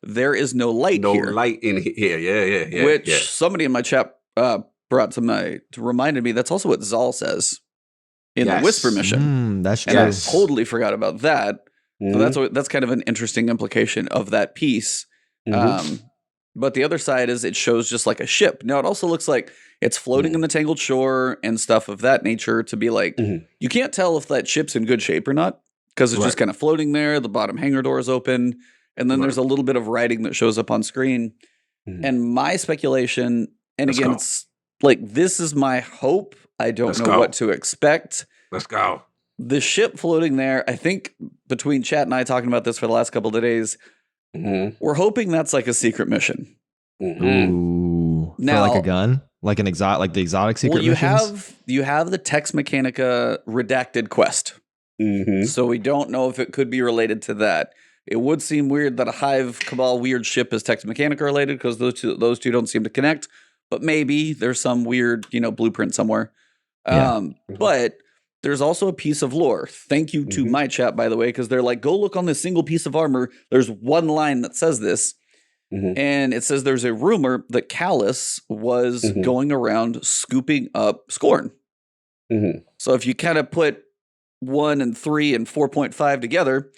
there is no light here. No light in here. Yeah. Which somebody in my chat brought to reminded me that's also what Zal says in the Whisper mission. That's true. And I totally forgot about that. So that's kind of an interesting implication of that piece. But the other side is it shows just like a ship. Now, it also looks like it's floating in the tangled shore and stuff of that nature to be like, you can't tell if that ship's in good shape or not because it's just kind of floating there. The bottom hangar door is open. And then there's a little bit of writing that shows up on screen. And my speculation, and again, it's like, this is my hope. I don't know what to expect. Let's go. The ship floating there, I think between chat and I talking about this for the last couple of days, we're hoping that's like a secret mission. Ooh. Now, for like a gun? Like an like the exotic secret missions? You have the Tex Mechanica redacted quest. So we don't know if it could be related to that. It would seem weird that a Hive Cabal weird ship is Tex Mechanica related because those two don't seem to connect. But maybe there's some weird, blueprint somewhere. But there's also a piece of lore. Thank you to my chat, by the way, because they're like, go look on this single piece of armor. There's one line that says this. And it says there's a rumor that Callus was going around scooping up Scorn. So if you kind of put 1 and 3 and 4.5 together,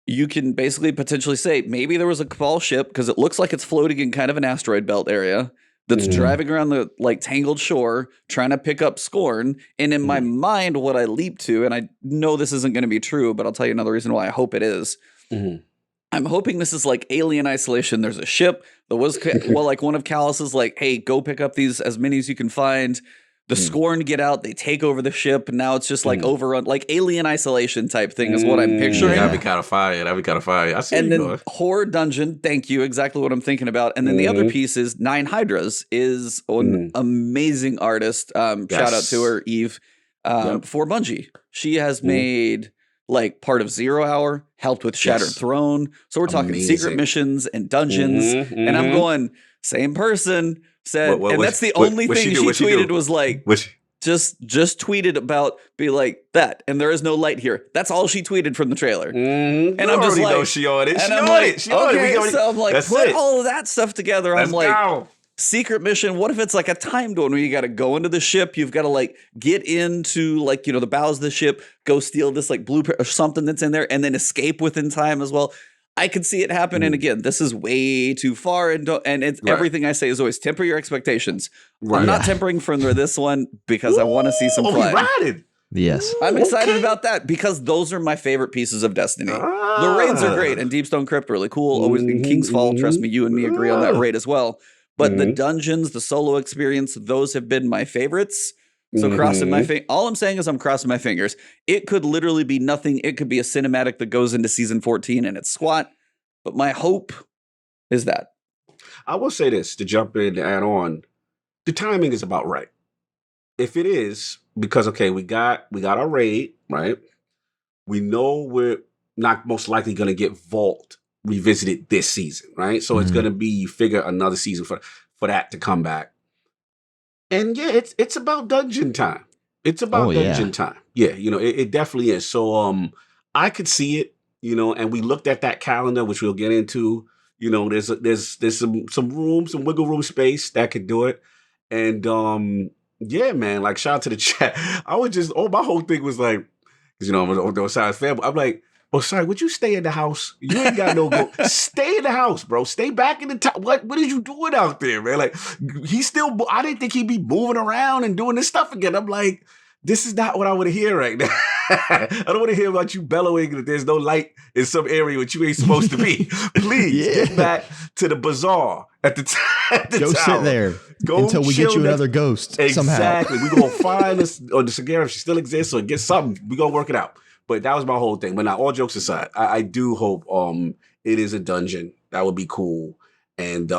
you can basically potentially say maybe there was a Cabal ship because it looks like it's floating in kind of an asteroid belt area that's driving around the like tangled shore trying to pick up Scorn. And in my mind, what I leap to, and I know this isn't going to be true, but I'll tell you another reason why I hope it is. I'm hoping this is like Alien Isolation. There's a ship that was, like one of Callus's like, hey, go pick up these as many as you can find. The Scorn get out, they take over the ship, and now it's just like overrun, like Alien Isolation type thing is what I'm picturing. That'd be kind of fire. I see. And then Horror Dungeon, thank you, exactly what I'm thinking about. And then the other piece is Nine Hydras is an amazing artist. Shout out to her, Eve, for Bungie. She has made like part of 0 Hour, helped with Shattered Throne. So we're talking secret missions and dungeons. And I'm going, same person. Said, and that's the only thing she tweeted was like, just tweeted about, be like that, and there is no light here. That's all she tweeted from the trailer. And I'm just like, she on it. And I'm like, okay, so I'm like, put all of that stuff together. I'm like, secret mission. What if it's like a timed one where you got to go into the ship, you've got to like get into like the bows of the ship, go steal this like blueprint or something that's in there, and then escape within time as well. I could see it happen. And again, this is way too far. And it's everything I say is always temper your expectations. I'm not tempering for this one because I want to see some fun. Yes. I'm excited about that because those are my favorite pieces of Destiny. The raids are great and Deepstone Crypt really cool. Always in King's Fall, trust me, you and me agree on that raid as well. But the dungeons, the solo experience, those have been my favorites. So crossing my all I'm saying is I'm crossing my fingers. It could literally be nothing. It could be a cinematic that goes into season 14 and it's squat. But my hope is that. I will say this to jump in and add on. The timing is about right. If it is, because we got our raid, right? We know we're not most likely gonna get Vault revisited this season, right? So it's gonna be, you figure, another season for that to come back. And it's about dungeon time. It's about dungeon time. Yeah, it definitely is. So I could see it, and we looked at that calendar, which we'll get into. There's some room, some wiggle room space that could do it. And man, like shout out to the chat. I was just my whole thing was like, because I'm an Osiris fan, I'm like, Osiris, would you stay in the house? You ain't got no go. Stay in the house, bro. Stay back in the top. What is you doing out there, man? Like I didn't think he'd be moving around and doing this stuff again. I'm like, this is not what I want to hear right now. I don't want to hear about you bellowing that there's no light in some area which you ain't supposed to be. Please get back to the bazaar at the Go tower. sit there until we get you another ghost. Exactly. Somehow. We're going to find this, or the cigar, if she still exists, or get something. We're going to work it out. But that was my whole thing. But now, all jokes aside, I do hope it is a dungeon. That would be cool. And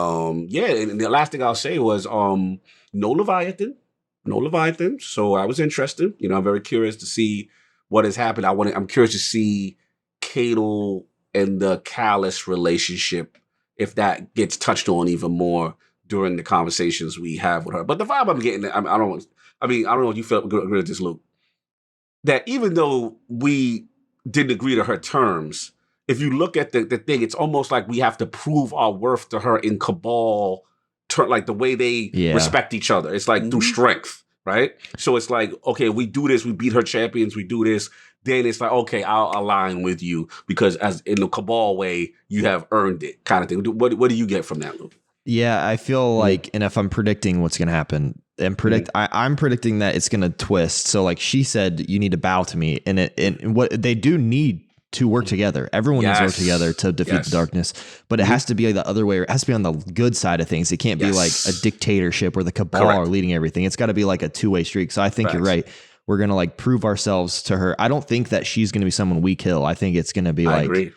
yeah, and the last thing I'll say was no Leviathan. No Leviathan. So I was interested. You know, I'm very curious to see what has happened. I'm curious to see Cadel and the Callus relationship, if that gets touched on even more during the conversations we have with her. But the vibe I'm getting, I don't know if you felt agree with this, Luke, that even though we didn't agree to her terms, if you look at the thing, it's almost like we have to prove our worth to her in Cabal, like the way they respect each other. It's like through strength, right? So it's like, okay, we do this, we beat her champions, we do this, then it's like, okay, I'll align with you because as in the Cabal way, you have earned it, kind of thing. What do you get from that, Luke? Yeah, I feel like, and if I'm predicting what's going to happen, I'm predicting that it's going to twist. So like she said, you need to bow to me, and what they do need to work together. Everyone needs to work together to defeat the darkness, but it has to be the other way. It has to be on the good side of things. It can't be like a dictatorship where the Cabal are leading everything. It's got to be like a two-way streak. So I think you're right. We're going to like prove ourselves to her. I don't think that she's going to be someone we kill. I think it's going to be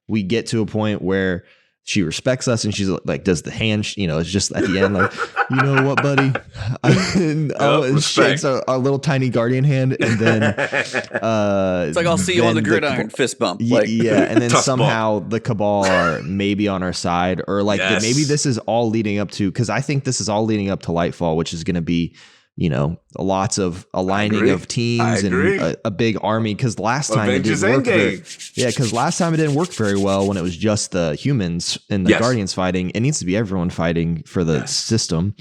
we get to a point where she respects us and she's like, does the hand, it's just at the end, like, you know what, buddy? And shakes our little tiny guardian hand. And then, it's like, I'll see you on the gridiron, fist bump. Like, yeah. And then somehow the Cabal are maybe on our side, or like maybe this is all leading up to, cause I think this is all leading up to Lightfall, which is going to be, lots of aligning of teams and a big army. Because last time it didn't work. Because last time it didn't work very well when it was just the humans and the Guardians fighting. It needs to be everyone fighting for the system.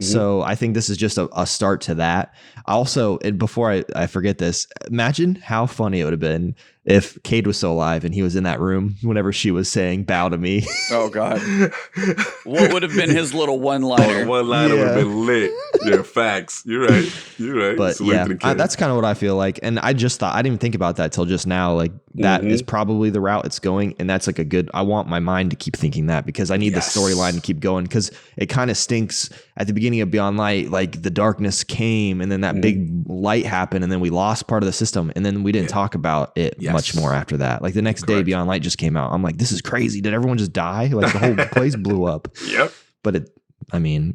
So I think this is just a start to that. Also, and before I forget this, imagine how funny it would have been if Cade was still alive and he was in that room whenever she was saying "bow to me." Oh God! What would have been his little one-liner? One-liner would have been lit. Yeah, facts. You're right. But that's kind of what I feel like. And I just thought, I didn't even think about that till just now. Like that is probably the route it's going, and that's like a good. I want my mind to keep thinking that because I need the storyline to keep going, because it kind of stinks at the beginning of Beyond Light. Like the darkness came, and then that big light happened, and then we lost part of the system, and then we didn't talk about it much more after that. Like the next day, Beyond Light just came out. I'm like, this is crazy. Did everyone just die? Like the whole place blew up. Yep. But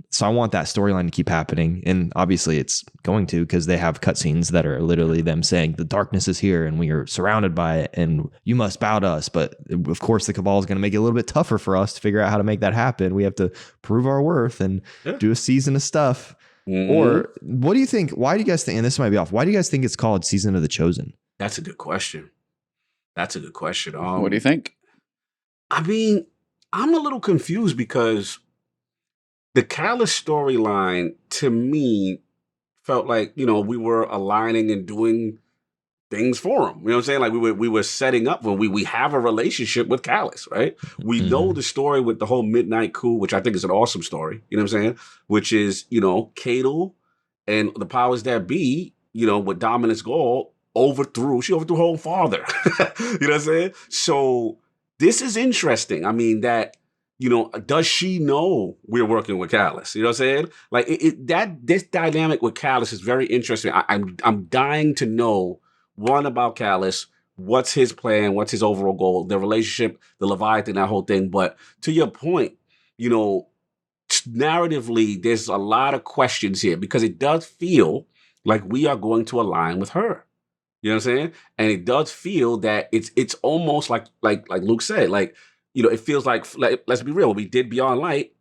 so I want that storyline to keep happening, and obviously it's going to, because they have cutscenes that are literally them saying the darkness is here and we are surrounded by it and you must bow to us. But of course the Cabal is going to make it a little bit tougher for us to figure out how to make that happen. We have to prove our worth and do a season of stuff. Or what do you think? Why do you guys think, and this might be off, why do you guys think it's called Season of the Chosen? That's a good question. What do you think? I mean, I'm a little confused because the Callus storyline to me felt like, we were aligning and doing things for him. You know what I'm saying? Like we were setting up when we have a relationship with Callus, right? We know the story with the whole Midnight Coup, which I think is an awesome story. You know what I'm saying? Which is, Cadel and the powers that be, with Dominus Gaul she overthrew her own father. You know what I'm saying? So this is interesting. I mean, that, does she know we're working with Callus? You know what I'm saying? Like this dynamic with Callus is very interesting. I'm dying to know, one, about Callus, what's his plan, what's his overall goal, the relationship, the Leviathan, that whole thing. But to your point, narratively, there's a lot of questions here because it does feel like we are going to align with her. You know what I'm saying? And it does feel that it's almost like Luke said, like, it feels like, let's be real, we did Beyond Light,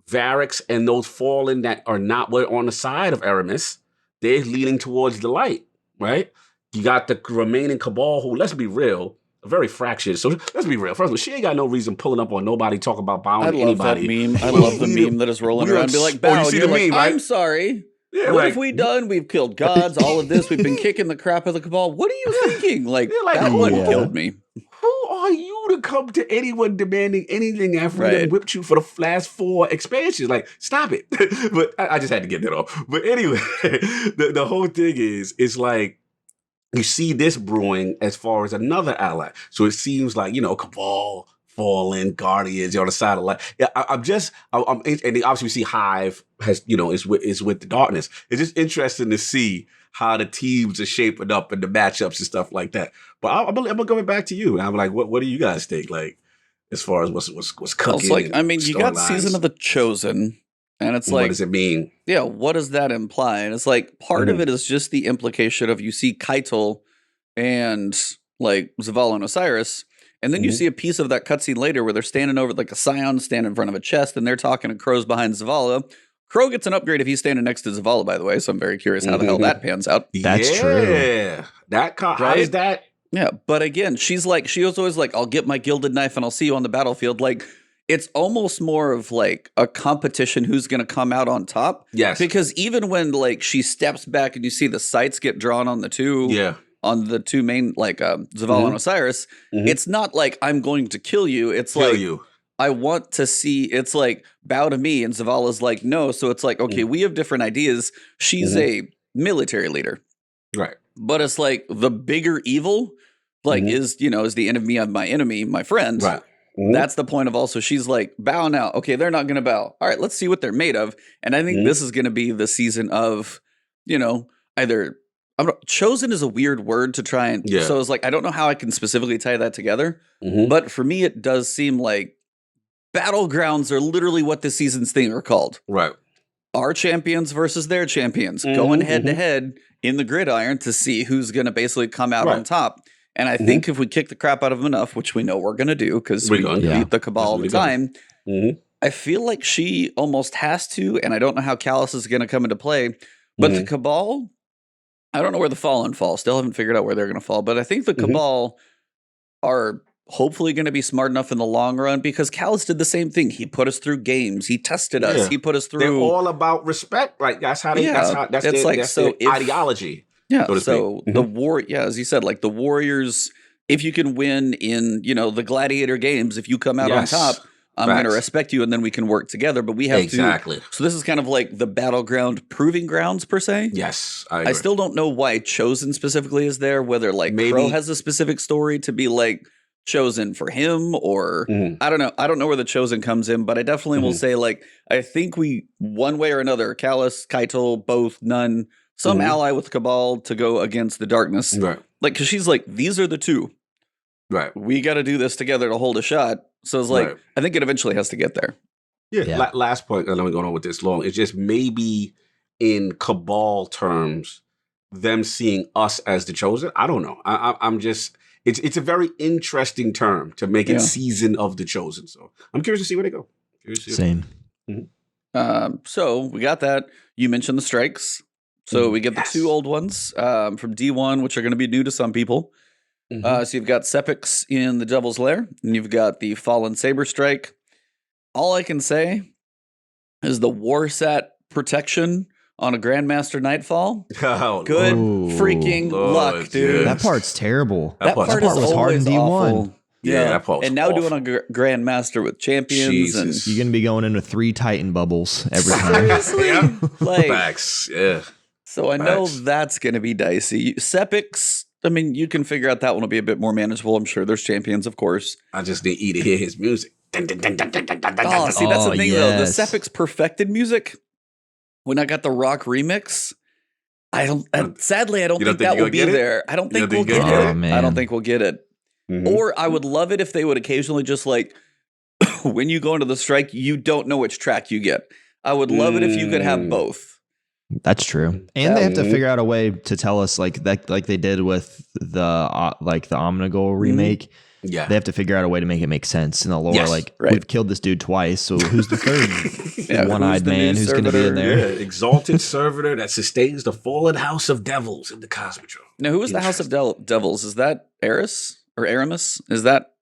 Varix and those fallen that are not on the side of Aramis, they're leaning towards the light, right? You got the remaining Cabal who, let's be real, are very fractured. So let's be real. First of all, she ain't got no reason pulling up on nobody, talking about bowing anybody. That meme. I love the meme that is rolling around. Be like, bow. You see the meme, right? I'm sorry. Yeah, what have we done? We've killed gods, all of this. We've been kicking the crap out of the Cabal. What are you thinking? That one killed me. Who are you to even come to anyone demanding anything after we done whipped you for the last 4 expansions. Like, stop it. But I just had to get that off. But anyway, the whole thing is, it's like, you see this brewing as far as another ally. So it seems like, Cabal, Fallen, Guardians, on the side of light. Yeah, I'm and obviously we see Hive has, is with the darkness. It's just interesting to see how the teams are shaping up and the matchups and stuff like that. But I'm gonna go back to you. I'm like, what do you guys think? Like, as far as what's cooking? It's like, I mean, you got Season of the Chosen. And it's like, what does it mean? Yeah, what does that imply? And it's like, part of it is just the implication of you see Keitel and like Zavala and Osiris, and then you see a piece of that cutscene later where they're standing over like a Scion standing in front of a chest, and they're talking, and Crow's behind Zavala. Crow gets an upgrade if he's standing next to Zavala, by the way. So I'm very curious how the hell that pans out. That's true. Yeah, how is that? Yeah, but again, she was always like, I'll get my gilded knife and I'll see you on the battlefield. Like, it's almost more of like a competition who's going to come out on top. Yes. Because even when like she steps back and you see the sights get drawn on the two main, like Zavala and Osiris, it's not like I'm going to kill you. It's I want to see, it's like, bow to me. And Zavala's like, no. So it's like, okay, we have different ideas. She's a military leader. Right. But it's like the bigger evil, like is the enemy of my enemy, my friend. Right. That's the point of also, she's like, bow now. Okay, they're not going to bow. All right, let's see what they're made of. And I think this is going to be the season of, either, chosen is a weird word to try and, so it's like, I don't know how I can specifically tie that together. But for me, it does seem like Battlegrounds are literally what this season's thing are called. Right. Our champions versus their champions, going head to head in the gridiron to see who's going to basically come out on top. And I think if we kick the crap out of them enough, which we know we're going to do because we beat the Cabal all the time, I feel like she almost has to, and I don't know how Callus is going to come into play, but the Cabal, I don't know where the Fallen fall. Still haven't figured out where they're going to fall, but I think the Cabal are hopefully going to be smart enough in the long run because Callus did the same thing. He put us through games. He tested us. He put us through. They're all about respect. Like that's how they. That's their ideology. Yeah. So the war, as you said, like the Warriors, if you can win in, the gladiator games, if you come out on top, I'm going to respect you and then we can work together. But we have to. So this is kind of like the Battleground proving grounds per se. Yes. I still don't know why Chosen specifically is there, whether like Crow has a specific story to be like chosen for him or I don't know. I don't know where the Chosen comes in, but I definitely will say like, I think we, one way or another, Callus, Keitel, both, none, some ally with Cabal to go against the darkness. Right. Like, because she's like, these are the two. Right. We got to do this together to hold a shot. So it's like, I think it eventually has to get there. Yeah. Last point, and I'm going on with this long. It's just maybe in Cabal terms, them seeing us as the chosen. I don't know. I'm just, it's a very interesting term to make it season of the chosen. So I'm curious to see where they go. Same. So we got that. You mentioned the strikes. So we get the two old ones from D1, which are going to be new to some people. So you've got Sepix in the Devil's Lair, and you've got the Fallen Saber Strike. All I can say is the Warsat protection on a Grandmaster Nightfall. Oh, good freaking luck, dude. That part's terrible. That part was hard in D1. Awful. Yeah, that part was and now awful. doing a Grandmaster with champions. And you're going to be going in with 3 Titan bubbles every time. Seriously? Like, facts, yeah. So I know that's going to be dicey. Sepix, I mean, you can figure out that one will be a bit more manageable. I'm sure there's champions, of course. I just need E to hear his music. See, that's the thing, though. The Sepix perfected music, when I got the rock remix, sadly, I don't think that will be there. I don't think we'll get it. I don't think we'll get it. Or I would love it if they would occasionally just like, when you go into the strike, you don't know which track you get. I would love it if you could have both. That's true, and they have to figure out a way to tell us like that, like they did with the Omnigol remake. Yeah, they have to figure out a way to make it make sense in the lore. We've killed this dude twice, so who's the third one-eyed man who's going to be in there? Yeah, exalted servitor that sustains the fallen house of devils in the Cosmodrome. Now, who is the house of devils? Is that Eris or Aramis? Is that?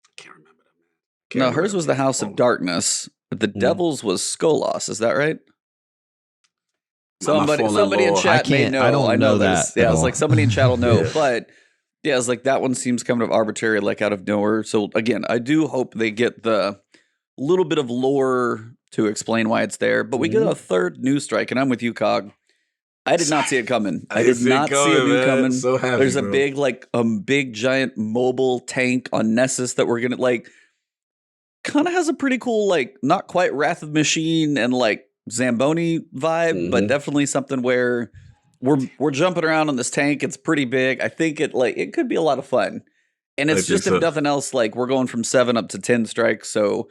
I can't remember that. No, hers was the house of darkness, but the devils was Skolos. Is that right? Somebody in chat may know. I don't know that. Yeah, it's like somebody in chat will know. But Yeah, it's like that one seems kind of arbitrary, like out of nowhere. So again, I do hope they get the little bit of lore to explain why it's there. But we get a third new strike, and I'm with you, Cog. I did not see it coming. I did not see a new coming. So happy, There's a bro. big, like, big giant mobile tank on Nessus that we're gonna like. Kind of has a pretty cool, like, not quite Wrath of the Machine and like Zamboni vibe, but definitely something where we're jumping around on this tank. It's pretty big. I think it could be a lot of fun. And it's just if nothing else, like we're going from 7 up to 10 strikes, so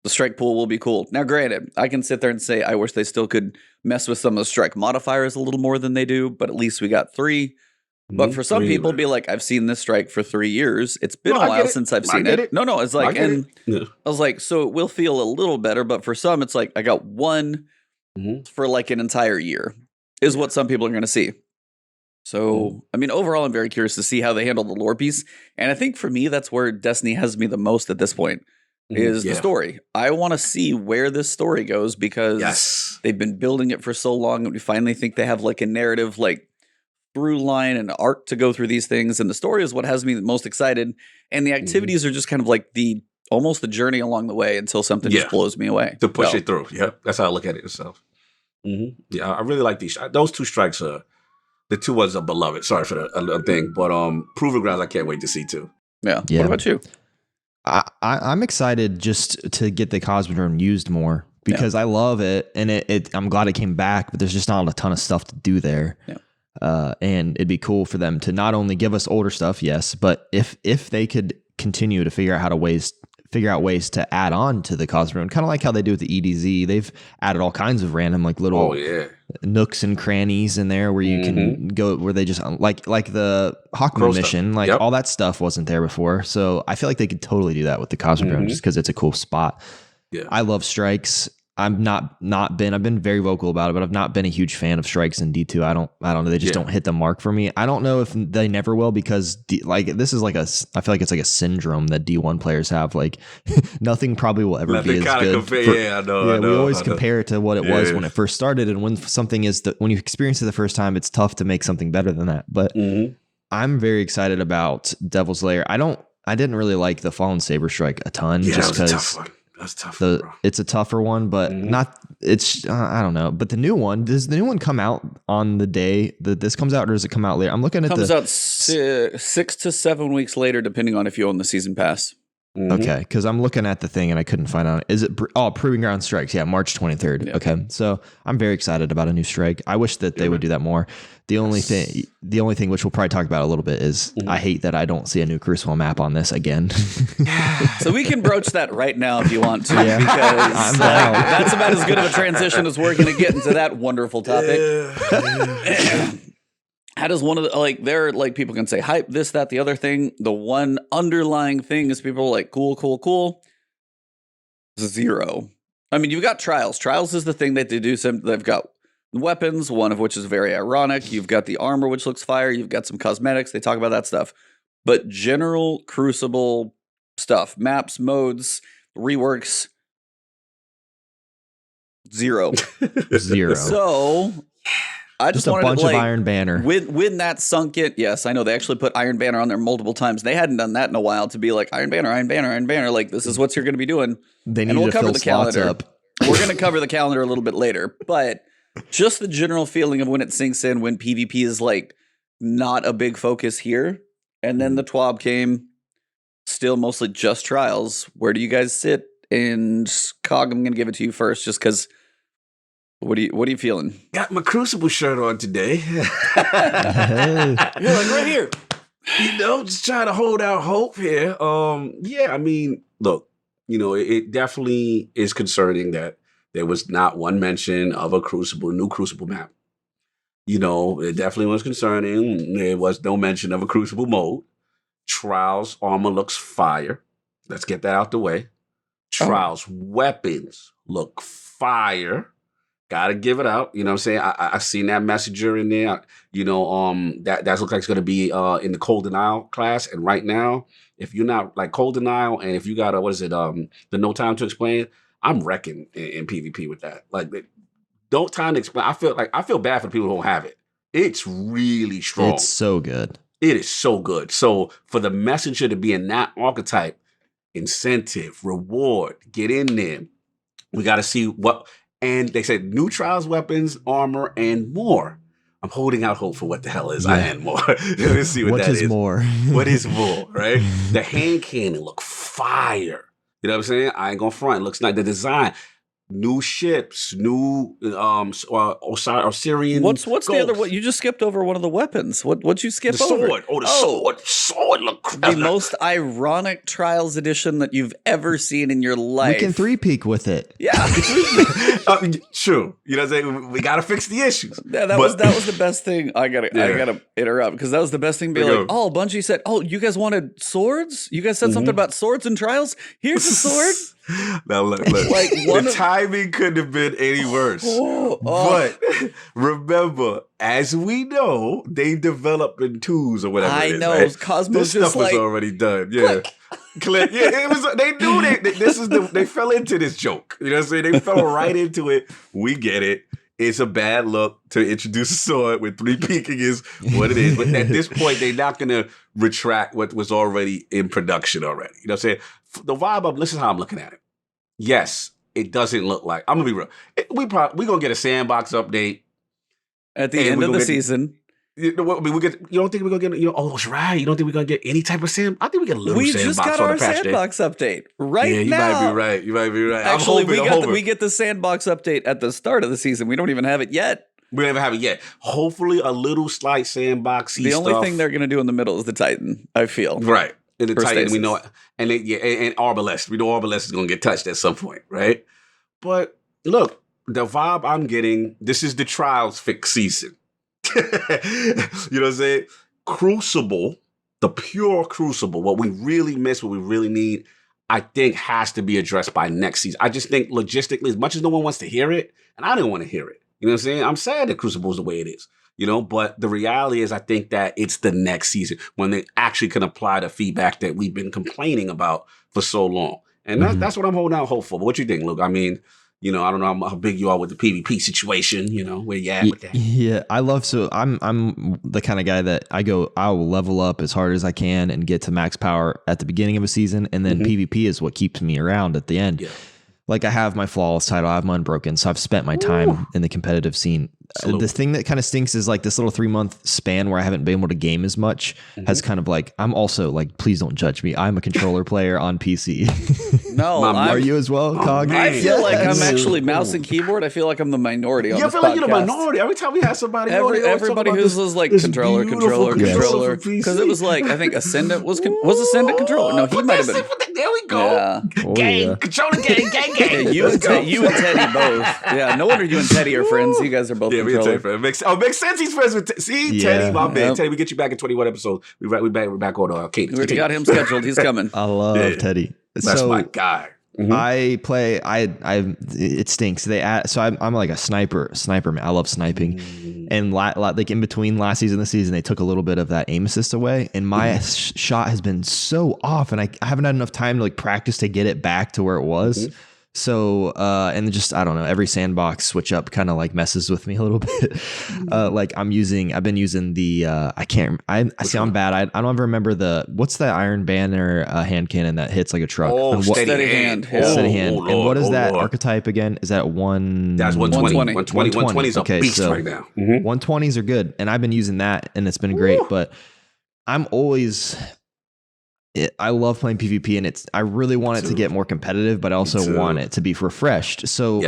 the strike pool will be cool. Now, granted, I can sit there and say I wish they still could mess with some of the strike modifiers a little more than they do, but at least we got 3. But for some people, be like, I've seen this strike for 3 years. It's been a while since I've seen it. No, it's like, and I was like, so it will feel a little better. But for some, it's like I got 1 for like an entire year is what some people are going to see. So, I mean, overall, I'm very curious to see how they handle the lore piece. And I think for me, that's where Destiny has me the most at this point. Is the story. I want to see where this story goes because they've been building it for so long, and we finally think they have like a narrative, like through line and arc to go through these things. And the story is what has me the most excited. And the activities are just kind of like almost the journey along the way until something just blows me away. To push it through. Yeah, that's how I look at it yourself. Yeah, I really like these. Those 2 strikes are the 2 ones are beloved. Sorry for the thing, but Proving Grounds I can't wait to see too. Yeah. What about you? I'm excited just to get the Cosmodrome used more because I love it, and I'm glad it came back, but there's just not a ton of stuff to do there. And it'd be cool for them to not only give us older stuff, yes, but if they could continue to figure out ways to add on to the Cosmodrome, kind of like how they do with the EDZ. They've added all kinds of random like little nooks and crannies in there where you can go, where they just like the Hawkman mission, like all that stuff wasn't there before. So I feel like they could totally do that with the Cosmodrome just because it's a cool spot. I love strikes. I've been very vocal about it, but I've not been a huge fan of strikes in D2. I don't know. They just don't hit the mark for me. I don't know if they never will because this is like I feel like it's like a syndrome that D1 players have. Like nothing probably will ever be as good. I know. We always compare it to what it was when it first started. And when something when you experience it the first time, it's tough to make something better than that. But I'm very excited about Devil's Lair. I didn't really like the Fallen Saber Strike a ton just because that's tough. It's a tougher one, but not. It's I don't know. But the new one, does the new one come out on the day that this comes out, or does it come out later? I'm looking at comes out 6 to 7 weeks later, depending on if you own the season pass. Okay, because I'm looking at the thing and I couldn't find out. Is it Proving Ground strikes? Yeah, March 23rd. Yeah. Okay, so I'm very excited about a new strike. I wish that they would do that more. The only thing which we'll probably talk about a little bit is I hate that I don't see a new Crucible map on this again. So we can broach that right now if you want to, because that's about as good of a transition as we're going to get into that wonderful topic. How does one of the, there are people can say hype, this, that, the other thing. The one underlying thing is people are like, cool. 0. I mean, you've got trials. Trials is the thing that they do. They've got weapons, one of which is very ironic. You've got the armor, which looks fire. You've got some cosmetics. They talk about that stuff. But general Crucible stuff, maps, modes, reworks, 0. 0. So I just wanted a bunch to, of Iron Banner. When that sunk in, yes, I know they actually put Iron Banner on there multiple times. They hadn't done that in a while to be like Iron Banner. Like, this is what you're going to be doing. They need to fill slots up. We're going to cover the calendar a little bit later, but just the general feeling of when it sinks in, when PvP is not a big focus here, and then the TWAB came, still mostly just trials. Where do you guys sit? And Cog, I'm going to give it to you first, just because. What are you feeling? Got my Crucible shirt on today. You're right here. Just trying to hold out hope here. I mean, look, it definitely is concerning that there was not one mention of a new Crucible map. It definitely was concerning. There was no mention of a Crucible mode. Trials armor looks fire. Let's get that out the way. Trials weapons look fire. Gotta give it out. You know what I'm saying? I've seen that messenger in there. That looks like it's going to be in the Cold Denial class. And right now, if you're not like Cold Denial, and if you got the No Time to Explain, I'm wrecking in PvP with that. Don't time to explain. I feel bad for the people who don't have it. It's really strong. It's so good. It is so good. So for the messenger to be in that archetype, incentive, reward, get in there. We got to see what, and they said new trials, weapons, armor, and more. I'm holding out hope for what the hell is and more. Let's see what that is. More? What is more, right? The hand cannon look fire. You know what I'm saying? I ain't gonna front. It looks like the design. New ships, new Osirian. What's the other one? You just skipped over one of the weapons. What'd you skip over? Sword. Oh, the sword. Sword look the most ironic Trials edition that you've ever seen in your life. We can 3-peak with it. Yeah. True. You know what I'm saying? We gotta fix the issues. Yeah, that was the best thing. I gotta interrupt because that was the best thing. Be like, oh, Bungie said, oh, you guys wanted swords? You guys said something about swords and Trials? Here's a sword. Now look. Like the timing couldn't have been any worse. But remember, as we know, they developed in twos or whatever. I know. Right? Cosmos this just stuff was already done. Yeah. Click. Yeah, it was. They knew they fell into this joke. You know what I'm saying? They fell right into it. We get it. It's a bad look to introduce a sword with 3 peeking is what it is. But at this point, they're not going to retract what was already in production already. You know what I'm saying? The vibe this is how I'm looking at it. Yes, it doesn't look like, I'm going to be real. We're going to get a sandbox update. At the end of the season. You don't think we're going to get, oh, that's right. You don't think we're going to get any type of I think we get a little sandbox on the patch. We just got our sandbox update right now. You might be right. Actually, we get the sandbox update at the start of the season. We don't even have it yet. We don't even have it yet. Hopefully a little slight sandboxy The only thing they're going to do in the middle is the Titan, I feel. Right. And the Titan, stasis. We know it. And and Arbalest. We know Arbalest is going to get touched at some point, right? But look, the vibe I'm getting, this is the Trials fix season. You know what I'm saying? Crucible, the pure Crucible, what we really miss, what we really need, I think has to be addressed by next season. I just think logistically, as much as no one wants to hear it, and I didn't want to hear it, you know what I'm saying? I'm sad that Crucible is the way it is, you know, but the reality is I think that it's the next season when they actually can apply the feedback that we've been complaining about for so long. And that's what I'm holding out hope for. But what you think, Luke? I mean, you know, I don't know how big you are with the PvP situation, you know, where you at with that. Yeah, I'm the kind of guy that I will level up as hard as I can and get to max power at the beginning of a season. And then PvP is what keeps me around at the end. Yeah. Like I have my flawless title, I have my unbroken. So I've spent my time in the competitive scene. The thing that kind of stinks is like this little 3-month span where I haven't been able to game as much has kind of like, I'm also like, please don't judge me. I'm a controller player on PC. No, are you as well, Cog? I feel like I'm actually mouse and keyboard. I feel like I'm the minority on this podcast. I feel like you're the minority. Every time we have somebody everybody who's like controller. Because it was like, I think Ascendant was Ascendant controller. No, he might have been. There we go. Yeah. Controller gang. Yeah, you and Teddy both. Yeah, no wonder you and Teddy are friends. You guys are both controller. Makes sense. He's friends with Teddy, my man. Teddy, we get you back in 21 episodes. We're back on Cadence. We got him scheduled. He's coming. I love Teddy. That's my guy. I play. It stinks. I'm like a sniper man. I love sniping. And like in between last season and this season, they took a little bit of that aim assist away, and my shot has been so off, and I haven't had enough time to like practice to get it back to where it was. So, and just, I don't know, every sandbox switch up kind of like messes with me a little bit. Like I've been using the, I'm bad. I don't ever remember what's that Iron Banner hand cannon that hits like a truck? Steady hand. Steady hand. And what is that archetype again? Is that one? That's 120. 120 is a beast right now. 120s are good. And I've been using that and it's been great, but I'm always... I love playing PvP, and I really want it to get more competitive, but I also want it to be refreshed. So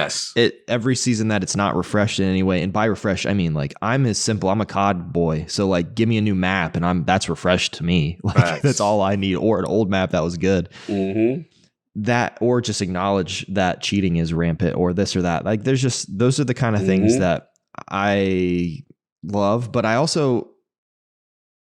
every season that it's not refreshed in any way, and by refreshed I mean like I'm a COD boy. So like give me a new map, and that's refreshed to me. Like that's all I need, or an old map that was good. That, or just acknowledge that cheating is rampant, or this or that. Like those are the kind of things that I love, but I also.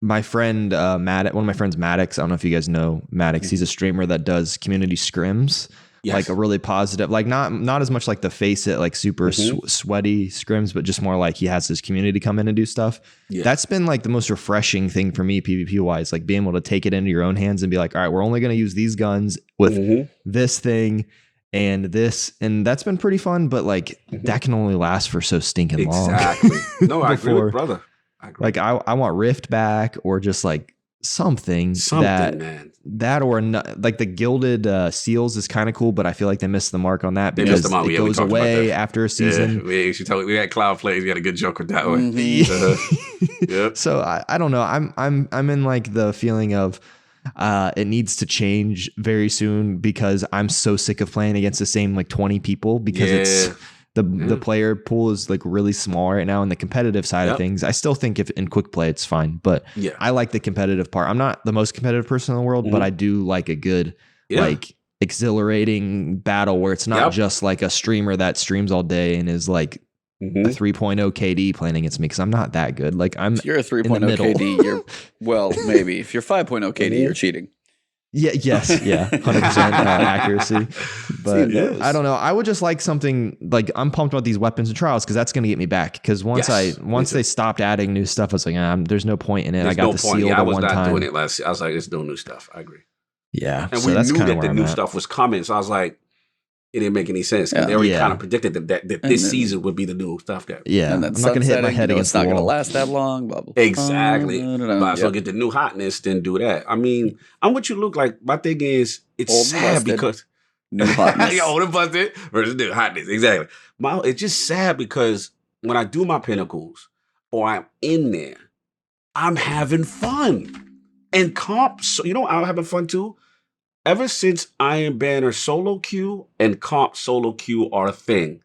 My friend one of my friends, Maddox, I don't know if you guys know Maddox. He's a streamer that does community scrims, like a really positive, like not as much like the face it, like super sweaty scrims, but just more like he has his community come in and do stuff. That's been like the most refreshing thing for me, PvP wise, like being able to take it into your own hands and be like, all right, we're only going to use these guns with this thing and this, and that's been pretty fun. But like that can only last for so stinking long. Exactly. No, I agree with brother. I agree. Like I want Rift back, or just like something man. That or like the gilded seals is kind of cool, but I feel like they missed the mark on that because it goes away after a season. Yeah, we had Cloud Plays. We had a good joke with that one. Yep. So I don't know. I'm in like the feeling of it needs to change very soon because I'm so sick of playing against the same like 20 people because it's the player pool is like really small right now, and the competitive side of things. I still think if in quick play it's fine, but I like the competitive part. I'm not the most competitive person in the world, but I do like a good like exhilarating battle where it's not just like a streamer that streams all day and is like a 3.0 KD playing against me, because I'm not that good. Like if you're a 3.0 KD, you're maybe if you're 5.0 KD, you're cheating. Yeah. Yes. Yeah. 100% accuracy. But I don't know. I would just like something like, I'm pumped about these weapons and trials because that's going to get me back. Because once they stopped adding new stuff, I was like, there's no point in it. I got the seal the one time. I was not doing it last year. I was like, it's no new stuff. I agree. Yeah. And we knew that the new stuff was coming. So I was like, it didn't make any sense. They already kind of predicted that this season would be the new stuff. Yeah. And then I'm not going to hit my head against the wall. It's not going to last that long. Blah, blah, blah. Exactly. But so get the new hotness, then do that. I mean, I'm what you look like. My thing is, it's old sad because new hotness. Old and busted versus new hotness. Exactly. It's just sad because when I do my pinnacles or I'm in there, I'm having fun. And comp, so, I'm having fun too. Ever since Iron Banner solo queue and comp solo queue are a thing,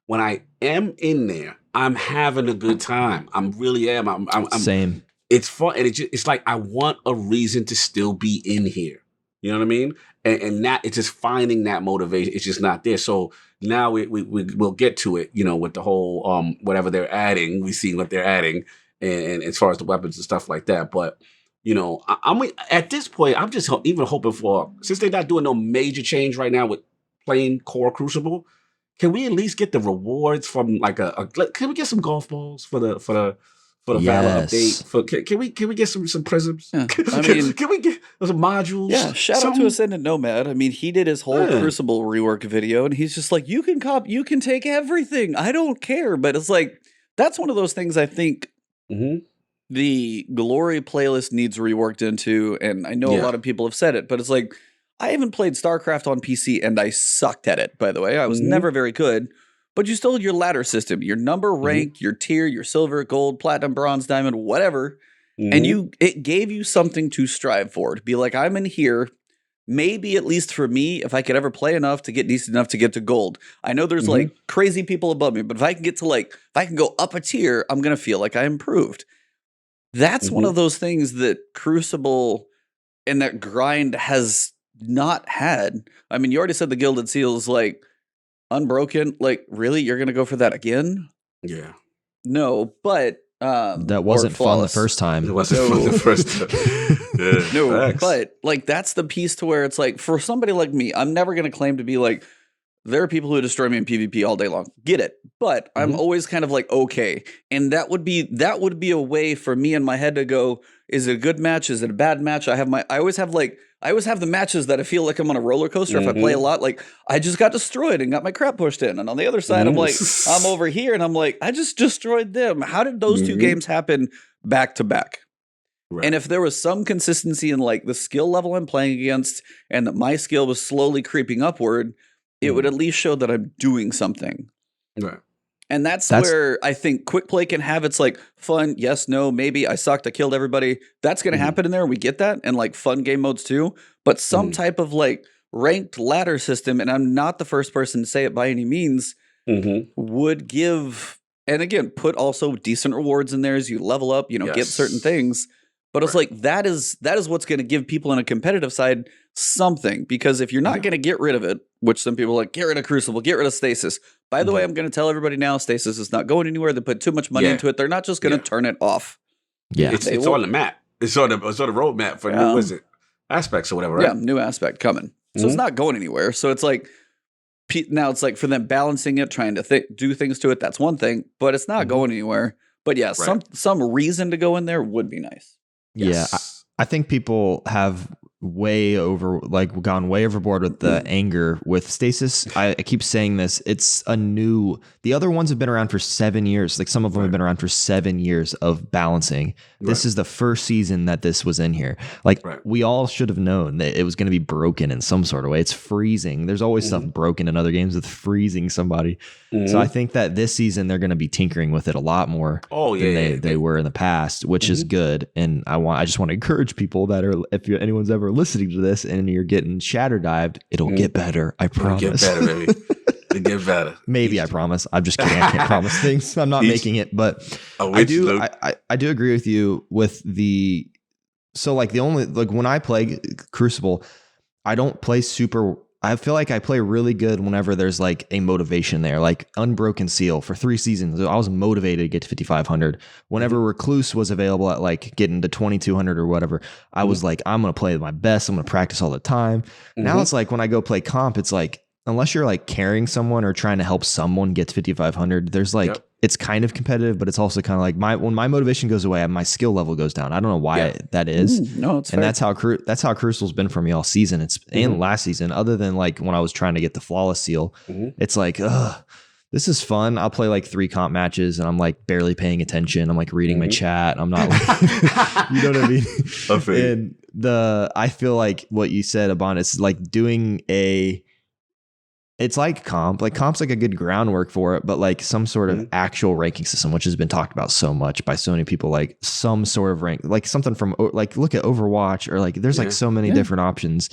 when I am in there, I'm having a good time. I really am. I'm same. It's fun, and it's like I want a reason to still be in here. You know what I mean? And that it's just finding that motivation. It's just not there. So now we'll get to it. With the whole whatever they're adding, we see what they're adding, and as far as the weapons and stuff like that, but. I'm at this point, I'm just even hoping for, since they're not doing no major change right now with playing core Crucible, can we at least get the rewards from like can we get some golf balls for the Valor update? Can we get some prisms? Yeah. Can we get some modules? Yeah, shout out to Ascendant Nomad. I mean, he did his whole Crucible rework video, and he's just like, you can take everything. I don't care. But it's like, that's one of those things I think the Glory playlist needs reworked into, and I know a lot of people have said it, but it's like, I haven't played StarCraft on PC, and I sucked at it, by the way. I was never very good, but you still had your ladder system, your number, rank, your tier, your silver, gold, platinum, bronze, diamond, whatever, and it gave you something to strive for, to be like, I'm in here, maybe at least for me, if I could ever play enough to get decent enough to get to gold. I know there's like crazy people above me, but if I can get to if I can go up a tier, I'm going to feel like I improved. That's one of those things that Crucible and that grind has not had. I mean, you already said the Gilded Seals, like, unbroken. Like, really? You're going to go for that again? Yeah. No, but... that wasn't fun the first time. It wasn't fun the first time. No, but, like, that's the piece to where it's like, for somebody like me, I'm never going to claim to be like, there are people who destroy me in PvP all day long. Get it. But I'm always kind of like, okay. And that would be a way for me in my head to go, is it a good match? Is it a bad match? I always have the matches that I feel like I'm on a roller coaster. If I play a lot, like I just got destroyed and got my crap pushed in. And on the other side, I'm like, I'm over here and I'm like, I just destroyed them. How did those two games happen back to back? Right. And if there was some consistency in like the skill level I'm playing against and that my skill was slowly creeping upward, it would at least show that I'm doing something. Right. And that's where I think quick play can have its like fun, yes, no, maybe, I sucked, I killed everybody. That's going to happen in there. We get that. And like fun game modes too. But some type of like ranked ladder system, and I'm not the first person to say it by any means, would give, and again, put also decent rewards in there as you level up, get certain things. But it's like, that is what's going to give people on a competitive side something. Because if you're not going to get rid of it, which some people are like, get rid of Crucible, get rid of Stasis. By the way, I'm going to tell everybody now, Stasis is not going anywhere. They put too much money into it. They're not just going to turn it off. Yeah, it's on the map. It's on the roadmap for new aspects or whatever, right? Yeah, new aspect coming. So it's not going anywhere. So it's like, now it's like for them balancing it, trying to do things to it, that's one thing. But it's not going anywhere. But yeah, some reason to go in there would be nice. Yes. Yeah, I think people have gone way overboard with the anger with Stasis. I keep saying this. It's the other ones have been around for 7 years. Like some of them have been around for 7 years of balancing. This is the first season that this was in here. Like we all should have known that it was going to be broken in some sort of way. It's freezing. There's always stuff broken in other games with freezing somebody. So I think that this season they're going to be tinkering with it a lot more than they were in the past, which is good. And I just want to encourage people that if anyone's ever listening to this and you're getting shatter dived, it'll get better. I promise. It'll get better, baby. It'll get better. Maybe I promise. I'm just kidding. I can't promise things. I'm not making it, but I do agree with you with when I play Crucible, I don't play I feel like I play really good whenever there's like a motivation there, like Unbroken Seal for 3 seasons. I was motivated to get to 5,500. Whenever Recluse was available at like getting to 2,200 or whatever, I was like, I'm going to play my best. I'm going to practice all the time. Now it's like when I go play comp, it's like, unless you're like carrying someone or trying to help someone get to 5,500, there's like, it's kind of competitive, but it's also kind of like when my motivation goes away, my skill level goes down. I don't know why that is. No, it's fair. That's how Crucial's been for me all season. It's and last season, other than like when I was trying to get the flawless seal, it's like, this is fun. I'll play like 3 comp matches and I'm like barely paying attention. I'm like reading my chat. I'm not like, you know what I mean? And I feel like what you said, Abon, it's like it's like comp. Like comp's like a good groundwork for it, but like some sort of actual ranking system, which has been talked about so much by so many people, like some sort of rank, like something from like look at Overwatch or like there's like so many different options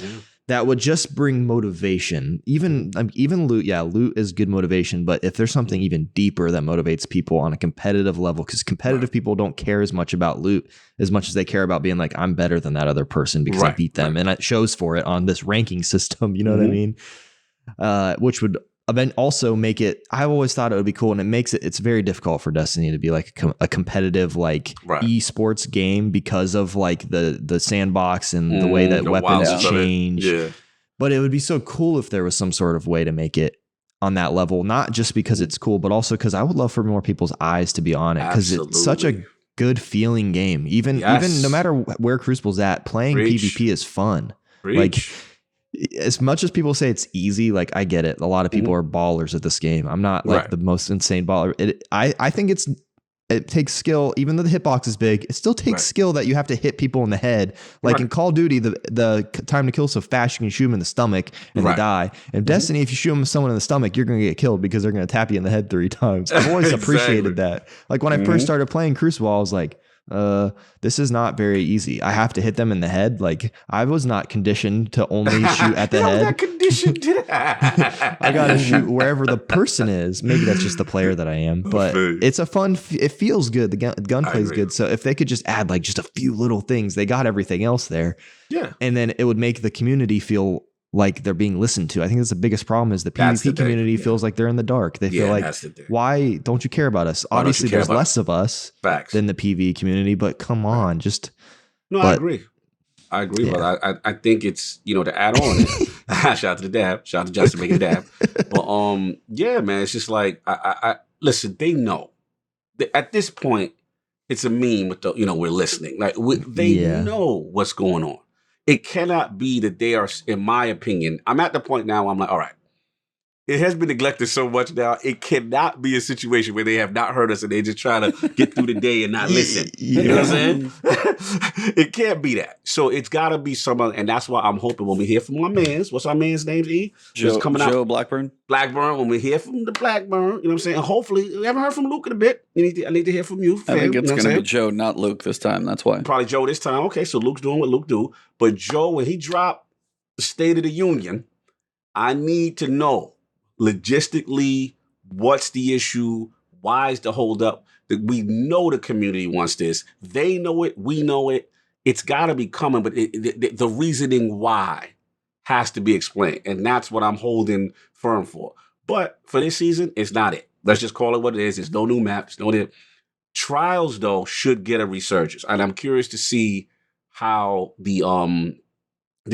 that would just bring motivation. Even loot, loot is good motivation, but if there's something even deeper that motivates people on a competitive level, because competitive people don't care as much about loot as much as they care about being like, I'm better than that other person because I beat them, and it shows for it on this ranking system. You know what I mean? Which would then also make it, I've always thought it would be cool, and it makes it's very difficult for Destiny to be like a competitive like esports game because of like the sandbox and the way that weapons change. But it would be so cool if there was some sort of way to make it on that level, not just because it's cool, but also because I would love for more people's eyes to be on it, because it's such a good feeling game. Even no matter where Crucible's at, playing PvP is fun. Like, as much as people say it's easy, like I get it. A lot of people are ballers at this game. I'm not like the most insane baller. I think it takes skill. Even though the hitbox is big, it still takes skill that you have to hit people in the head. Like in Call of Duty, the time to kill is so fast, you can shoot them in the stomach and they die. In Destiny, if you shoot someone in the stomach, you're going to get killed because they're going to tap you in the head 3 times. I've always appreciated that. Like when I first started playing Crucible, I was like, this is not very easy. I have to hit them in the head. Like I was not conditioned to only shoot at the head. Not conditioned. I gotta shoot wherever the person is. Maybe that's just the player that I am, but it's a fun. It feels good. The gunplay is good. So if they could just add like just a few little things, they got everything else there. Yeah, and then it would make the community feel like they're being listened to. I think that's the biggest problem is the PvP community feels like they're in the dark. They feel like, why don't you care about us? Obviously, there's less of us than the PvE community, but come on, just. No, I agree. But I think it's, to add on. Shout out to the dab. Shout out to Justin making the dab. But yeah, man, it's just like, I listen, they know. At this point, it's a meme with we're listening. Like they know what's going on. It cannot be that they are, in my opinion, I'm at the point now where I'm like, all right, it has been neglected so much now. It cannot be a situation where they have not heard us and they just trying to get through the day and not listen. You know what I'm saying? It can't be that. So it's got to be someone, and that's why I'm hoping when we hear from our mans, what's our man's name, E? Joe Blackburn. Blackburn, when we hear from the Blackburn, you know what I'm saying? Hopefully, we haven't heard from Luke in a bit. I need to hear from you. I think it's going to be Joe, not Luke this time. That's why. Probably Joe this time. Okay, so Luke's doing what Luke do. But Joe, when he dropped the State of the Union, I need to know logistically, what's the issue? Why is the holdup? We know the community wants this. They know it. We know it. It's got to be coming, but the reasoning why has to be explained. And that's what I'm holding firm for. But for this season, it's not it. Let's just call it what it is. There's no new maps. Trials, though, should get a resurgence. And I'm curious to see how the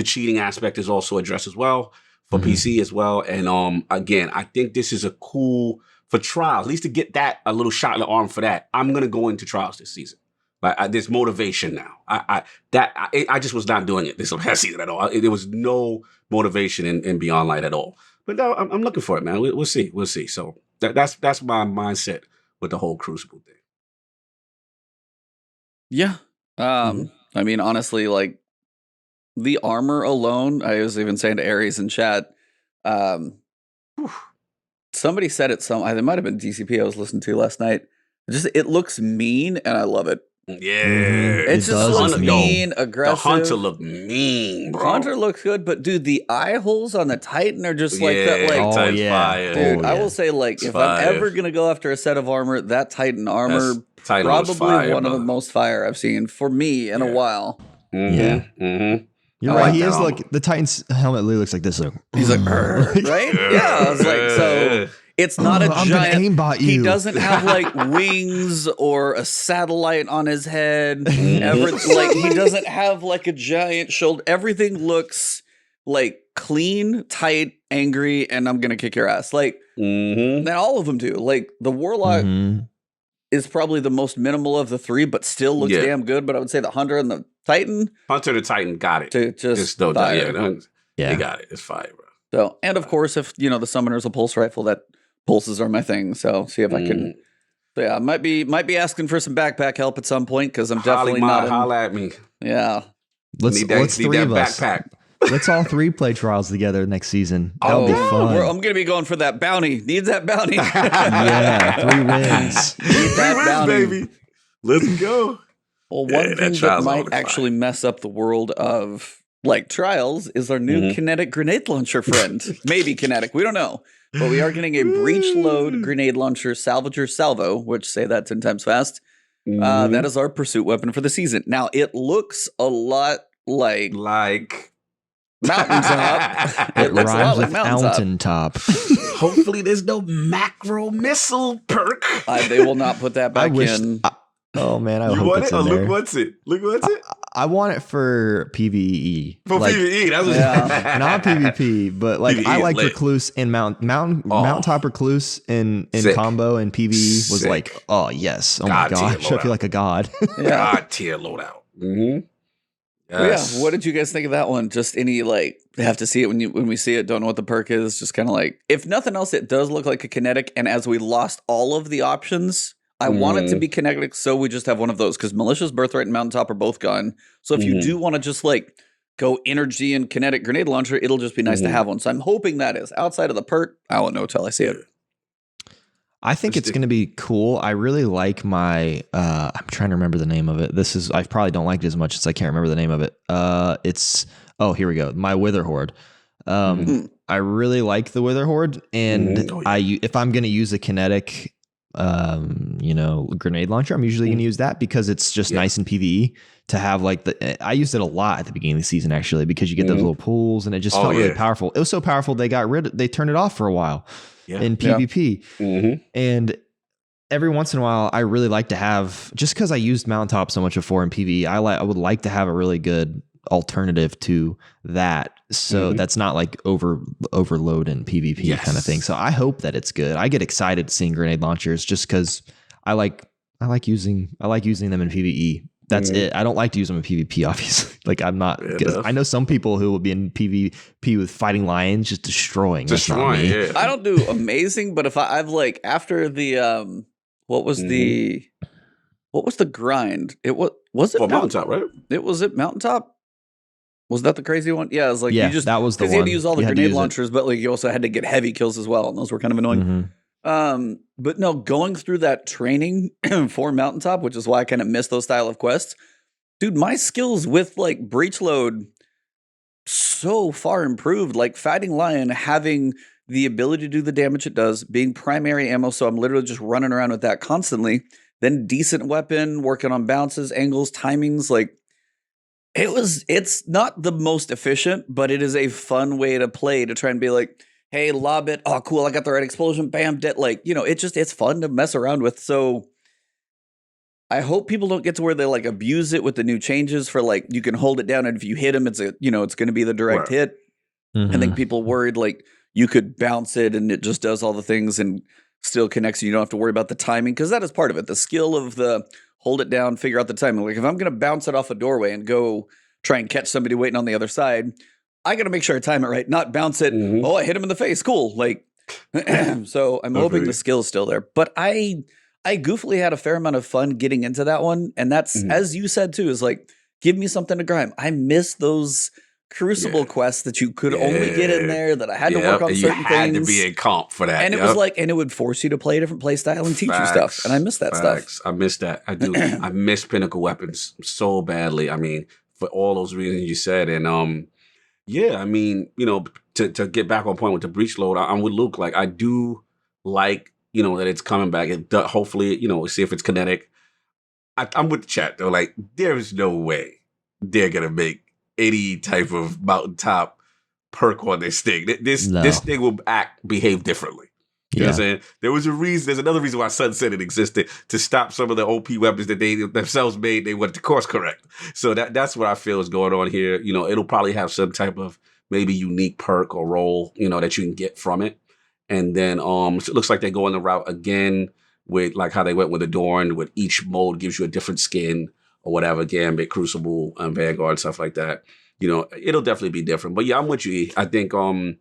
cheating aspect is also addressed as well. For PC as well. And again, I think this is a cool for Trials, at least to get that a little shot in the arm for that. I'm gonna go into Trials this season. Like there's motivation now. I just was not doing it this last season at all. There was no motivation in Beyond Light at all. But now I'm looking for it, man. We'll see. We'll see. So that's my mindset with the whole Crucible thing. Yeah. I mean, honestly, like the armor alone, I was even saying to Aries in chat, somebody said it it might have been DCP I was listening to last night. It looks mean and I love it. Yeah. It just looks mean, aggressive. The Hunter look mean, bro. Hunter looks good, but dude, the eye holes on the Titan are just like that. Like, fire. Dude, I will say, like, if I'm ever gonna go after a set of armor, that Titan armor probably fire, one of the most fire I've seen for me in a while. Yeah. You're right. He is like the Titan's helmet literally looks like this. Like, he's like, right? Yeah. I was like, so it's not a giant. Aimbot you. He doesn't have like wings or a satellite on his head. Like he doesn't have like a giant shoulder. Everything looks like clean, tight, angry, and I'm gonna kick your ass. Like, and all of them do. Like the Warlock is probably the most minimal of the three, but still looks damn good. But I would say the Hunter and the Titan. Hunter the Titan got it. Just no doubt. Yeah, they got it. It's fire, bro. So, and of course, if the Summoner's a pulse rifle, that pulses are my thing. So, see if I can. So yeah, might be asking for some backpack help at some point because I'm definitely not. Holla at me. Yeah, let's need three that of us. Backpack. Let's all three play Trials together next season. That'll be fun. I'm going to be going for that bounty. Needs that bounty. Yeah, 3 wins. Need that bounty, baby. Let's go. Well, one thing that might actually mess up the world of like Trials is our new kinetic grenade launcher friend. Maybe kinetic. We don't know. But we are getting a breach load grenade launcher salvager salvo, which say that 10 times fast. That is our pursuit weapon for the season. Now, it looks a lot like Mountaintop. It rhymes with Mountaintop. Hopefully there's no macro missile perk. They will not put that back in. Oh man, I you hope want it's it? in there. Luke wants it. Luke wants it? I want it for PvE. For PvE, that's what not PvP, but like PvE I like lit. Recluse and Mountaintop Recluse in combo and PvE was like, oh yes. Oh my gosh. I feel like a god. God tier loadout. Yes. Yeah, what did you guys think of that one? Just any have to see it when we see it, don't know what the perk is, just kind of like, if nothing else, it does look like a kinetic, and as we lost all of the options, I want it to be kinetic, so we just have one of those, because Malicious Birthright and Mountaintop are both gone. So if you do want to just go energy and kinetic grenade launcher, it'll just be nice to have one. So I'm hoping that is. Outside of the perk, I won't know till I see it. I think it's going to be cool. I really like my, I'm trying to remember the name of it. I probably don't like it as much as I can't remember the name of it. Here we go. My Wither Horde. I really like the Wither Horde, and if I'm going to use a kinetic, grenade launcher, I'm usually going to use that because it's just nice in PvE to have I used it a lot at the beginning of the season actually, because you get those little pools and it just felt really powerful. It was so powerful they turned it off for a while in PvP. And every once in a while I really like to have, just because I used Mountaintop so much before in PvE, I would like to have a really good alternative to that, so that's not overload in PvP kind of thing. So I hope that it's good. I get excited seeing grenade launchers just because I like using them in PvE. That's it. I don't like to use them in PvP, obviously. I'm not. I know some people who will be in PvP with fighting lions, just destroying. That's not me. Yeah. I don't do amazing, but if I've after the what was the grind? It was it Mountaintop, right? Was it Mountaintop? Was that the crazy one? Yeah, it was that was the one. You had to use all the grenade launchers, but you also had to get heavy kills as well, and those were kind of annoying. But no, going through that training for Mountaintop, which is why I kind of miss those style of quests, dude, my skills with breach load so far improved. Fighting Lion, having the ability to do the damage it does, being primary ammo, so I'm literally just running around with that constantly. Then decent weapon, working on bounces, angles, timings, it's not the most efficient, but it is a fun way to play, to try and be hey, lob it. Oh, cool. I got the right explosion. Bam. Dead. It's fun to mess around with. So I hope people don't get to where they abuse it with the new changes for you can hold it down, and if you hit them, it's it's going to be the direct hit. I think people worried you could bounce it and it just does all the things and still connects, and you don't have to worry about the timing, because that is part of it. The skill of the hold it down, figure out the timing. Like if I'm going to bounce it off a doorway and go try and catch somebody waiting on the other side, I got to make sure I time it right, not bounce it. Oh, I hit him in the face. Cool. Like, so I'm hoping the skill's still there. But I goofily had a fair amount of fun getting into that one. And that's, as you said too, is like, give me something to grind. I miss those Crucible quests that you could only get in there, that I had to work on certain things. You had to be in comp for that. And it was like, and it would force you to play a different play style and teach you stuff. And I miss that stuff. I miss that. I do. I miss pinnacle weapons so badly. I mean, for all those reasons you said. And yeah, I mean, you know, to get back on point with the breach load, I'm with Luke. Like, I do like, you know, that it's coming back. Hopefully, you know, we'll see if it's kinetic. I'm with the chat though. Like, there is no way they're gonna make any type of mountaintop perk on this thing. This thing will behave differently. You know what I'm saying? There's another reason why Sunsetting existed, to stop some of the OP weapons that they themselves made. They wanted to course correct. So that's what I feel is going on here. You know, it'll probably have some type of maybe unique perk or role, you know, that you can get from it. And then so it looks like they're going the route again with like how they went with Adorned, with each mode gives you a different skin or whatever, Gambit, Crucible, Vanguard, stuff like that. You know, it'll definitely be different. But yeah, I'm with you, E. I think, you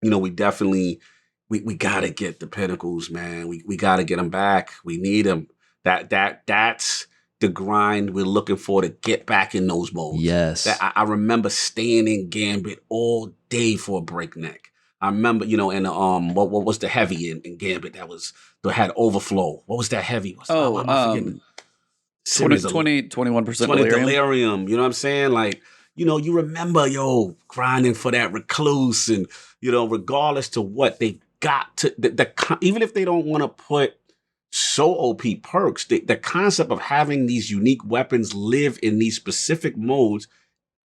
know, we definitely, we got to get the Pinnacles, man. We got to get them back. We need them. That's the grind we're looking for, to get back in those modes. Yes. I remember staying in Gambit all day for a breakneck. I remember, you know, and what was the heavy in Gambit that had overflow? What was that heavy? 21% delirium. You know what I'm saying? Like, you know, you remember, grinding for that recluse, and, you know, regardless to what they got to, even if they don't want to put so OP perks, the concept of having these unique weapons live in these specific modes,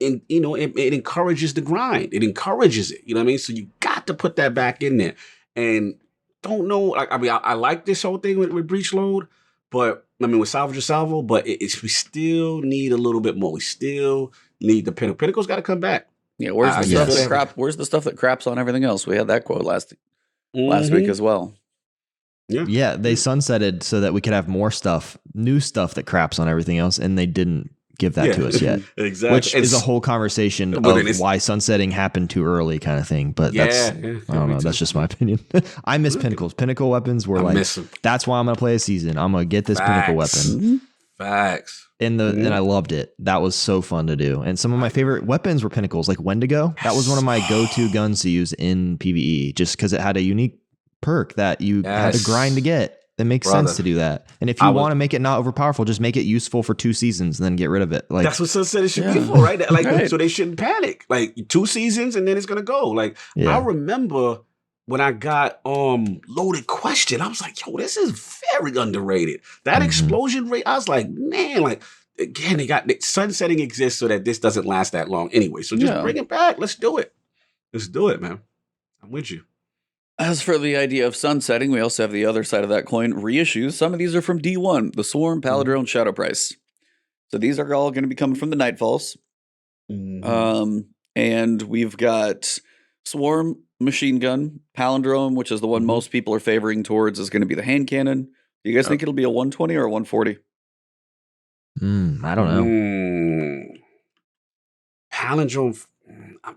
and, you know, it encourages the grind. It encourages it. You know what I mean? So you got to put that back in there. And don't know, like, I mean, I like this whole thing with breach load, but I mean, with salvage or salvo, but we still need a little bit more. We still need the pinnacle. Pinnacle's got to come back. Yeah, where's the stuff that craps on everything else? We had that quote last week as well. Yeah, they sunsetted so that we could have more stuff, new stuff that craps on everything else, and they didn't give that to us yet. Exactly. Which is a whole conversation of why sunsetting happened too early, kind of thing. But I don't know. That's just my opinion. I miss Pinnacles. Pinnacle weapons were that's why I'm going to play a season. I'm going to get this Pinnacle weapon. Facts. And I loved it. That was so fun to do. And some of my favorite weapons were Pinnacles, like Wendigo. That was one of my go-to guns to use in PvE, just because it had a unique perk that you had to grind to get. It makes sense to do that. And if you want to make it not overpowerful, just make it useful for 2 seasons and then get rid of it. Like, that's what Sunset should be for, right? Like, so they shouldn't panic. Like, 2 seasons and then it's gonna go. Like, I remember when I got Loaded Question, I was like, yo, this is very underrated. That explosion rate, I was like, man, like, again, sunsetting exists so that this doesn't last that long anyway. So just bring it back. Let's do it. Let's do it, man. I'm with you. As for the idea of sunsetting, we also have the other side of that coin, reissues. Some of these are from D1, the Swarm, Battleground, Shadow Price. So these are all going to be coming from the Nightfalls. And we've got Swarm, Machine Gun, Palindrome, which is the one most people are favoring towards, is going to be the hand cannon. Do you guys think it'll be a 120 or a 140? I don't know. Palindrome.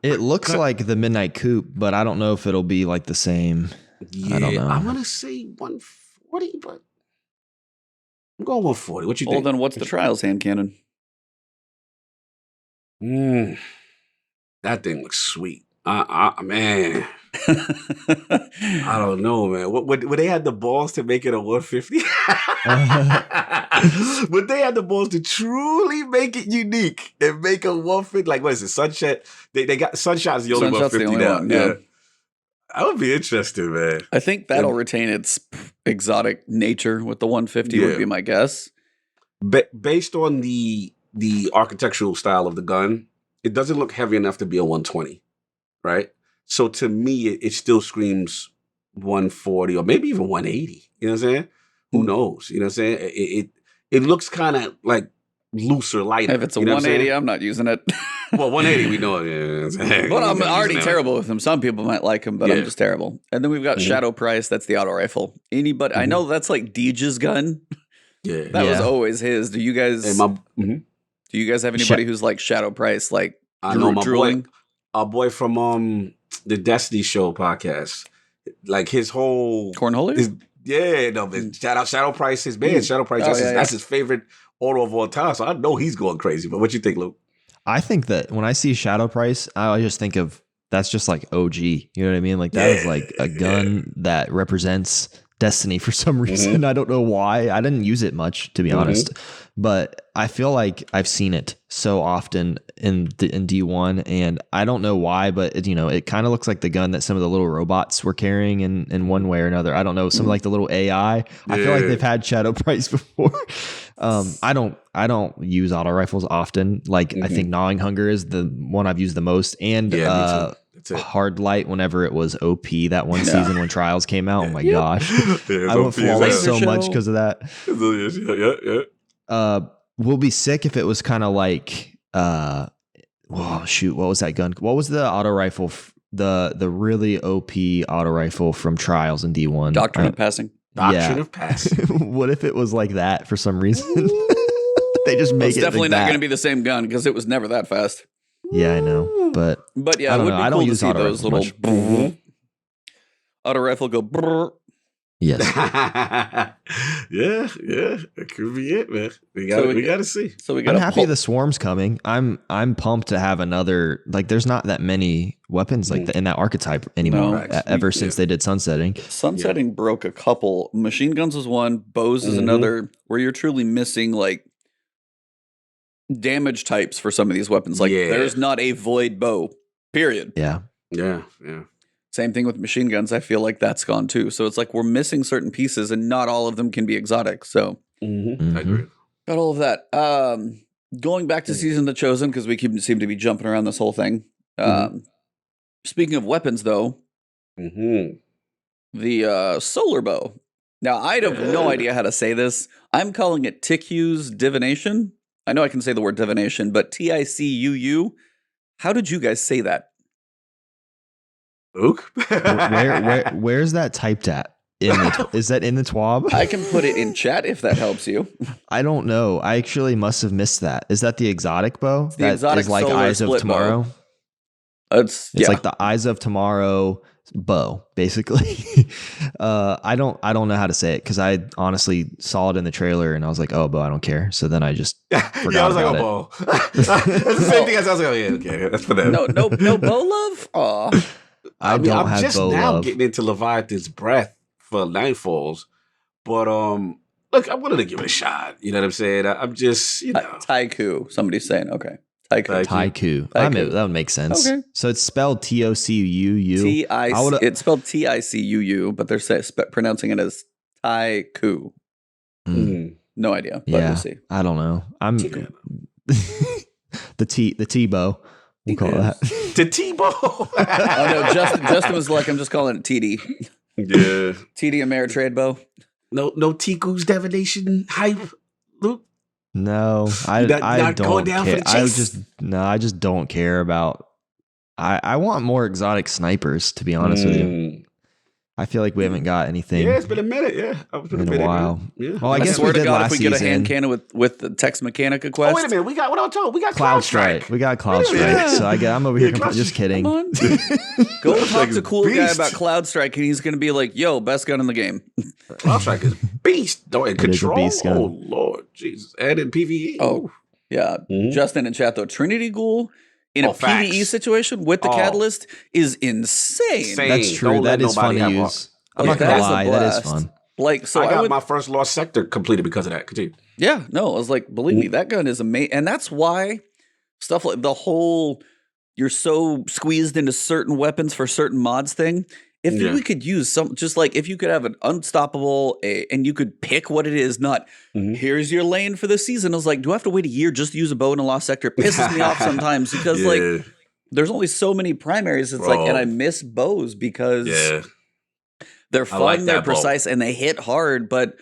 It looks like the Midnight Coupe, but I don't know if it'll be like the same. Yeah, I don't know. I'm going to say 140, but I'm going 140. What you think? Well, then what's the Trials hand cannon? That thing looks sweet. Man. I don't know, man. Would they have the balls to make it a 150? Would they have the balls to truly make it unique and make a 150? Like, what is it? Sunshot? They got Sunshot's the only 150 now. Yeah. That would be interesting, man. I think that'll retain its exotic nature with the 150 would be my guess. Based on the architectural style of the gun, it doesn't look heavy enough to be a 120, right? So to me, it still screams 140 or maybe even 180. You know what I'm saying? Who knows? You know what I'm saying? It looks kind of like looser, lighter. If it's a 180, I'm not using it. Well, 180, we know. Yeah, but I'm already terrible with him. Some people might like him, but I'm just terrible. And then we've got Shadow Price. That's the auto rifle. Anybody? I know that's like Deej's gun. Yeah. That was always his. Do you guys And do you guys have anybody who's like Shadow Price, like I know my drooling? boy, our boy from the Destiny Show podcast. Like his whole Cornhole? But shout out Shadow Price, his band. Shadow Price, that's his favorite auto of all time. So I know he's going crazy. But what you think, Luke? I think that when I see Shadow Price, I just think of that's just like OG. You know what I mean? Like that is like a gun that represents Destiny for some reason. I don't know why. I didn't use it much, to be honest, but I feel like I've seen it so often in D1, and I don't know why, but it kind of looks like the gun that some of the little robots were carrying in one way or another. I don't know, some like the little AI. I feel like they've had Shadow Price before. I don't use auto rifles often. Like I think Gnawing Hunger is the one I've used the most, and Hard Light whenever it was OP that one season when Trials came out. Oh my gosh. I went flawless so much because of that. Will be sick if it was kind of like what was that gun? What was the auto rifle? The really OP auto rifle from Trials in D1? Doctrine of Passing. Doctrine of Passing. What if it was like that for some reason? They just make it definitely like not going to be the same gun because it was never that fast. Yeah, I know, but yeah, I don't it would know. be I cool don't to use see auto those rifles little much. auto rifle go. Brrr. Yes. yeah, that could be it, man. We got to see. So we got. I'm happy the swarm's coming. I'm pumped to have another. Like, there's not that many weapons like in that archetype anymore. Ever since they did sunsetting. Sunsetting broke a couple. Machine guns was one. Bows is another. Where you're truly missing like damage types for some of these weapons. Like there's not a void bow. Period. Yeah. Same thing with machine guns. I feel like that's gone too. So it's like we're missing certain pieces, and not all of them can be exotic. So I agree. Got all of that. Going back to Season of the Chosen, because we seem to be jumping around this whole thing. Speaking of weapons, though, the solar bow. Now, I have no idea how to say this. I'm calling it Ticcu's Divination. I know I can say the word divination, but T-I-C-U-U. How did you guys say that? Luke? Where's that typed at? Is that in the TWAB? I can put it in chat if that helps you. I don't know. I actually must have missed that. Is that the exotic bow? The exotic is like solar Eyes of Tomorrow. Bow. It's like the Eyes of Tomorrow bow, basically. I don't know how to say it because I honestly saw it in the trailer and I was like, "Oh, bow, I don't care." So then I just forgot I was like, about "Oh, bow." That's the same thing as I was like, "Oh, yeah, okay, that's for them." No bow love. Aw. I'm just now getting into Leviathan's Breath for Nightfalls, but look, I wanted to give it a shot. You know what I'm saying? I'm just, Taiku. Somebody's saying, okay. Taiku. That would make sense. Okay. So it's spelled T-O-C-U-U. It's spelled T-I-C-U-U, but they're pronouncing it as Taiku. No idea, but we'll see. I don't know. I'm the T-bow. We'll call that. The T-bow. Oh no, Justin was like, I'm just calling it TD. Yeah. TD Ameritrade bow. No Tiku's divination hype, Luke. No, I don't care. I just don't care about. I want more exotic snipers, to be honest with you. I feel like we haven't got anything. Yeah, it's been a minute. Yeah, in a while. Yeah. Well, I guess we did last season. If we get a hand cannon with the Tex Mechanica quest. Oh, wait a minute. We got Cloud Strike. We got Cloud Strike. So I'm over here just kidding. Come on. Go talk to cool guy about Cloud Strike, and he's going to be like, "Yo, best gun in the game." Cloud Strike is beast. Don't control. Beast gun. Oh Lord, Jesus! And in PvE. Oh yeah, Justin in chat though. Trinity Ghoul in a PvE situation with the Catalyst is insane. That's true. That is fun to use. I'm not gonna lie, that is fun. Like, so I got my first Lost Sector completed because of that. Continue. Yeah, no, I was like, believe me, that gun is amazing, and that's why stuff like the whole you're so squeezed into certain weapons for certain mods thing. If we could use some, just like if you could have an unstoppable, and you could pick what it is, not here's your lane for the season. I was like, do I have to wait a year just to use a bow in a Lost Sector? It pisses me off sometimes because like there's only so many primaries. It's like, and I miss bows because they're fun, they're precise, and they hit hard. But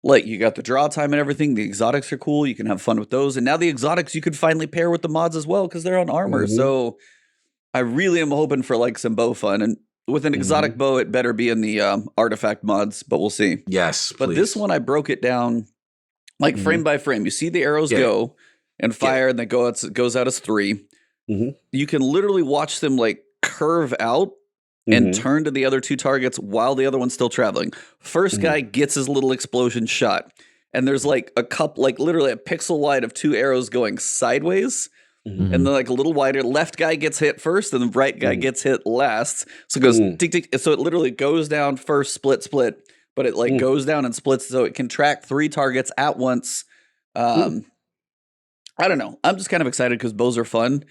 like you got the draw time and everything. The exotics are cool. You can have fun with those. And now the exotics you could finally pair with the mods as well because they're on armor. So I really am hoping for like some bow fun. And with an exotic bow, it better be in the artifact mods, but we'll see. Yes, but this one, I broke it down like frame by frame. You see the arrows go and fire, and they goes out as 3. You can literally watch them like curve out and turn to the other 2 targets while the other one's still traveling. First guy gets his little explosion shot, and there's like a couple, like literally a pixel wide of 2 arrows going sideways. And then like a little wider, left guy gets hit first, and the right guy gets hit last. So it goes tick, tick. So it literally goes down first, split, but it like goes down and splits, so it can track 3 targets at once. I don't know. I'm just kind of excited because bows are fun.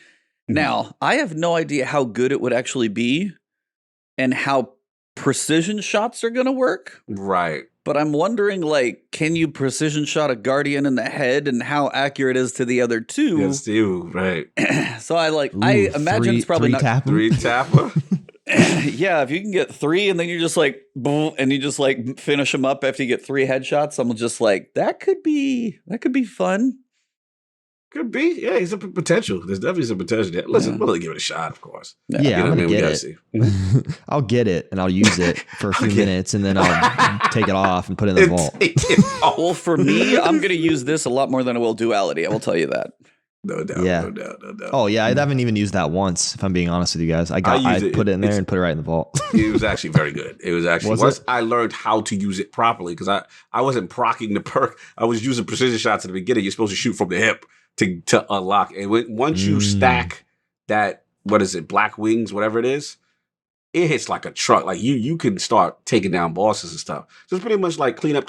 Now, I have no idea how good it would actually be and how precision shots are going to work. Right. But I'm wondering, like, can you precision shot a Guardian in the head, and how accurate it is to the other 2? Yes, you, right. So I imagine it's probably not 3 tapper. Yeah, if you can get 3 and then you're just like, boom, and you just like finish them up after you get 3 headshots, I'm just like, that could be fun. Could be. Yeah, he's a potential. There's definitely some potential there. Listen, we'll give it a shot, of course. Yeah, I'm gonna get it. I'll get it and I'll use it for a few minutes, and then I'll take it off and put it in the vault. Well, for me, I'm gonna use this a lot more than I will Duality. I will tell you that. No doubt. Yeah. No doubt. Oh yeah, I haven't even used that once. If I'm being honest with you guys, I put it in there and put it right in the vault. It was actually very good. It was actually once I learned how to use it properly, because I wasn't procking the perk. I was using precision shots at the beginning. You're supposed to shoot from the hip to unlock. And once you stack that, what is it, Black Wings, whatever it is, it hits like a truck. Like you can start taking down bosses and stuff. So it's pretty much like clean up,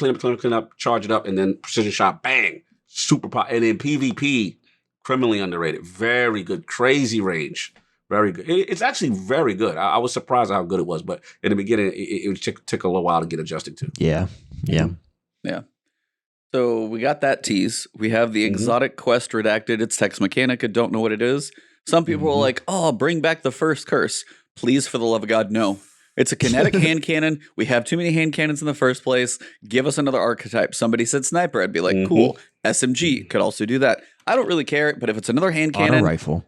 charge it up, and then precision shot, bang, super power. And then PvP, criminally underrated. Very good, crazy range. Very good. It's actually very good. I was surprised at how good it was, but in the beginning, it took a little while to get adjusted to. Yeah. So we got that tease. We have the exotic quest redacted. It's Tex Mechanica. Don't know what it is. Some people are like, oh, bring back the first curse. Please, for the love of God, no. It's a kinetic hand cannon. We have too many hand cannons in the first place. Give us another archetype. Somebody said sniper. I'd be like, cool. SMG could also do that. I don't really care, but if it's another hand cannon. Auto rifle.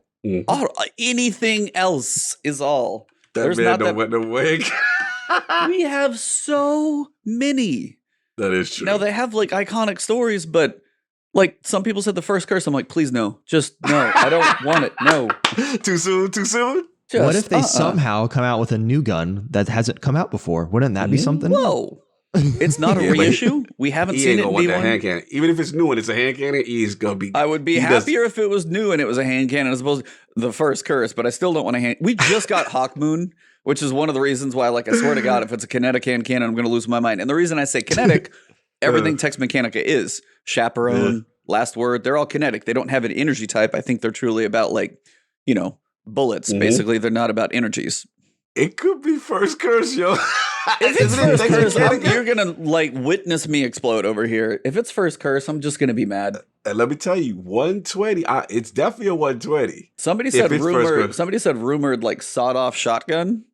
Anything else is all. There's man don't wet the wig. We have so many. That is true. Now they have like iconic stories, but like some people said the first curse, I'm like, please no. Just no. I don't want it. No. Too soon? Just, what if they somehow come out with a new gun that hasn't come out before? Wouldn't that be something? Whoa. It's not a reissue. We haven't seen it be one. Hand cannon. Even if it's new and it's a hand cannon, he's gonna be. I would be happier if it was new and it was a hand cannon as opposed to the first curse, but I still don't want a hand. We just got Hawk Moon, which is one of the reasons why, like, I swear to God, if it's a kinetic hand cannon, I'm gonna lose my mind. And the reason I say kinetic, everything Tex Mechanica is Chaperone, Last Word. They're all kinetic. They don't have an energy type. I think they're truly about, like, you know, bullets. Basically, they're not about energies. It could be first curse, yo. If it's first curse, you're gonna like witness me explode over here. If it's first curse, I'm just gonna be mad. And let me tell you, 120. It's definitely a 120. Somebody said rumored like sawed-off shotgun.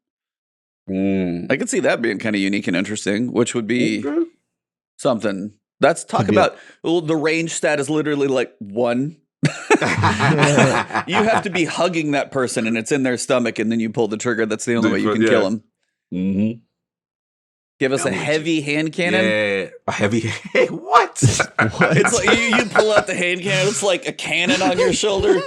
I could see that being kind of unique and interesting, which would be something. That's the range stat is literally like 1. You have to be hugging that person and it's in their stomach and then you pull the trigger. That's the only way you can kill them. Give us a heavy hand cannon. Yeah, a heavy what? It's like you pull out the hand cannon. It's like a cannon on your shoulder.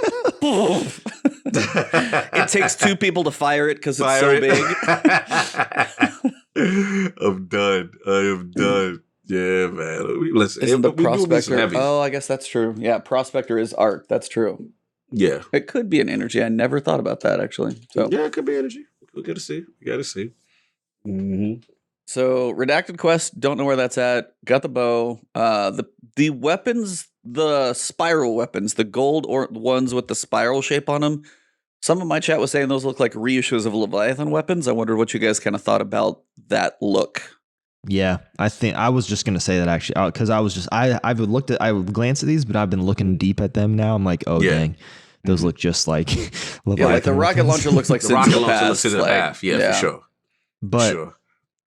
It takes 2 people to fire it because it's so big. I'm done. I am done. Yeah, man. Listen, isn't the Prospector? Oh, I guess that's true. Yeah, Prospector is art. That's true. Yeah, it could be an energy. I never thought about that actually. So yeah, it could be energy. We got to see. So redacted quest. Don't know where that's at. Got the bow. The weapons, the spiral weapons, the gold or ones with the spiral shape on them. Some of my chat was saying those look like reissues of Leviathan weapons. I wondered what you guys kind of thought about that look. Yeah, I think I was just gonna say that actually because I would glance at these, but I've been looking deep at them now. I'm like, dang, those look just like Leviathan. Yeah, like the rocket launcher looks like the rocket launcher looks in the path. Yeah, for sure. But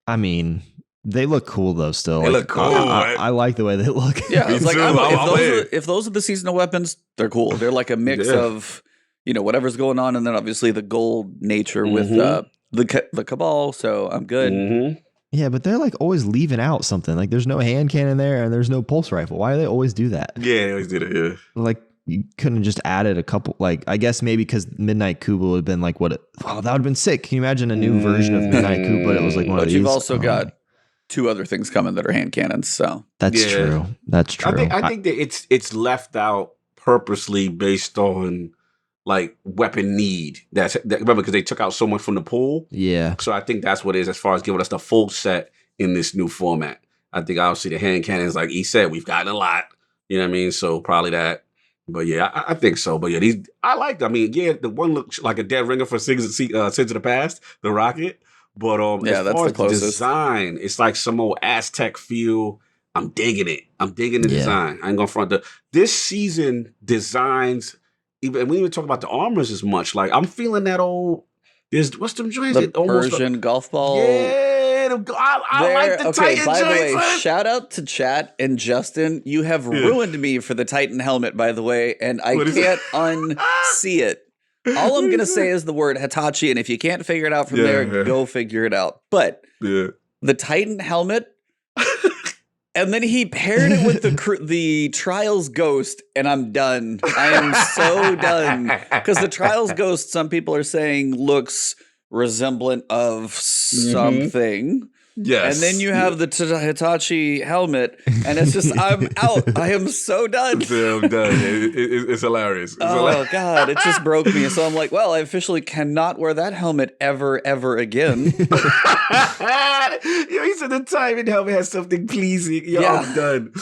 I mean, they look cool though. Still, they look cool. I like the way they look. Yeah, it's like if those are the seasonal weapons, they're cool. They're like a mix of whatever's going on, and then obviously the gold nature with the Cabal. So I'm good. Yeah, but they're like always leaving out something. Like there's no hand cannon there and there's no pulse rifle. Why do they always do that? Yeah, they always did it. Yeah. Like you couldn't have just added a couple. Like I guess maybe because Midnight Kuba would have been like that would have been sick. Can you imagine a new version of Midnight Kuba? But it was like one of these. But you've also got 2 other things coming that are hand cannons. So that's true. That's true. I think that it's left out purposely based on like weapon need. Remember, because they took out so much from the pool. Yeah. So I think that's what it is as far as giving us the full set in this new format. I think obviously the hand cannons, like he said, we've gotten a lot. You know what I mean? So probably that. But yeah, I think so. But yeah, I like them. I mean, yeah, the one looks like a dead ringer for Sins of the Past, the rocket. But as far as the design, it's like some old Aztec feel. I'm digging it. I'm digging the design. I ain't gonna front this season designs. We didn't even talk about the armors as much. Like I'm feeling that old. What's them joints? The Persian golf ball. Yeah, I like the Titan by joints. The way, shout out to Chat and Justin. You have ruined me for the Titan helmet, by the way, and I can't unsee it. All I'm gonna say is the word Hitachi, and if you can't figure it out from there, go figure it out. But the Titan helmet. And then he paired it with the Trials Ghost, and I'm done. I am so done. Because the Trials Ghost, some people are saying, looks resemblant of something. Yes. And then you have the Hitachi helmet, and it's just, I'm out. I am so done. I'm done. It's hilarious. God, it just broke me. So I'm like, well, I officially cannot wear that helmet ever again. He said the Titan helmet has something pleasing. I'm done.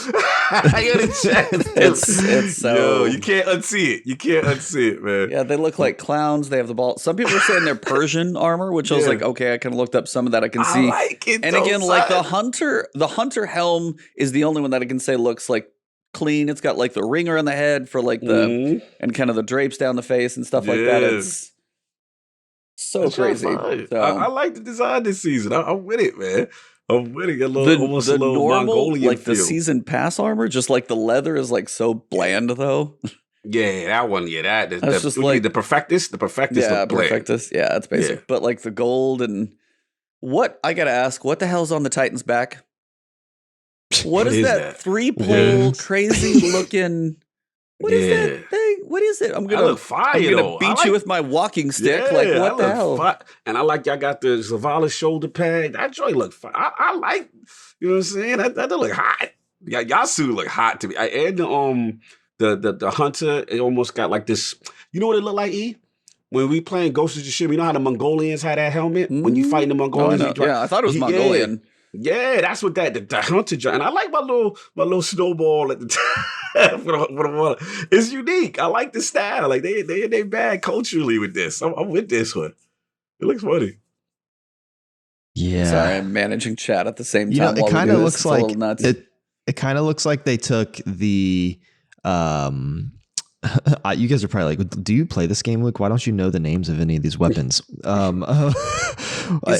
It's so... Yo, you can't unsee it. You can't unsee it, man. Yeah, they look like clowns. They have the ball. Some people are saying they're Persian armor, which I was like, okay, I kind of looked up some of that. I can see. I like it. And again, like the Hunter helm is the only one that I can say looks like clean. It's got like the ringer on the head for like the and kind of the drapes down the face and stuff like that. It's so crazy. So, I like the design this season. I'm with it, man. I'm with it. Almost a little normal, Mongolian like feel. The season pass armor, just like the leather is like so bland though. Yeah, that one. Yeah, that's just like the Perfectus. The Perfectus. Yeah, Perfectus. Yeah, it's basic. Yeah. But like the gold and. What I gotta ask, what the hell's on the Titan's back? What is that 3-pole crazy looking? What is that thing? What is it? I'm gonna beat you with my walking stick. Like what the hell? And I like y'all got the Zavala shoulder pad. That joint look fine. I like. You know what I'm saying? That look hot. Yeah, Yasu look hot to me. And the Hunter, it almost got like this. You know what it looked like? When we playing Ghost of Tsushima, you know how the Mongolians had that helmet? When you fighting the Mongolians? I thought it was Mongolian. Yeah, that's what the Hunter joint. And I like my little snowball at the time for the it's unique. I like the style. Like they bad culturally with this. I'm with this one. It looks funny. Yeah. Sorry, I'm managing chat at the same time. You know, it kind of looks like it kind of looks like they took the you guys are probably like, do you play this game, Luke? Why don't you know the names of any of these weapons? It's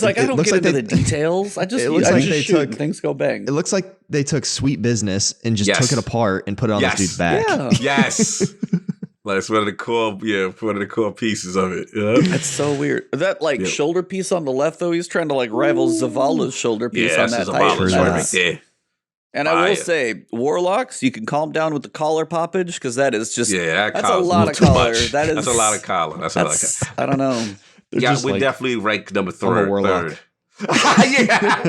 like I don't get into the details. I just shoot things go bang. It looks like they took Sweet Business and just took it apart and put it on this dude's back. Yeah. Yes. Like it's one of the core pieces of it. Yeah. That's so weird. That shoulder piece on the left though, he's trying to like rival Zavala's shoulder piece on that right there. And I will say, Warlocks, you can calm down with the collar poppage because that is just that's a lot of collar. That's a lot of collar. I don't know. We definitely rank number third. Yeah,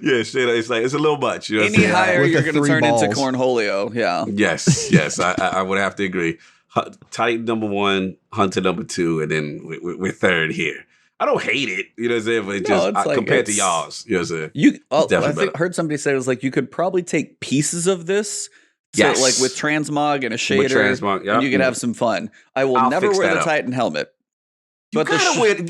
it's a little much. You know any higher, you're going to turn into Cornholio. Yeah. Yes, I would have to agree. Titan number 1, Hunter number 2, and then we're third here. I don't hate it, you know what I'm saying? But just compared to y'all's, you know what I'm saying? I heard somebody say it was like you could probably take pieces of this, like with transmog and a shader, and you could have some fun. I'll never wear the Titan helmet. You gotta wear that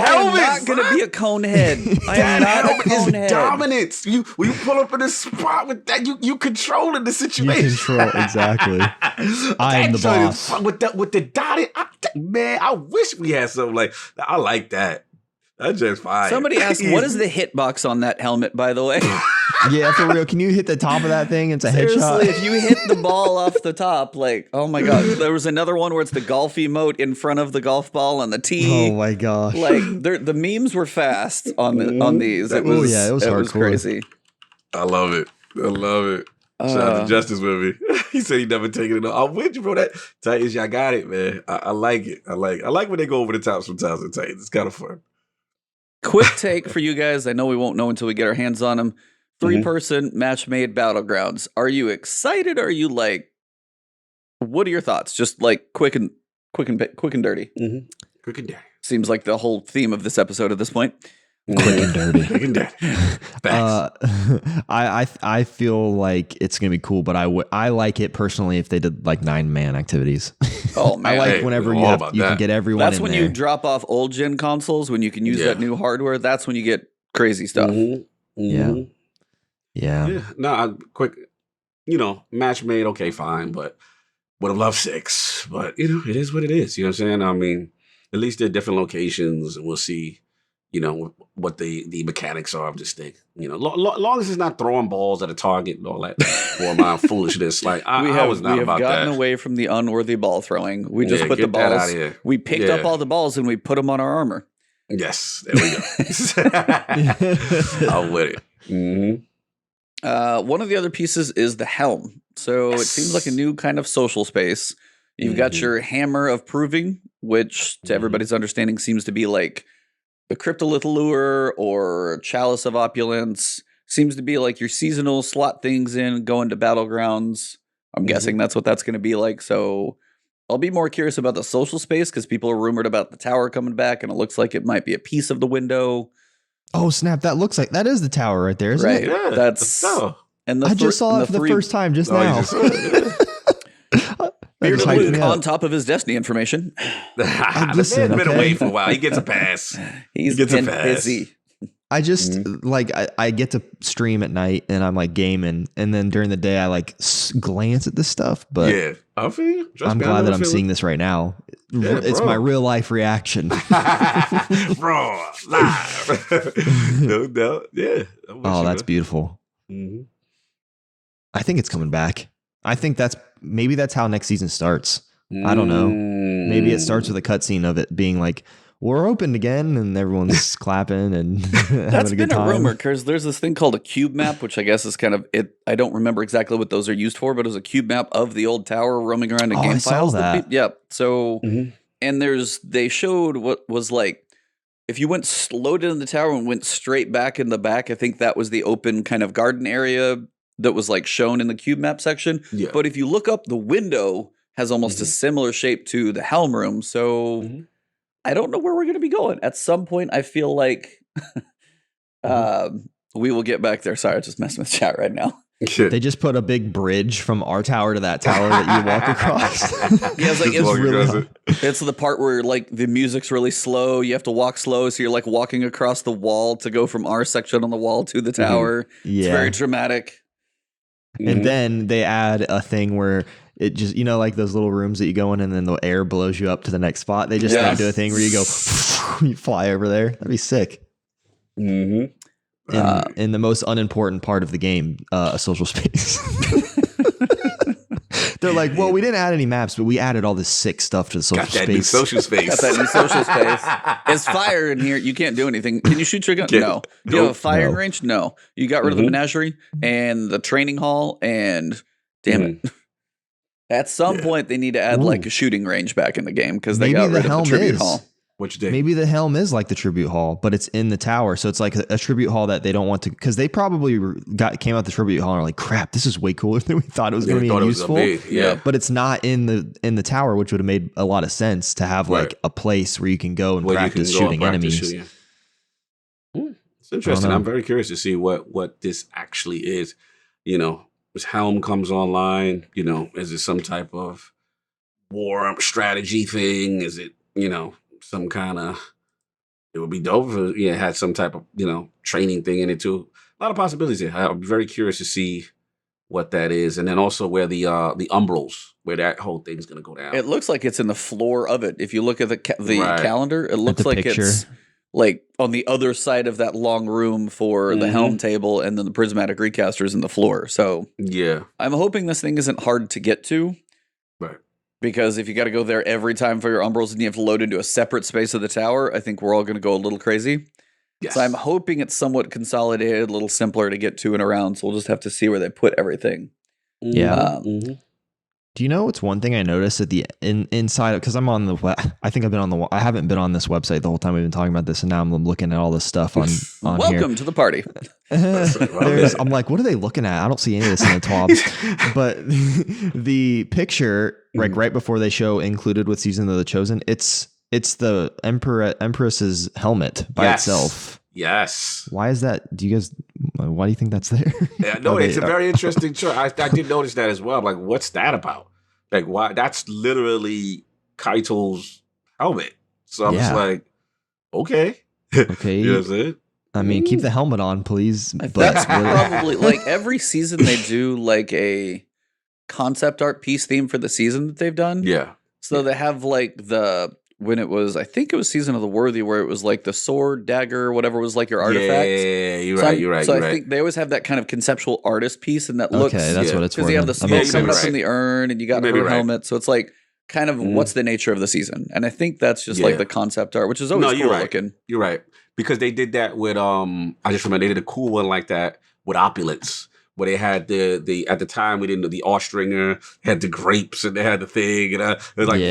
helmet. I'm not gonna be a cone head. I am not a cone head. Dominance. When you pull up in a spot with that, you controlling the situation. You control exactly. I am the boss. With the dotted, man, I wish we had something like that. I like that. That's just fine. Somebody asked, what is the hitbox on that helmet, by the way? Yeah, for real. Can you hit the top of that thing? It's a Seriously, headshot. if you hit the ball off the top, like, oh my god. There was another one where it's the golf emote in front of the golf ball and the tee. Oh my gosh. Like the memes were fast on these. It was it was hardcore. crazy. I love it. I love it. Shout out to Justice with me. He said he never taken it off. I'm with you, bro. That Titans, y'all got it, man. I like it. I like when they go over the top sometimes in Titans. It's kind of fun. Quick take for you guys. I know we won't know until we get our hands on them. 3-person match made Battlegrounds. Are you excited? Or are you like, what are your thoughts? Just like quick and dirty. Quick and dirty. Seems like the whole theme of this episode at this point. Quick and dirty. Quick and dirty. Facts. I feel like it's gonna be cool, but I like it personally if they did like 9-man activities. Oh man, I like whenever you can get everyone. That's in when there. you drop off old gen consoles when you can use that new hardware. That's when you get crazy stuff. Yeah. No, quick. Match made. Okay, fine, but would have loved 6. But it is what it is. You know what I'm saying? I mean, at least they're different locations, and we'll see. What the mechanics are of this thing. Long as it's not throwing balls at a target and all that my foolishness. Like I was not about that. We have gotten away from the unworthy ball throwing. We just put the balls out of here. We picked up all the balls and we put them on our armor. Yes, there we go. I'm with it. Mm-hmm. One of the other pieces is the HELM. So it seems like a new kind of social space. You've got your Hammer of Proving, which to everybody's understanding seems to be like the Cryptolith Lure or Chalice of Opulence. Seems to be like your seasonal slot things in, going to Battlegrounds. I'm guessing that's what that's going to be like. So I'll be more curious about the social space because people are rumored about the tower coming back, and it looks like it might be a piece of the window. Oh snap! That looks like that is the tower right there, isn't it? Yeah, that's and I just saw it for the first time just now. BearededLuke on top of his Destiny information. Listen, been away for a while. He gets a pass. He gets a pass. Busy. I just I get to stream at night and I'm like gaming, and then during the day I like glance at this stuff. But yeah, I feel you. I'm glad that I'm seeing this right now. Yeah, it's my real life reaction. Bro, live. No doubt. Yeah. Oh, that's beautiful. Mm-hmm. I think it's coming back. I think that's how next season starts. I don't know. Maybe it starts with a cutscene of it being like, we're open again, and everyone's clapping and having That's a good been time. a rumor because there's this thing called a cube map, which I guess is kind of it. I don't remember exactly what those are used for, but it was a cube map of the old tower roaming around in game files. Yeah. So, and they showed what was like, if you went loaded in the tower and went straight back in the back, I think that was the open kind of garden area that was like shown in the cube map section. Yeah. But if you look up, the window has almost a similar shape to the Helm room. So I don't know where we're going to be going. At some point, I feel like we will get back there. Sorry, I just messing with chat right now. They just put a big bridge from our tower to that tower that you walk across. Yeah, it's like it's the part where like the music's really slow. You have to walk slow, so you're like walking across the wall to go from our section on the wall to the tower. It's very dramatic. And then they add a thing where it just, like those little rooms that you go in and then the air blows you up to the next spot. They just do a thing where you go, you fly over there. That'd be sick. In the most unimportant part of the game, a social space. They're like, well, we didn't add any maps, but we added all this sick stuff to the social space. Got that new social space. Got that new social space. It's fire in here. You can't do anything. Can you shoot your gun? No. Do you have a firing range? No. You got rid of the menagerie and the training hall, and damn it. At some point, they need to add like a shooting range back in the game because they got rid of the tribute hall. Maybe the Helm is like the tribute hall, but it's in the tower. So it's like a tribute hall that they don't want to, because they probably came out the tribute hall and are like, crap, this is way cooler than we thought it was going to be useful. But it's not in the tower, which would have made a lot of sense to have like a place where you can go and practice shooting enemies. It's interesting. I'm very curious to see what this actually is. As Helm comes online, is it some type of war strategy thing? Is it, some kind of, it would be dope if it had some type of, training thing in it too. A lot of possibilities here. I'm very curious to see what that is. And then also where the umbrals, where that whole thing's going to go down. It looks like it's in the floor of it. If you look at the calendar, it looks like it's like on the other side of that long room for the helm table, and then the prismatic recasters in the floor. So yeah, I'm hoping this thing isn't hard to get to. right. Because if you got to go there every time for your umbrals and you have to load into a separate space of the tower, I think we're all going to go a little crazy. Yes. So I'm hoping it's somewhat consolidated, a little simpler to get to and around. So we'll just have to see where they put everything. Yeah. Do you know what's one thing I noticed at the inside? Because I'm on the I think I've been on the. I haven't been on this website the whole time we've been talking about this, and now I'm looking at all this stuff on Welcome to the party. I'm like, what are they looking at? I don't see any of this in the top. But the picture, like right before they show included with Season of the Chosen, it's the Empress's helmet by itself. Yes. Why is that? Why do you think that's there? Yeah, no, it's a very interesting choice. I did notice that as well. I'm like, what's that about? Like, why? That's literally Kaito's helmet. So I'm just like, okay. Okay. You know what I'm saying? I mean, keep the helmet on, please. That's probably like every season they do like a concept art piece theme for the season that they've done. Yeah. So they have like when it was, I think it was Season of the Worthy, where it was like the sword, dagger, whatever was like your artifact. Yeah, you're right. So I think they always have that kind of conceptual artist piece, and that looks. Okay, that's what it's for. Because you have the smoke coming up right. from the urn, and you got her helmet. So it's like kind of what's the nature of the season. And I think that's just like the concept art, which is always cool looking. You're right. Because they did that with, I just remember they did a cool one like that with Opulence. Where they had the at the time we didn't know the Austringer, had the grapes and they had the thing, and it was like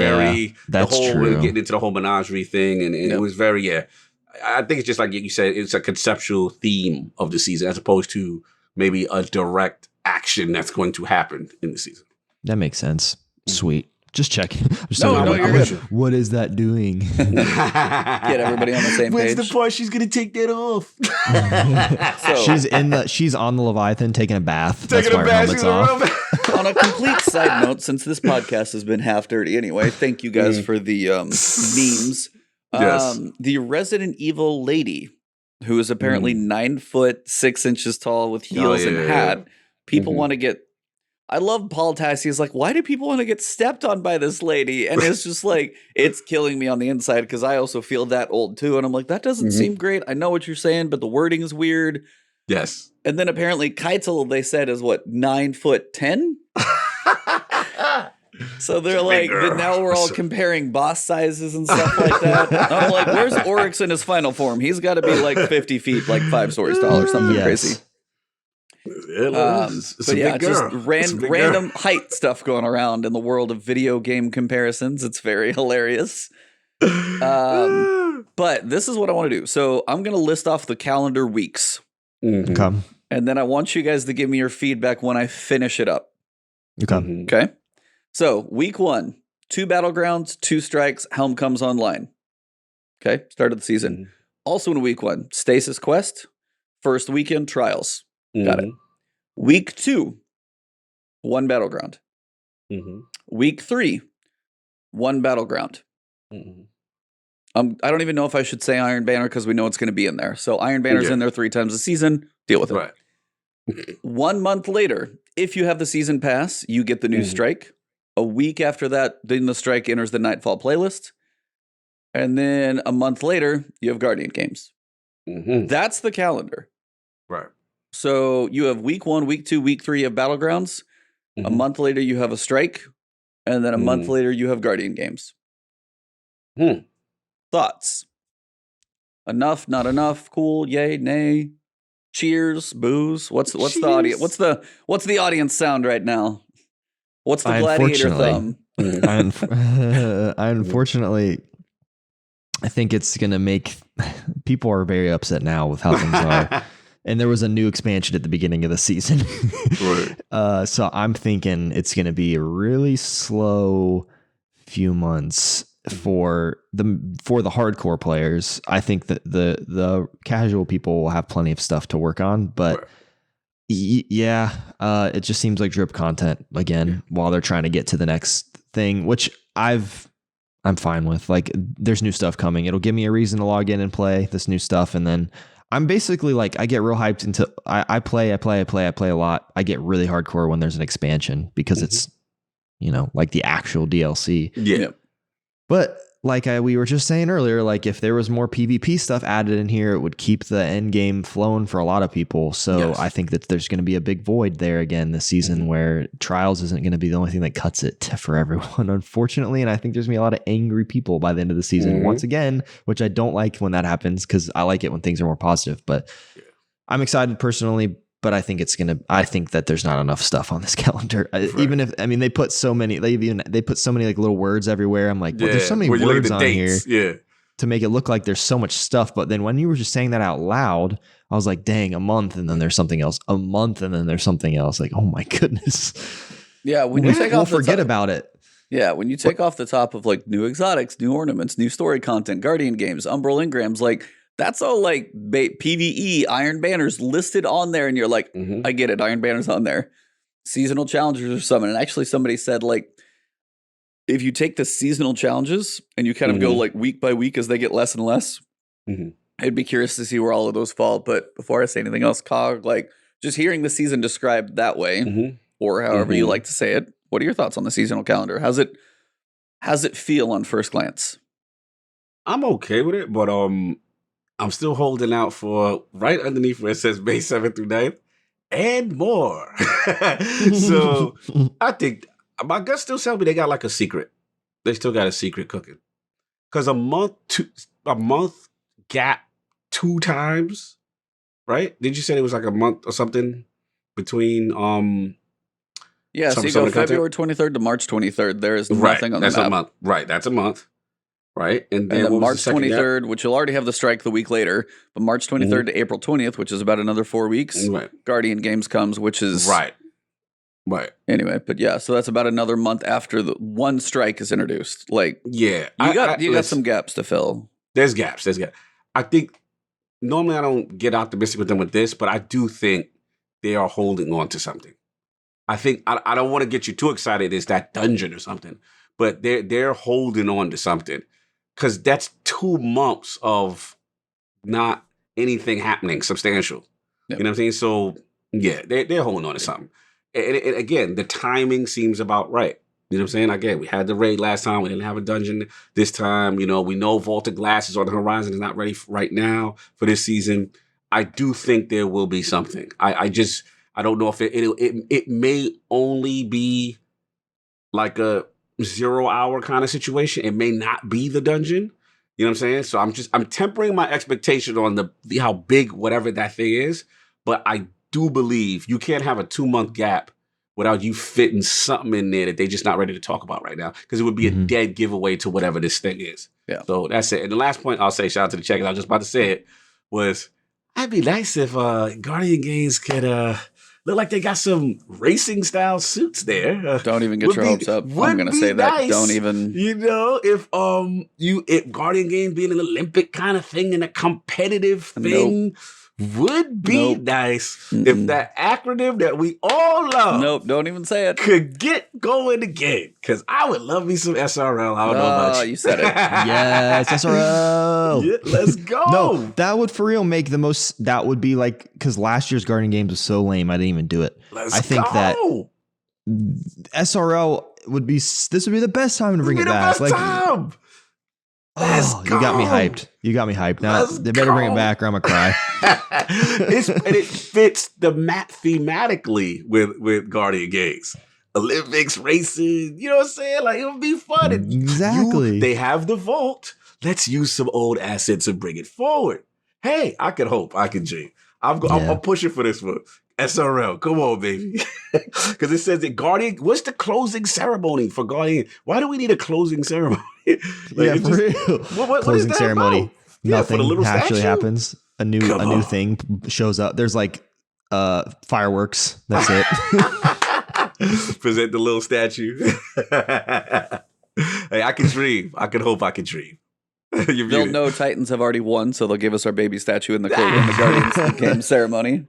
that's true. Getting into the whole menagerie thing, and it was very I think it's just like you said, it's a conceptual theme of the season as opposed to maybe a direct action that's going to happen in the season. That makes sense. Sweet. Just checking. You're good. What is that doing? Get everybody on the same page. When's the part she's gonna take that off? So, she's on the Leviathan taking a bath. That's why her helmet's off. On a complete side note, since this podcast has been half dirty anyway, thank you guys for the memes. Yes. The Resident Evil lady, who is apparently 9 foot 6 inches tall with heels and hat. People want to get. I love Paul Tassi. He's like, why do people want to get stepped on by this lady? And it's just like, it's killing me on the inside because I also feel that old too. And I'm like, that doesn't seem great. I know what you're saying, but the wording is weird. Yes. And then apparently Keitel, they said, is what, 9'10"? So they're like, now we're all comparing boss sizes and stuff like that. I'm like, where's Oryx in his final form? He's got to be like 50 feet, like 5 stories tall or something crazy. But yeah, just random height stuff going around in the world of video game comparisons. It's very hilarious. But this is what I want to do. So I'm going to list off the calendar weeks. Okay. And then I want you guys to give me your feedback when I finish it up. Okay. Okay. So week 1, 2 Battlegrounds, 2 strikes, Helm comes online. Okay. Start of the season. Also in week 1, Stasis Quest, first weekend Trials. Got it. Week 2, 1 Battleground. Week 3, 1 Battleground. I don't even know if I should say Iron Banner because we know it's going to be in there. So Iron Banner's in there 3 times a season. Deal with it. Right. 1 month later, if you have the season pass, you get the new strike. A week after that, then the strike enters the Nightfall playlist. And then a month later, you have Guardian games. That's the calendar. Right. So you have week 1, week 2, week 3 of Battlegrounds. A month later, you have a strike. And then a month later, you have Guardian games. Thoughts? Enough, not enough, cool, yay, nay, cheers, boos. What's the audience? What's the audience sound right now? What's the gladiator thumb? I unfortunately, I think it's gonna make people are very upset now with how things are. And there was a new expansion at the beginning of the season. So I'm thinking it's going to be a really slow few months for the hardcore players. I think that the casual people will have plenty of stuff to work on, but it just seems like drip content again while they're trying to get to the next thing, which I'm fine with. Like, there's new stuff coming. It'll give me a reason to log in and play this new stuff, and then I'm basically like, I get real hyped into I play a lot. I get really hardcore when there's an expansion because it's, like the actual DLC. Yeah. But like we were just saying earlier, like if there was more PvP stuff added in here, it would keep the end game flowing for a lot of people. So I think that there's going to be a big void there again this season where Trials isn't going to be the only thing that cuts it for everyone, unfortunately. And I think there's going to be a lot of angry people by the end of the season once again, which I don't like when that happens because I like it when things are more positive. But I'm excited personally. But I think I think that there's not enough stuff on this calendar. Even if, I mean, they put so many like little words everywhere. I'm like, well, there's so many words on here to make it look like there's so much stuff. But then when you were just saying that out loud, I was like, dang, a month and then there's something else, a month and then there's something else. Like, oh my goodness. Yeah. When you take off, we'll forget about it. Yeah. When you take off the top of like new exotics, new ornaments, new story content, Guardian games, Umbral engrams, like, that's all like PvE, Iron Banners listed on there. And you're like, I get it. Iron Banners on there. Seasonal challenges or something. And actually somebody said like, if you take the seasonal challenges and you kind of go like week by week as they get less and less, I'd be curious to see where all of those fall. But before I say anything else, Cog, like just hearing the season described that way or however you like to say it. What are your thoughts on the seasonal calendar? How's it feel on first glance? I'm okay with it, but I'm still holding out for right underneath where it says May 7th through 9th and more. So I think my gut still tells me they got like a secret. They still got a secret cooking. Because a month gap 2 times, right? Did you say it was like a month or something between yeah, so you go February 23rd to March 23rd. There is nothing on the map. That's a month. Right, that's a month. Right. And then March 23rd, which you'll already have the strike the week later, but March 23rd to April 20th, which is about another 4 weeks. Guardian Games comes, which is right. Anyway, but yeah, so that's about another month after the one strike is introduced. Like, you got some gaps to fill. There's gaps. I think normally I don't get optimistic with them with this, but I do think they are holding on to something. I think I don't want to get you too excited. It's that dungeon or something, but they're holding on to something. Because that's 2 months of not anything happening substantial. You know what I'm saying? So, yeah, they're holding on to something. And again, the timing seems about right. You know what I'm saying? Again, we had the raid last time. We didn't have a dungeon this time. You know, we know Vaulted Glass is on the horizon. It's not ready right now for this season. I do think there will be something. I don't know if it may only be like a 0 hour kind of situation. It may not be the dungeon. You know what I'm saying? So I'm tempering my expectation on the how big whatever that thing is. But I do believe you can't have a 2-month gap without you fitting something in there that they're just not ready to talk about right now. Because it would be a dead giveaway to whatever this thing is. Yeah. So that's it. And the last point I'll say, shout out to the checkers, I was just about to say it, was it'd be nice if Guardian Games could look like they got some racing style suits there. Don't even get your hopes up. I'm gonna say that. Don't even. You know, if Guardian Games being an Olympic kind of thing and a competitive thing would be nice if that acronym that we all love. Don't even say it. Could get going again. Because I would love me some SRL. I don't know about you. You said it. Yes, SRL. Yeah, let's go. No, that would for real make the most. That would be like, because last year's Guardian Games was so lame, I didn't even do it. I think that SRL would be. This would be the best time to bring it back. Like, time. You got me hyped. Now they better bring it back or I'm gonna cry. And it fits the thematically with Guardian Games. Olympics, racing, you know what I'm saying? Like, it would be fun. Exactly. They have the vault. Let's use some old assets and bring it forward. Hey, I can hope. I can dream. I'm pushing for this one. SRL, come on, baby. Because it says that Guardian, what's the closing ceremony for Guardian? Why do we need a closing ceremony? Like, for real. Closing ceremony. Nothing actually happens. A new thing shows up. There's like fireworks. That's it. Present the little statue. Hey, I can dream. I can hope I can dream. They'll know Titans have already won, so they'll give us our baby statue in the Guardians game ceremony.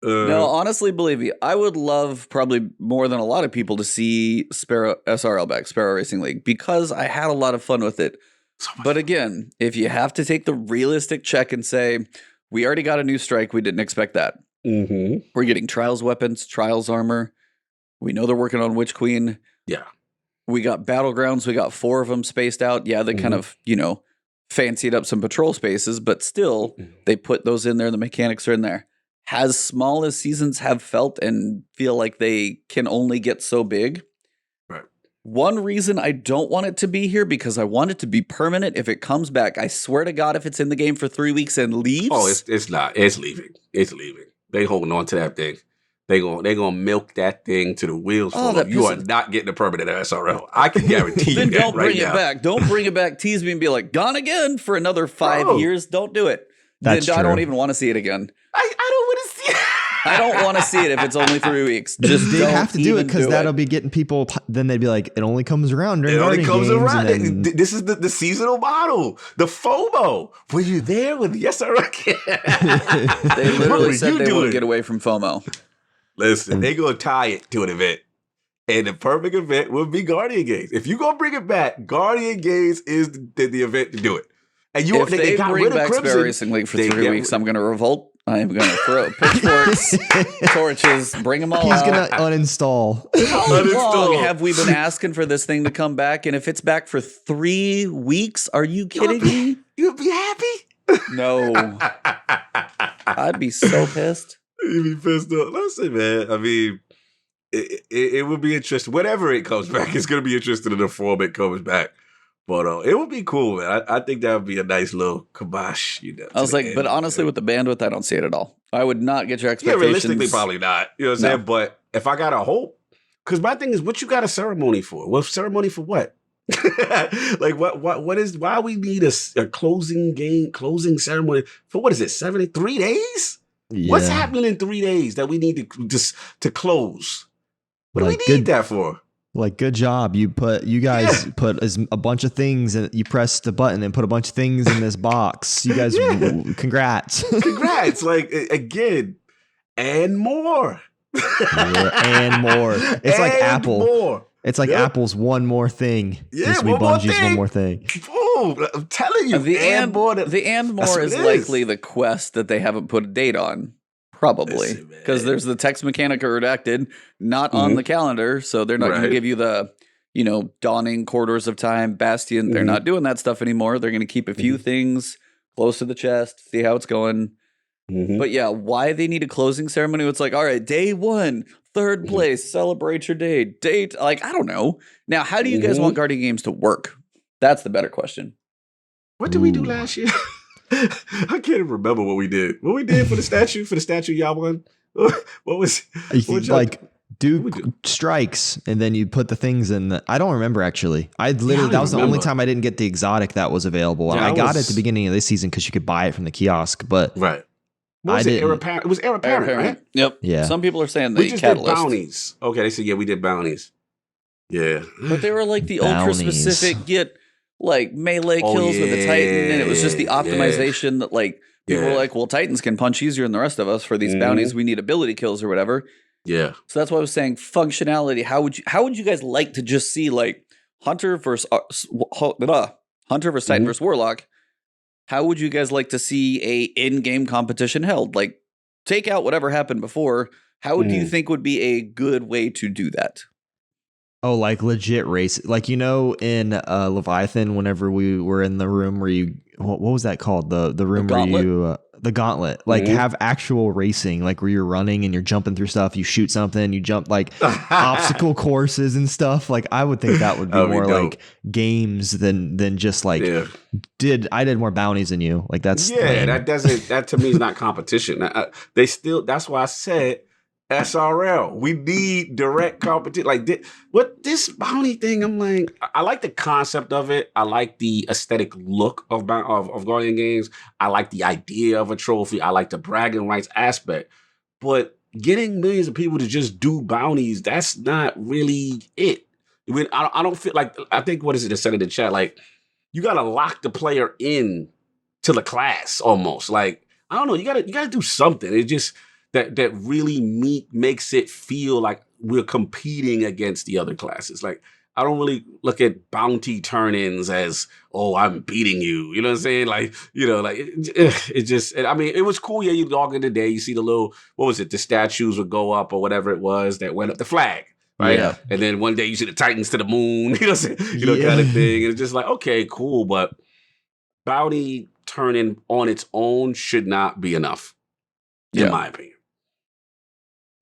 No, honestly, believe me, I would love probably more than a lot of people to see SRL back, Sparrow Racing League, because I had a lot of fun with it. But again, if you have to take the realistic check and say, we already got a new strike, we didn't expect that. We're getting Trials weapons, Trials armor. We know they're working on Witch Queen. Yeah. We got Battlegrounds. We got 4 of them spaced out. Yeah, they kind of, fancied up some patrol spaces, but still, they put those in there. The mechanics are in there. As small as seasons have felt and feel like they can only get so big. Right. One reason I don't want it to be here, because I want it to be permanent. If it comes back, I swear to God, if it's in the game for 3 weeks and leaves. Oh, it's not. It's leaving. It's leaving. They holding on to that thing. They gonna milk that thing to the wheels fall off. You are not getting a permanent SRL. I can guarantee you then that don't bring right it now. back. Don't bring it back. Tease me and be like, gone again for another 5 years. Don't do it. That's I true. don't even want to see it again. I don't want to see it. I don't want to see it if it's only 3 weeks. Just they don't have to do it because do that'll be getting people. Then they'd be like, it only comes around during It only Guardian comes games, around. and then- This is the seasonal model, the FOMO. Were you there with yes or They literally said they want to get away from FOMO. Listen, they gonna tie it to an event, and the perfect event will be Guardian Games. If you gonna bring it back, Guardian Games is the event to do it. And If they got bring rid of back Crimson, Sparrow Racing League for 3 weeks, I'm going to revolt. I am going to throw pitchforks, torches, bring them all he's out. gonna uninstall. How long Uninstall. have we been asking for this thing to come back? And if it's back for 3 weeks, are you kidding me? You'd be happy. No. I'd be so pissed. You'd be pissed off. Listen, man. I mean, it would be interesting. Whenever it comes back, it's going to be interesting in the form it comes back. But it would be cool, man. I think that would be a nice little kibosh. I was like, but honestly, with the bandwidth, I don't see it at all. I would not get your yeah, expectations. realistically, probably not. You know what I'm saying? But if I got a hope, because my thing is, what you got a ceremony for? Well, ceremony for what? Like what is why we need a closing ceremony for? What is it? 73 days? Yeah. What's happening in 3 days that we need to close? What Like, do we need that for? Like, good job. You guys put a bunch of things, and you pressed the button and put a bunch of things in this box. You guys, congrats. Congrats. Like, again, and more. And more. It's like And Apple. More. It's like Apple's one more thing. Yeah, This will be one more Bungie's thing. one more thing. Oh, I'm telling you. The and more That's is what it likely the quest that they haven't put a date on. Probably. Listen, man. Because there's the text mechanic redacted, not on the calendar. So they're not going to Right. give you the, dawning quarters of time, Bastion. They're not doing that stuff anymore. They're going to keep a few things close to the chest, see how it's going. But yeah, why they need a closing ceremony? It's like, all right, day 1, 3rd place, celebrate your day. Date, like, I don't know. Now, how do you guys want Guardian Games to work? That's the better question. What did we do last year? I can't even remember what we did. What we did for the statue? For the statue y'all won? What was Like, do strikes, and then you put the things in. I don't remember, actually. I literally that was the only time I didn't get the exotic that was available. Yeah, I got it at the beginning of this season because you could buy it from the kiosk, but right. What was it? It was Heir Apparent, right? Yep. Yeah. Some people are saying We the just catalyst. did bounties. Okay, they said, yeah, we did bounties. Yeah. But they were like the ultra specific get like melee kills with the Titan, and it was just the optimization that like people were like, well, Titans can punch easier than the rest of us for these bounties. We need ability kills or whatever. Yeah. So that's why I was saying functionality. How would you guys like to just see like Hunter versus Titan versus Warlock? How would you guys like to see a in-game competition held? Like, take out whatever happened before. How do you think would be a good way to do that? Oh, like legit race. Like, in Leviathan, whenever we were in the room where what was that called? The room where you, the gauntlet, like have actual racing, like where you're running and you're jumping through stuff. You shoot something, you jump like obstacle courses and stuff. Like, I would think that would be more like games than just like, I did more bounties than you. Like, that's lame. that to me is not competition. That's why I said SRL. We need direct competition. Like, this bounty thing, I'm like, I like the concept of it. I like the aesthetic look of Guardian Games. I like the idea of a trophy. I like the bragging rights aspect. But getting millions of people to just do bounties, that's not really it. I mean, I don't feel like, I think, what is it that said in the chat? Like, you got to lock the player in to the class almost. Like, I don't know. You gotta do something. It just, that really makes it feel like we're competing against the other classes. Like, I don't really look at bounty turn-ins as, oh, I'm beating you. You know what I'm saying? Like, it just, I mean, it was cool. Yeah, you log in today, you see the little, what was it? The statues would go up or whatever it was that went up, the flag. right? Yeah. And then one day you see the Titans to the moon, you know, Yeah. kind of thing. And it's just like, okay, cool, but bounty turning on its own should not be enough, in my opinion.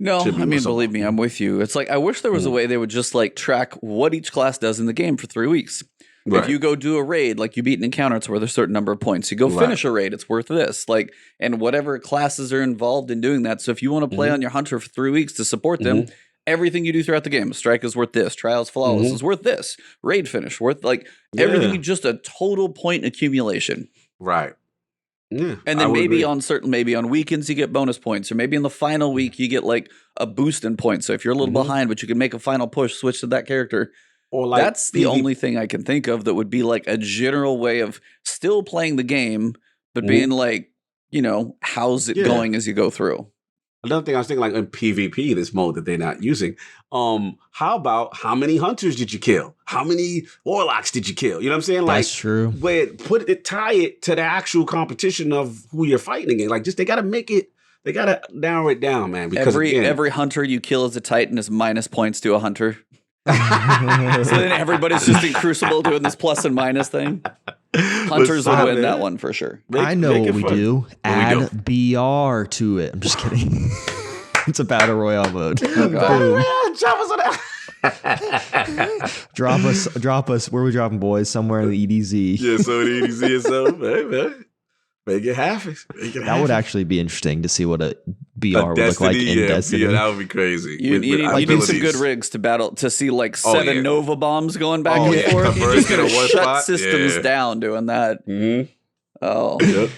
No, Should be I mean, with believe me, I'm with you. It's like I wish there was a way they would just like track what each class does in the game for 3 weeks. Right. If you go do a raid, like you beat an encounter, it's worth a certain number of points. You go finish a raid, it's worth this. Like, and whatever classes are involved in doing that. So if you want to play on your hunter for 3 weeks to support them, everything you do throughout the game, strike is worth this, trials flawless is worth this, raid finish worth like everything, just a total point accumulation. Right. Yeah. And then maybe on weekends you get bonus points, or maybe in the final week you get like a boost in points. So if you're a little behind, but you can make a final push, switch to that character. Or like that's the only thing I can think of that would be like a general way of still playing the game, but being like, you know, how's it going as you go through? Another thing I was thinking, like in PvP, this mode that they're not using. How about how many hunters did you kill? How many warlocks did you kill? You know what I'm saying? Like, that's true. Tie it to the actual competition of who you're fighting against. Like, they got to make it. They got to narrow it down, man. Because every hunter you kill as a Titan is minus points to a hunter. So then everybody's just in Crucible doing this plus and minus thing. Hunters would win that one for sure. I know what we do. Add BR to it. I'm just kidding. It's a battle royale mode. Drop us. Where are we dropping, boys? Somewhere in the EDZ. Yeah, so the EDZ is so, man. Make it happen. That would actually be interesting to see what a BR would look like in Destiny. Yeah, that would be crazy. You need some good rigs to battle to see like 7 Nova bombs going back and forth. You're just gonna shut systems down doing that. Yep.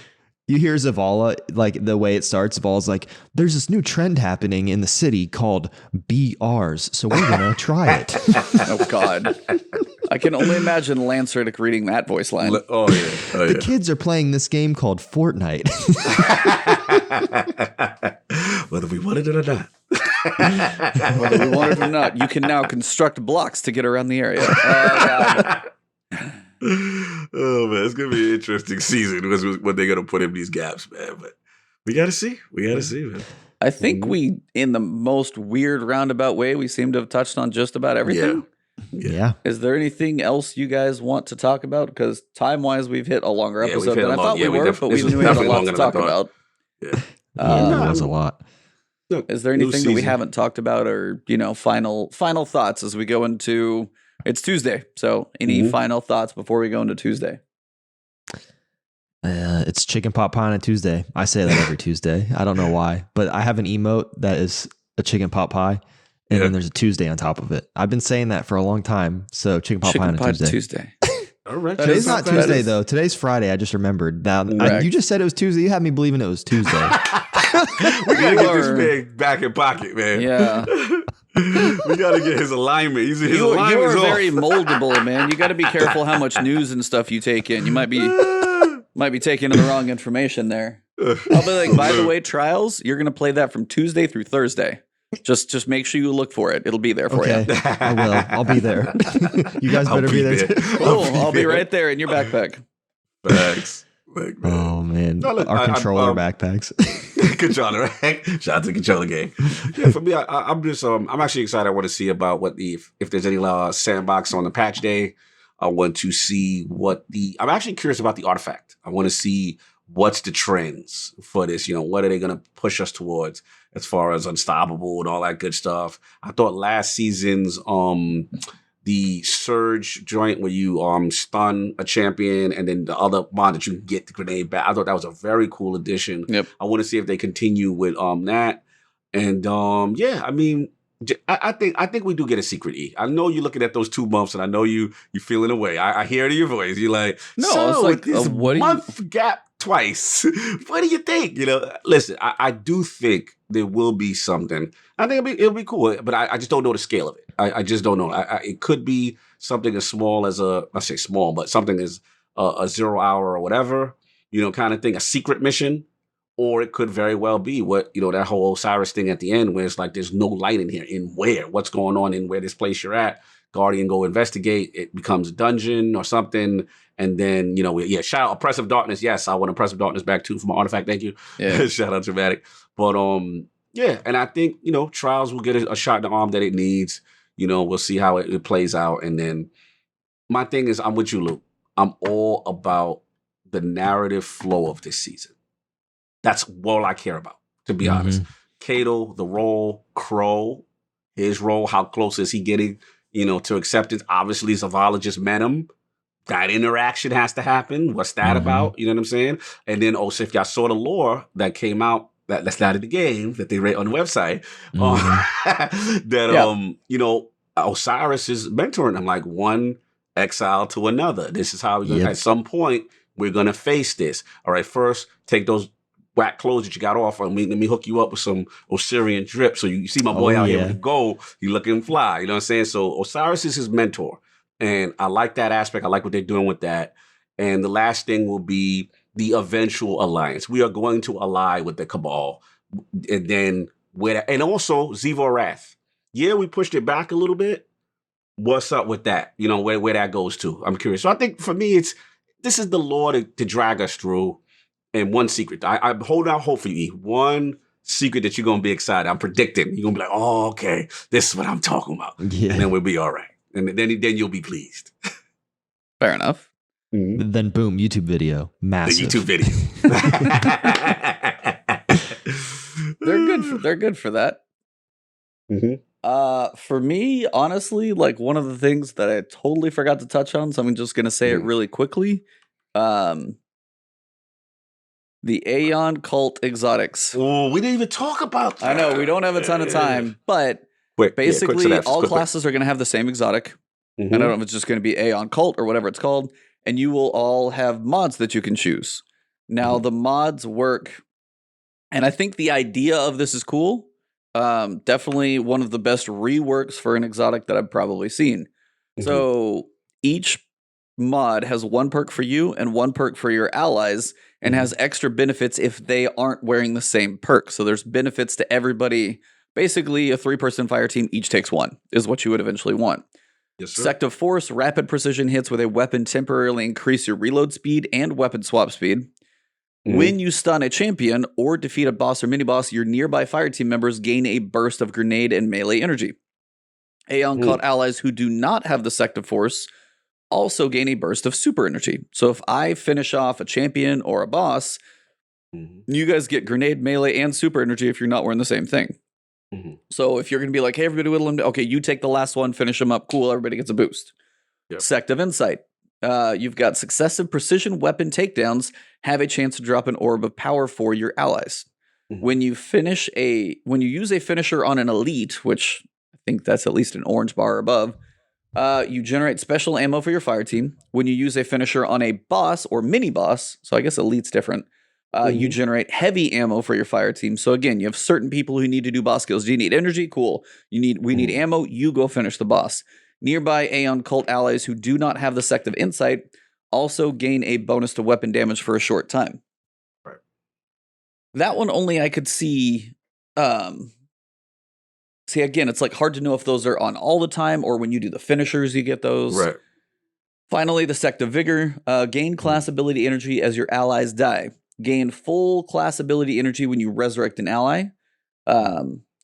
You hear Zavala, like the way it starts, Zavala's like, there's this new trend happening in the city called BRs, so we're going to try it. Oh, God. I can only imagine Lance Riddick reading that voice line. The kids are playing this game called Fortnite. Whether we wanted it or not. Whether we wanted it or not, you can now construct blocks to get around the area. God. Oh man, it's gonna be an interesting season because what they're gonna put in these gaps, man. But we gotta see. Man. I think we, in the most weird roundabout way, we seem to have touched on just about everything. Yeah. Is there anything else you guys want to talk about? Because time-wise, we've hit a longer episode than I thought we were, but we knew we had a lot to talk about. Yeah, that was a lot. Is there anything that we haven't talked about, or final thoughts as we go into? It's Tuesday, so any final thoughts before we go into Tuesday? It's chicken pot pie on a Tuesday. I say that every Tuesday. I don't know why, but I have an emote that is a chicken pot pie, and then there's a Tuesday on top of it. I've been saying that for a long time. So chicken pot pie on a Tuesday. All right. Today's not Tuesday though. Today's Friday. I just rememred. Now you just said it was Tuesday. You had me believing it was Tuesday. We gotta get this big back in pocket, man. Yeah. We got to get his alignment. You are very moldable, man. You got to be careful how much news and stuff you take in. You might be taking in the wrong information there. I'll be like, by the way, trials, you're going to play that from Tuesday through Thursday. Just make sure you look for it. It'll be there for you. I will. I'll be there. You guys better be there. Cool. I'll be right there in your backpack. Thanks. Oh man, our controller backpacks. Controller, right? Shout out to the controller game. Yeah, for me, I'm just I'm actually excited. I want to see about what if there's any sandbox on the patch day. I want to see I'm actually curious about the artifact. I want to see what's the trends for this. What are they going to push us towards as far as unstoppable and all that good stuff. I thought last season's the surge joint where you stun a champion and then the other mod that you can get the grenade back. I thought that was a very cool addition. Yep. I want to see if they continue with that. And I mean, I think we do get a secret E. I know you're looking at those 2 months and I know you're feeling away. I hear it in your voice. You're like, no, it's like this month gap twice. What do you think? Listen, I do think there will be something. I think it'll be cool, but I just don't know the scale of it. I just don't know. It could be something as small as I say small, but something as a 0 hour or whatever, kind of thing, a secret mission. Or it could very well be what, that whole Osiris thing at the end where it's like there's no light in here. In where? What's going on in where this place you're at? Guardian go investigate. It becomes a dungeon or something. And then, shout out Oppressive Darkness. Yes, I want Oppressive Darkness back too for my artifact. Thank you. Yeah. Shout out Dramatic. But and I think, Trials will get a shot in the arm that it needs. we'll see how it plays out. And then my thing is, I'm with you, Luke. I'm all about the narrative flow of this season. That's all I care about, to be honest. Cato, the role, Crow, his role, how close is he getting, to acceptance? Obviously, Zavala just met him. That interaction has to happen. What's that about? You know what I'm saying? And then also, if y'all saw the lore that came out, that's not in the game, that they rate on the website, Osiris is mentoring him, like one exile to another. This is how we're gonna, at some point, we're going to face this. All right, first, take those whack clothes that you got off on me. Let me hook you up with some Osirian drip. So you see my boy out here with the gold. You looking fly. You know what I'm saying? So Osiris is his mentor. And I like that aspect. I like what they're doing with that. And the last thing will be the eventual alliance. We are going to ally with the Cabal. And then, and also Zivo Wrath. Yeah, we pushed it back a little bit. What's up with that? Where that goes to. I'm curious. So I think for me, this is the lore to drag us through. And one secret. I'm holding out hope for you, E. One secret that you're going to be excited. I'm predicting. You're going to be like, oh, okay, this is what I'm talking about. Yeah. And then we'll be all right. And then you'll be pleased. Fair enough. Then boom, YouTube video. Massive. The YouTube video. They're good for that. For me, honestly, like one of the things that I totally forgot to touch on, so I'm just going to say it really quickly. The Aeon Cult exotics. Oh, we didn't even talk about that. I know, we don't have a ton of time, but basically all classes are going to have the same exotic. I don't know if it's just going to be Aeon Cult or whatever it's called, and you will all have mods that you can choose. Now, the mods work, and I think the idea of this is cool. Definitely one of the best reworks for an exotic that I've probably seen. So each mod has one perk for you and one perk for your allies, and has extra benefits if they aren't wearing the same perk. So there's benefits to everybody. Basically, a 3-person fire team each takes one, is what you would eventually want. Yes, sir. Sect of Force, rapid precision hits with a weapon temporarily increase your reload speed and weapon swap speed. When you stun a champion or defeat a boss or mini-boss, your nearby fire team members gain a burst of grenade and melee energy. Aeon Cult allies who do not have the Sect of Force also gain a burst of super energy. So if I finish off a champion or a boss, you guys get grenade, melee, and super energy if you're not wearing the same thing. So if you're going to be like, hey, everybody whittle him, okay, you take the last one, finish him up, cool, everybody gets a boost. Sect of Insight. You've got successive precision weapon takedowns have a chance to drop an orb of power for your allies. When you use a finisher on an elite, which I think that's at least an orange bar above, you generate special ammo for your fire team. When you use a finisher on a boss or mini boss, so I guess elite's different, you generate heavy ammo for your fire team. So again, you have certain people who need to do boss kills. Do you need energy? Cool. We need ammo. You go finish the boss. Nearby Aeon Cult allies who do not have the Sect of Insight also gain a bonus to weapon damage for a short time. Right. That one only I could see. See, again, it's like hard to know if those are on all the time or when you do the finishers, you get those. Right. Finally, the Sect of Vigor. Gain class ability energy as your allies die. Gain full class ability energy when you resurrect an ally.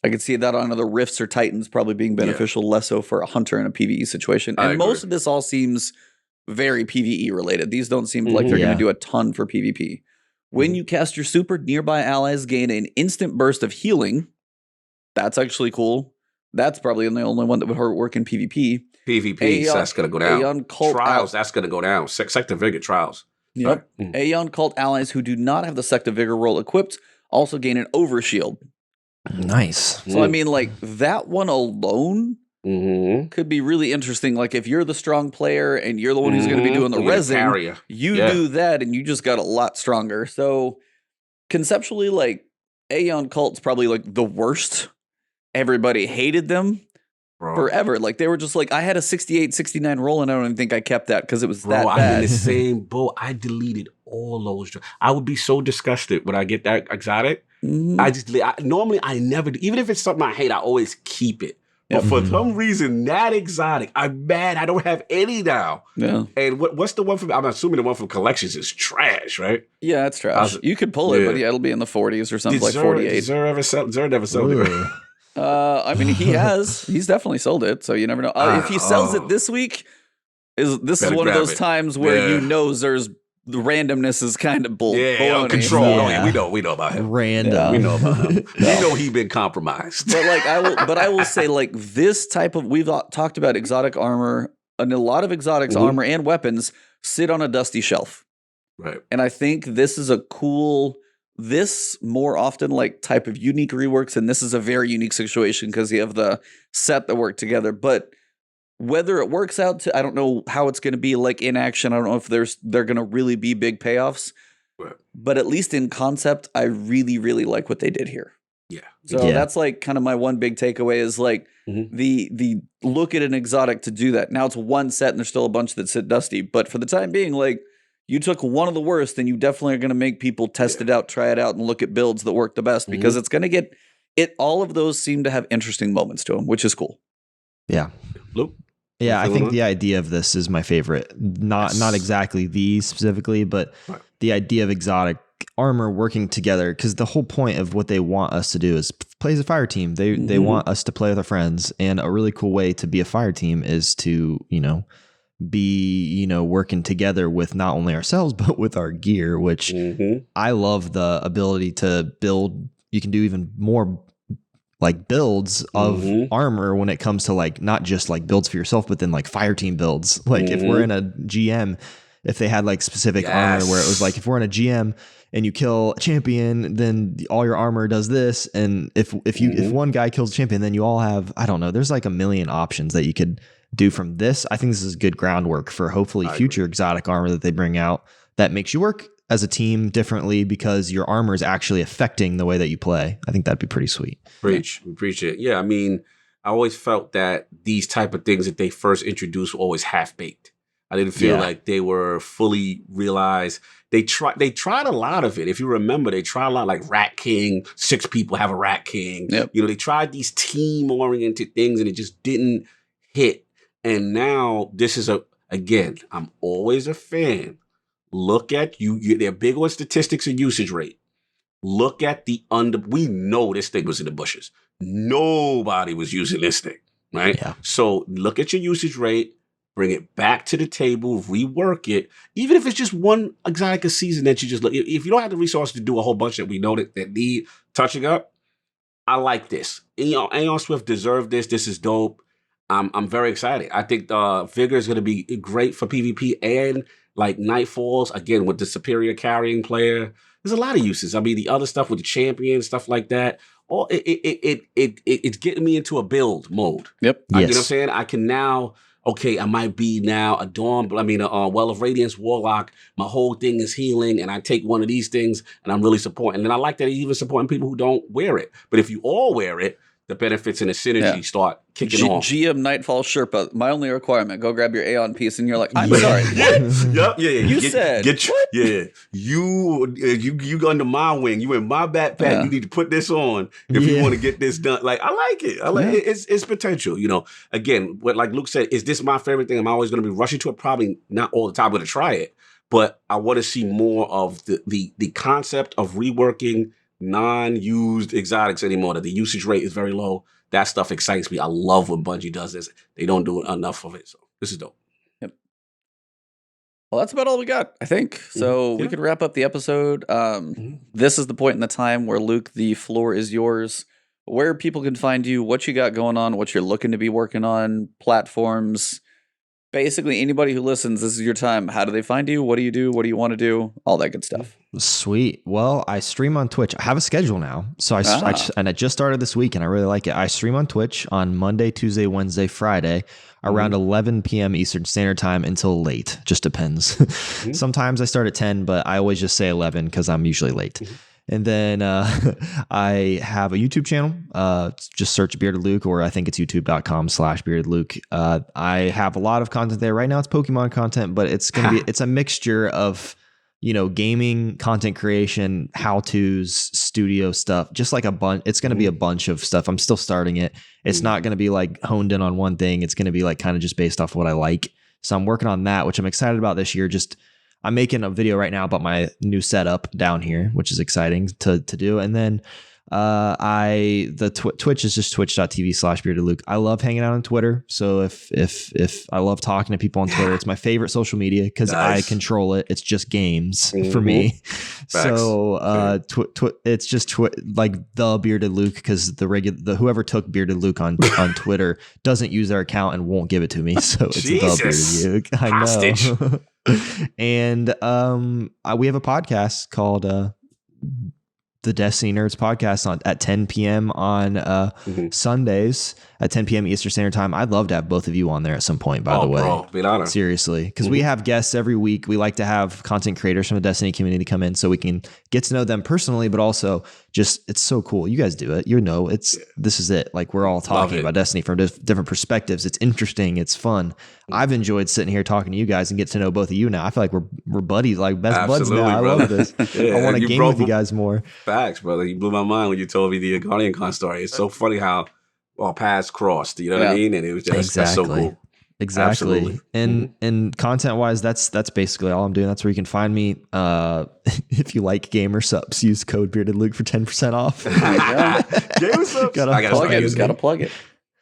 I could see that on other Rifts or Titans probably being beneficial, less so for a Hunter in a PvE situation. And most of this all seems very PvE related. These don't seem like they're going to do a ton for PvP. When you cast your super, nearby allies gain an instant burst of healing. That's actually cool. That's probably the only one that would work in PvP. PvP, so that's going to go down. Aeon Cult Trials, that's going to go down. Sect of Vigor Trials. Yep. Aeon Cult allies who do not have the Sect of Vigor role equipped also gain an overshield. Nice. So, I mean, like, that one alone could be really interesting. Like, if you're the strong player and you're the one who's going to be doing the resin, you do that and you just got a lot stronger. So, conceptually, like, Aeon Cult's probably, like, the worst. Everybody hated them forever. Like, they were just like, I had a 68, 69 roll, and I don't even think I kept that because it was that bad. I'm in the same boat. I deleted all those. I would be so disgusted when I get that exotic. Normally I never do. Even if it's something I hate, I always keep it. But for some reason, that exotic, I'm mad I don't have any now. Yeah. And what's the one from, I'm assuming the one from Collections is trash, right? Yeah, it's trash. You could pull it, but it'll be in the 40s or something, like 48. Zer never sold it. I mean, he's definitely sold it, so you never know. If he sells it this week, this is one of those times where you know there's the randomness is kind of baloney. Control. So. We know about him. Random. We know about him. We know he been compromised. But like I will say, like, this type of, we've talked about exotic armor, and a lot of exotics armor and weapons sit on a dusty shelf. Right. And I think this is a cool, this more often like type of unique reworks, and this is a very unique situation because you have the set that work together. But whether it works out I don't know how it's going to be like in action. I don't know if they're going to really be big payoffs. Right. But at least in concept, I really, really like what they did here. Yeah. So that's like kind of my one big takeaway is like the look at an exotic to do that. Now it's one set and there's still a bunch that sit dusty. But for the time being, like, you took one of the worst, and you definitely are going to make people test it out, try it out, and look at builds that work the best because it's going to get it. All of those seem to have interesting moments to them, which is cool. Yeah. Luke? Yeah, I think the idea of this is my favorite. Not exactly these specifically, but the idea of exotic armor working together, because the whole point of what they want us to do is play as a fire team. They want us to play with our friends, and a really cool way to be a fire team is to, be, working together with not only ourselves, but with our gear, which I love the ability to build. You can do even more like builds of armor when it comes to like, not just like builds for yourself, but then like fire team builds. Like if we're in a GM, if they had like specific armor where it was like, if we're in a GM and you kill a champion, then all your armor does this. And if one guy kills a champion, then you all have, I don't know, there's like a million options that you could do from this. I think this is good groundwork for hopefully future exotic armor that they bring out that makes you work as a team differently because your armor is actually affecting the way that you play. I think that'd be pretty sweet. Preach. We preach it. Yeah, I mean, I always felt that these type of things that they first introduced were always half-baked. I didn't feel like they were fully realized. They tried a lot of it. If you remember, they tried a lot like Rat King, 6 people have a Rat King. Yep. They tried these team-oriented things and it just didn't hit. And now this is again, I'm always a fan. Look at they're big on statistics and usage rate. Look at we know this thing was in the bushes. Nobody was using this thing, right? Yeah. So look at your usage rate, bring it back to the table, rework it. Even if it's just one exotic a season that you just look, if you don't have the resources to do a whole bunch that we know that need touching up, I like this. And, Aeon Swift deserved this. This is dope. I'm very excited. I think Vigor is going to be great for PvP and like Nightfalls, again, with the superior carrying player. There's a lot of uses. I mean, the other stuff with the champion, stuff like that. It's getting me into a build mode. Yep. Yes. You know what I'm saying? I can now, I might be now a Well of Radiance Warlock. My whole thing is healing, and I take one of these things, and I'm really supporting. And I like that even supporting people who don't wear it. But if you all wear it, the benefits and the synergy start kicking off. GM Nightfall Sherpa, my only requirement, go grab your Aeon piece, and you're like, I'm sorry. You said, what? You under my wing. You in my backpack. Yeah. You need to put this on if you want to get this done. Like, I like it. I like it. It's potential. Again, what like Luke said, is this my favorite thing? I'm always going to be rushing to it. Probably not all the time. I'm going to try it, but I want to see more of the concept of reworking non-used exotics anymore, that the usage rate is very low. That stuff excites me. I love when Bungie does this. They don't do enough of it. So this is dope. Yep. Well, that's about all we got, I think. So we could wrap up the episode. This is the point in the time where, Luke, the floor is yours. Where people can find you, what you got going on, what you're looking to be working on, platforms. Basically, anybody who listens, this is your time. How do they find you? What do you do? What do you want to do? All that good stuff. Sweet. Well, I stream on Twitch. I have a schedule now. So I just started this week and I really like it. I stream on Twitch on Monday, Tuesday, Wednesday, Friday around 11 p.m. Eastern Standard Time until late. Just depends. Sometimes I start at 10, but I always just say 11 because I'm usually late. And then I have a YouTube channel. Just search BearededLuke, or I think it's youtube.com/BearededLuke. I have a lot of content there. Right now it's Pokemon content, but it's a mixture of, gaming, content creation, how-tos, studio stuff, just like a bunch. It's going to be a bunch of stuff. I'm still starting it. It's not going to be like honed in on one thing. It's going to be like kind of just based off what I like. So I'm working on that, which I'm excited about this year. I'm making a video right now about my new setup down here, which is exciting to do. And then Twitch is just twitch.tv/BearededLuke. I love hanging out on Twitter. So if I love talking to people on Twitter, it's my favorite social media because I control it. It's just games for me. Facts. So it's just like the Bearded Luke because the whoever took Bearded Luke on Twitter doesn't use their account and won't give it to me. So it's the Bearded Luke. I know. And we have a podcast called the Destiny Nerds podcast at 10 p.m. on Sundays at 10 p.m. Eastern Standard Time. I'd love to have both of you on there at some point, by the way. Bro, be an honor. Seriously. Because we have guests every week. We like to have content creators from the Destiny community come in so we can get to know them personally, but also just, it's so cool. You guys do it. This is it. Like we're all talking about Destiny from different perspectives. It's interesting. It's fun. I've enjoyed sitting here talking to you guys and get to know both of you now. I feel like we're buddies, like best buds now. I love this. I want to game with you guys more. Facts, brother. You blew my mind when you told me the Guardian Con story. It's so funny how our paths crossed. You know what I mean? And it was just that's so cool. Exactly. Absolutely. And content wise, that's basically all I'm doing. That's where you can find me. If you like gamer subs, use code BeardedLuke for 10% off. Gamer subs. Gotta plug it.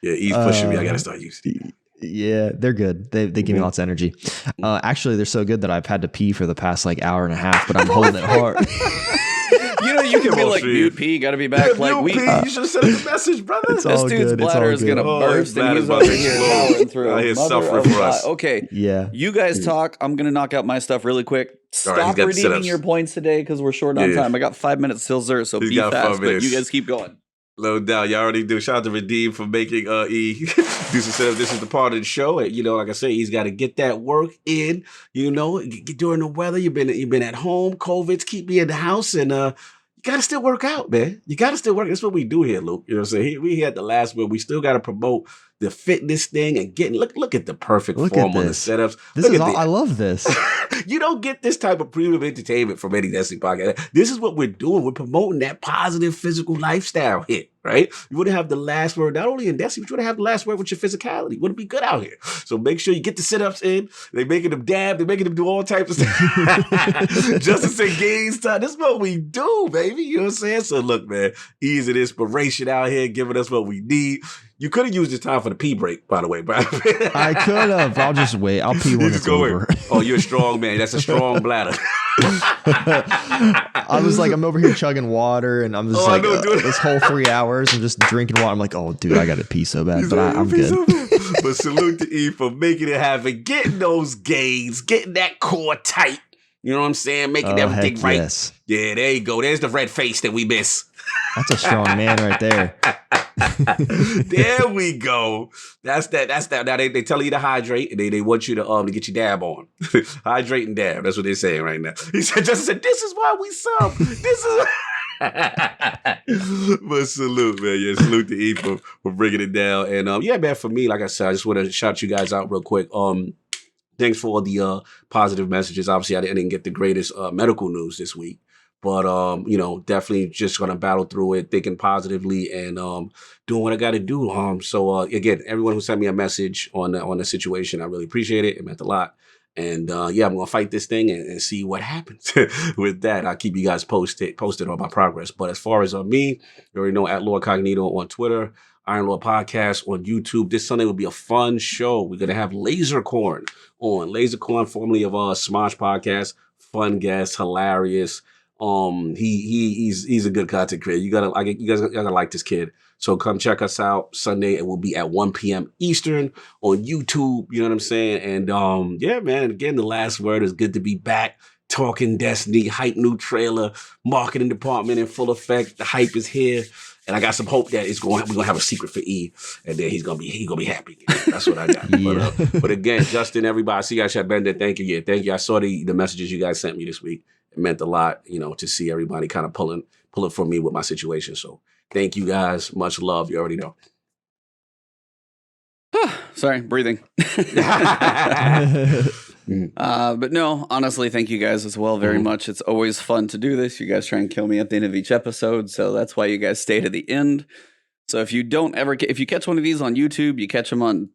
Yeah, he's pushing me. I gotta start using it. Yeah, they're good. They give me lots of energy. Actually, they're so good that I've had to pee for the past like hour and a half, but I'm holding it hard. You can be like, mute pee, gotta be back. Like you should have sent us a message, brother. This dude's bladder is gonna burst and he's over here powering through. He's suffering for us. Okay. Yeah. You guys talk. I'm gonna knock out my stuff really quick. Stop redeeming your points today because we're short on time. I got 5 minutes till Zer, so be fast, but you guys keep going. Low down. Y'all already do. Shout out to Redeem for making E do some setup. This is the part of the show. And, like I said, he's got to get that work in. During the weather, you've been at home. COVID's keep me in the house, and you got to still work out, man. You got to still work. That's what we do here, Luke. You know what I'm saying? We had the last word. We still got to promote the fitness thing and look at the perfect form on the setups. I love this. You don't get this type of premium entertainment from any Destiny podcast. This is what we're doing. We're promoting that positive physical lifestyle here, right? You wouldn't have the last word, not only in Destiny, but you would have the last word with your physicality. Wouldn't be good out here. So make sure you get the sit-ups in. They're making them dab. They're making them do all types of stuff. Justice and gains time. This is what we do, baby. You know what I'm saying? So look, man, ease and inspiration out here, giving us what we need. You could have used this time for the pee break, by the way, bro. I could have. I'll just wait. I'll pee when it's over. Oh, you're a strong man. That's a strong bladder. I was like, I'm over here chugging water, and I'm just this whole 3 hours, I'm just drinking water. I'm like, oh, dude, I got to pee so bad, but I'm good. But salute to E for making it happen, getting those gains, getting that core tight. You know what I'm saying? Making everything right. Yes. Yeah, there you go. There's the red face that we miss. That's a strong man right there. There we go. That's that. Now they tell you to hydrate, and they want you to get your dab on. Hydrate and dab. That's what they're saying right now. He said, "This is why we sub. This is." But salute, man. Yeah, salute to E for bringing it down. And yeah, man. For me, like I said, I just want to shout you guys out real quick. Thanks for all the positive messages. Obviously, I didn't get the greatest medical news this week. But, definitely just going to battle through it, thinking positively and doing what I got to do. So, again, everyone who sent me a message on the situation, I really appreciate it. It meant a lot. And, I'm going to fight this thing and see what happens with that. I'll keep you guys posted on my progress. But as far as me, you already know, at Lord Cognito on Twitter, Iron Lord Podcast on YouTube. This Sunday will be a fun show. We're going to have Lasercorn on. Lasercorn, formerly of Smosh Podcast. Fun guest, hilarious. He's a good content creator. You guys gotta like this kid. So come check us out Sunday. It will be at 1 p.m. Eastern on YouTube. You know what I'm saying? And yeah, man. Again, the last word is good to be back. Talking Destiny, hype new trailer, marketing department in full effect. The hype is here. And I got some hope that we're gonna have a secret for E, and then he's gonna be happy. That's what I got. Yeah. But again, Justin, everybody, I see you guys, Bender. Thank you. Yeah, thank you. I saw the messages you guys sent me this week. It meant a lot, to see everybody kind of pulling for me with my situation. So thank you guys. Much love. You already know. Sorry, breathing. But no, honestly, thank you guys as well very much. It's always fun to do this. You guys try and kill me at the end of each episode, so that's why you guys stay to the end. So if you catch one of these on YouTube, you catch them on,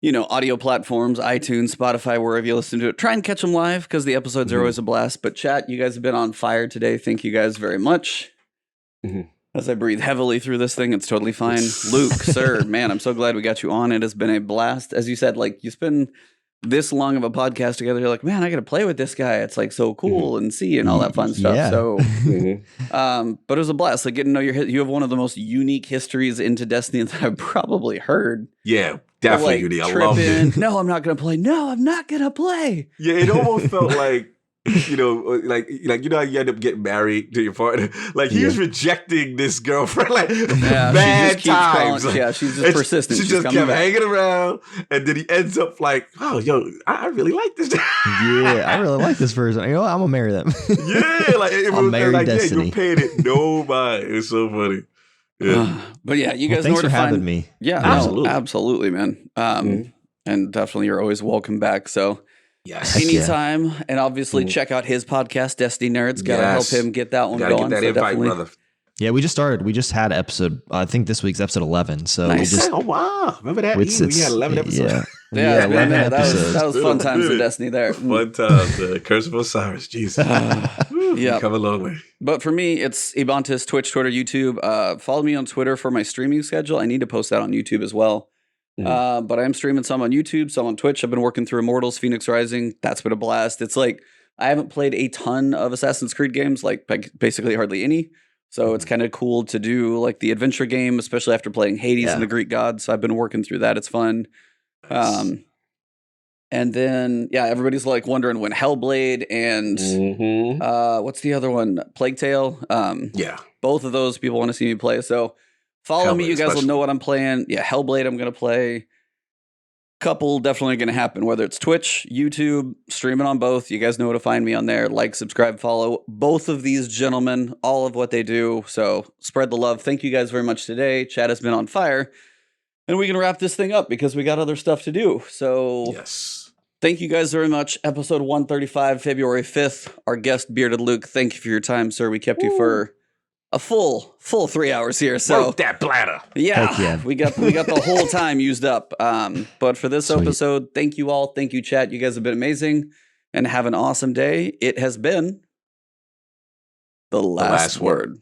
audio platforms, iTunes, Spotify, wherever you listen to it, try and catch them live because the episodes are always a blast. But chat, you guys have been on fire today. Thank you guys very much. As I breathe heavily through this thing, it's totally fine. Luke, sir, man, I'm so glad we got you on. It has been a blast. As you said, like, you spend this long of a podcast together, you're like, man, I got to play with this guy. It's like so cool and see and all that fun stuff. Yeah. So, but it was a blast. Like, getting to know you have one of the most unique histories into Destiny that I've probably heard. Yeah, definitely unique. I loved it. No, I'm not going to play. No, I'm not going to play. Yeah, it almost felt like, you know, like you know how you end up getting married to your partner. Like he was rejecting this girlfriend like bad times. She's just persistent. She just kept hanging around, and then he ends up like, oh, yo, I really like this. Yeah, I really like this person. You know what? I'm gonna marry them. Yeah, like it I'll was marry like, Destiny. yeah, you paid it no mind. It's so funny. Yeah, but yeah, you guys thanks know where for to having find me. Yeah, absolutely, absolutely, man. And definitely, you're always welcome back. So. Yes. Anytime. And obviously check out his podcast, Destiny Nerds. Gotta help him get that one going. Get that invite, brother. Yeah, we just started. We just had episode, I think this week's episode 11. So nice. we just, oh, wow. Remember that? We had 11 episodes. Yeah, 11 episodes. That was fun times in Destiny there. Fun times. Curse of Osiris. Jesus. Yeah. Come a long way. But for me, it's Ebontis, Twitch, Twitter, YouTube. Follow me on Twitter for my streaming schedule. I need to post that on YouTube as well. But I'm streaming some on YouTube, some on Twitch. I've been working through Immortals, Phoenix Rising. That's been a blast. It's like I haven't played a ton of Assassin's Creed games, like basically hardly any. So it's kind of cool to do like the adventure game, especially after playing Hades and the Greek gods. So I've been working through that. It's fun. And then, everybody's like wondering when Hellblade and what's the other one? Plague Tale. Both of those people want to see me play. So follow me. You guys will know what I'm playing. Yeah, Hellblade I'm going to play. Couple definitely going to happen, whether it's Twitch, YouTube, streaming on both. You guys know where to find me on there. Like, subscribe, follow both of these gentlemen, all of what they do. So spread the love. Thank you guys very much today. Chat has been on fire. And we can wrap this thing up because we got other stuff to do. So thank you guys very much. Episode 135, February 5th. Our guest, Bearded Luke. Thank you for your time, sir. We kept you for a full 3 hours here. So work that bladder. Yeah. We got the whole time used up. But for this episode, thank you all. Thank you, chat. You guys have been amazing. And have an awesome day. It has been the last word.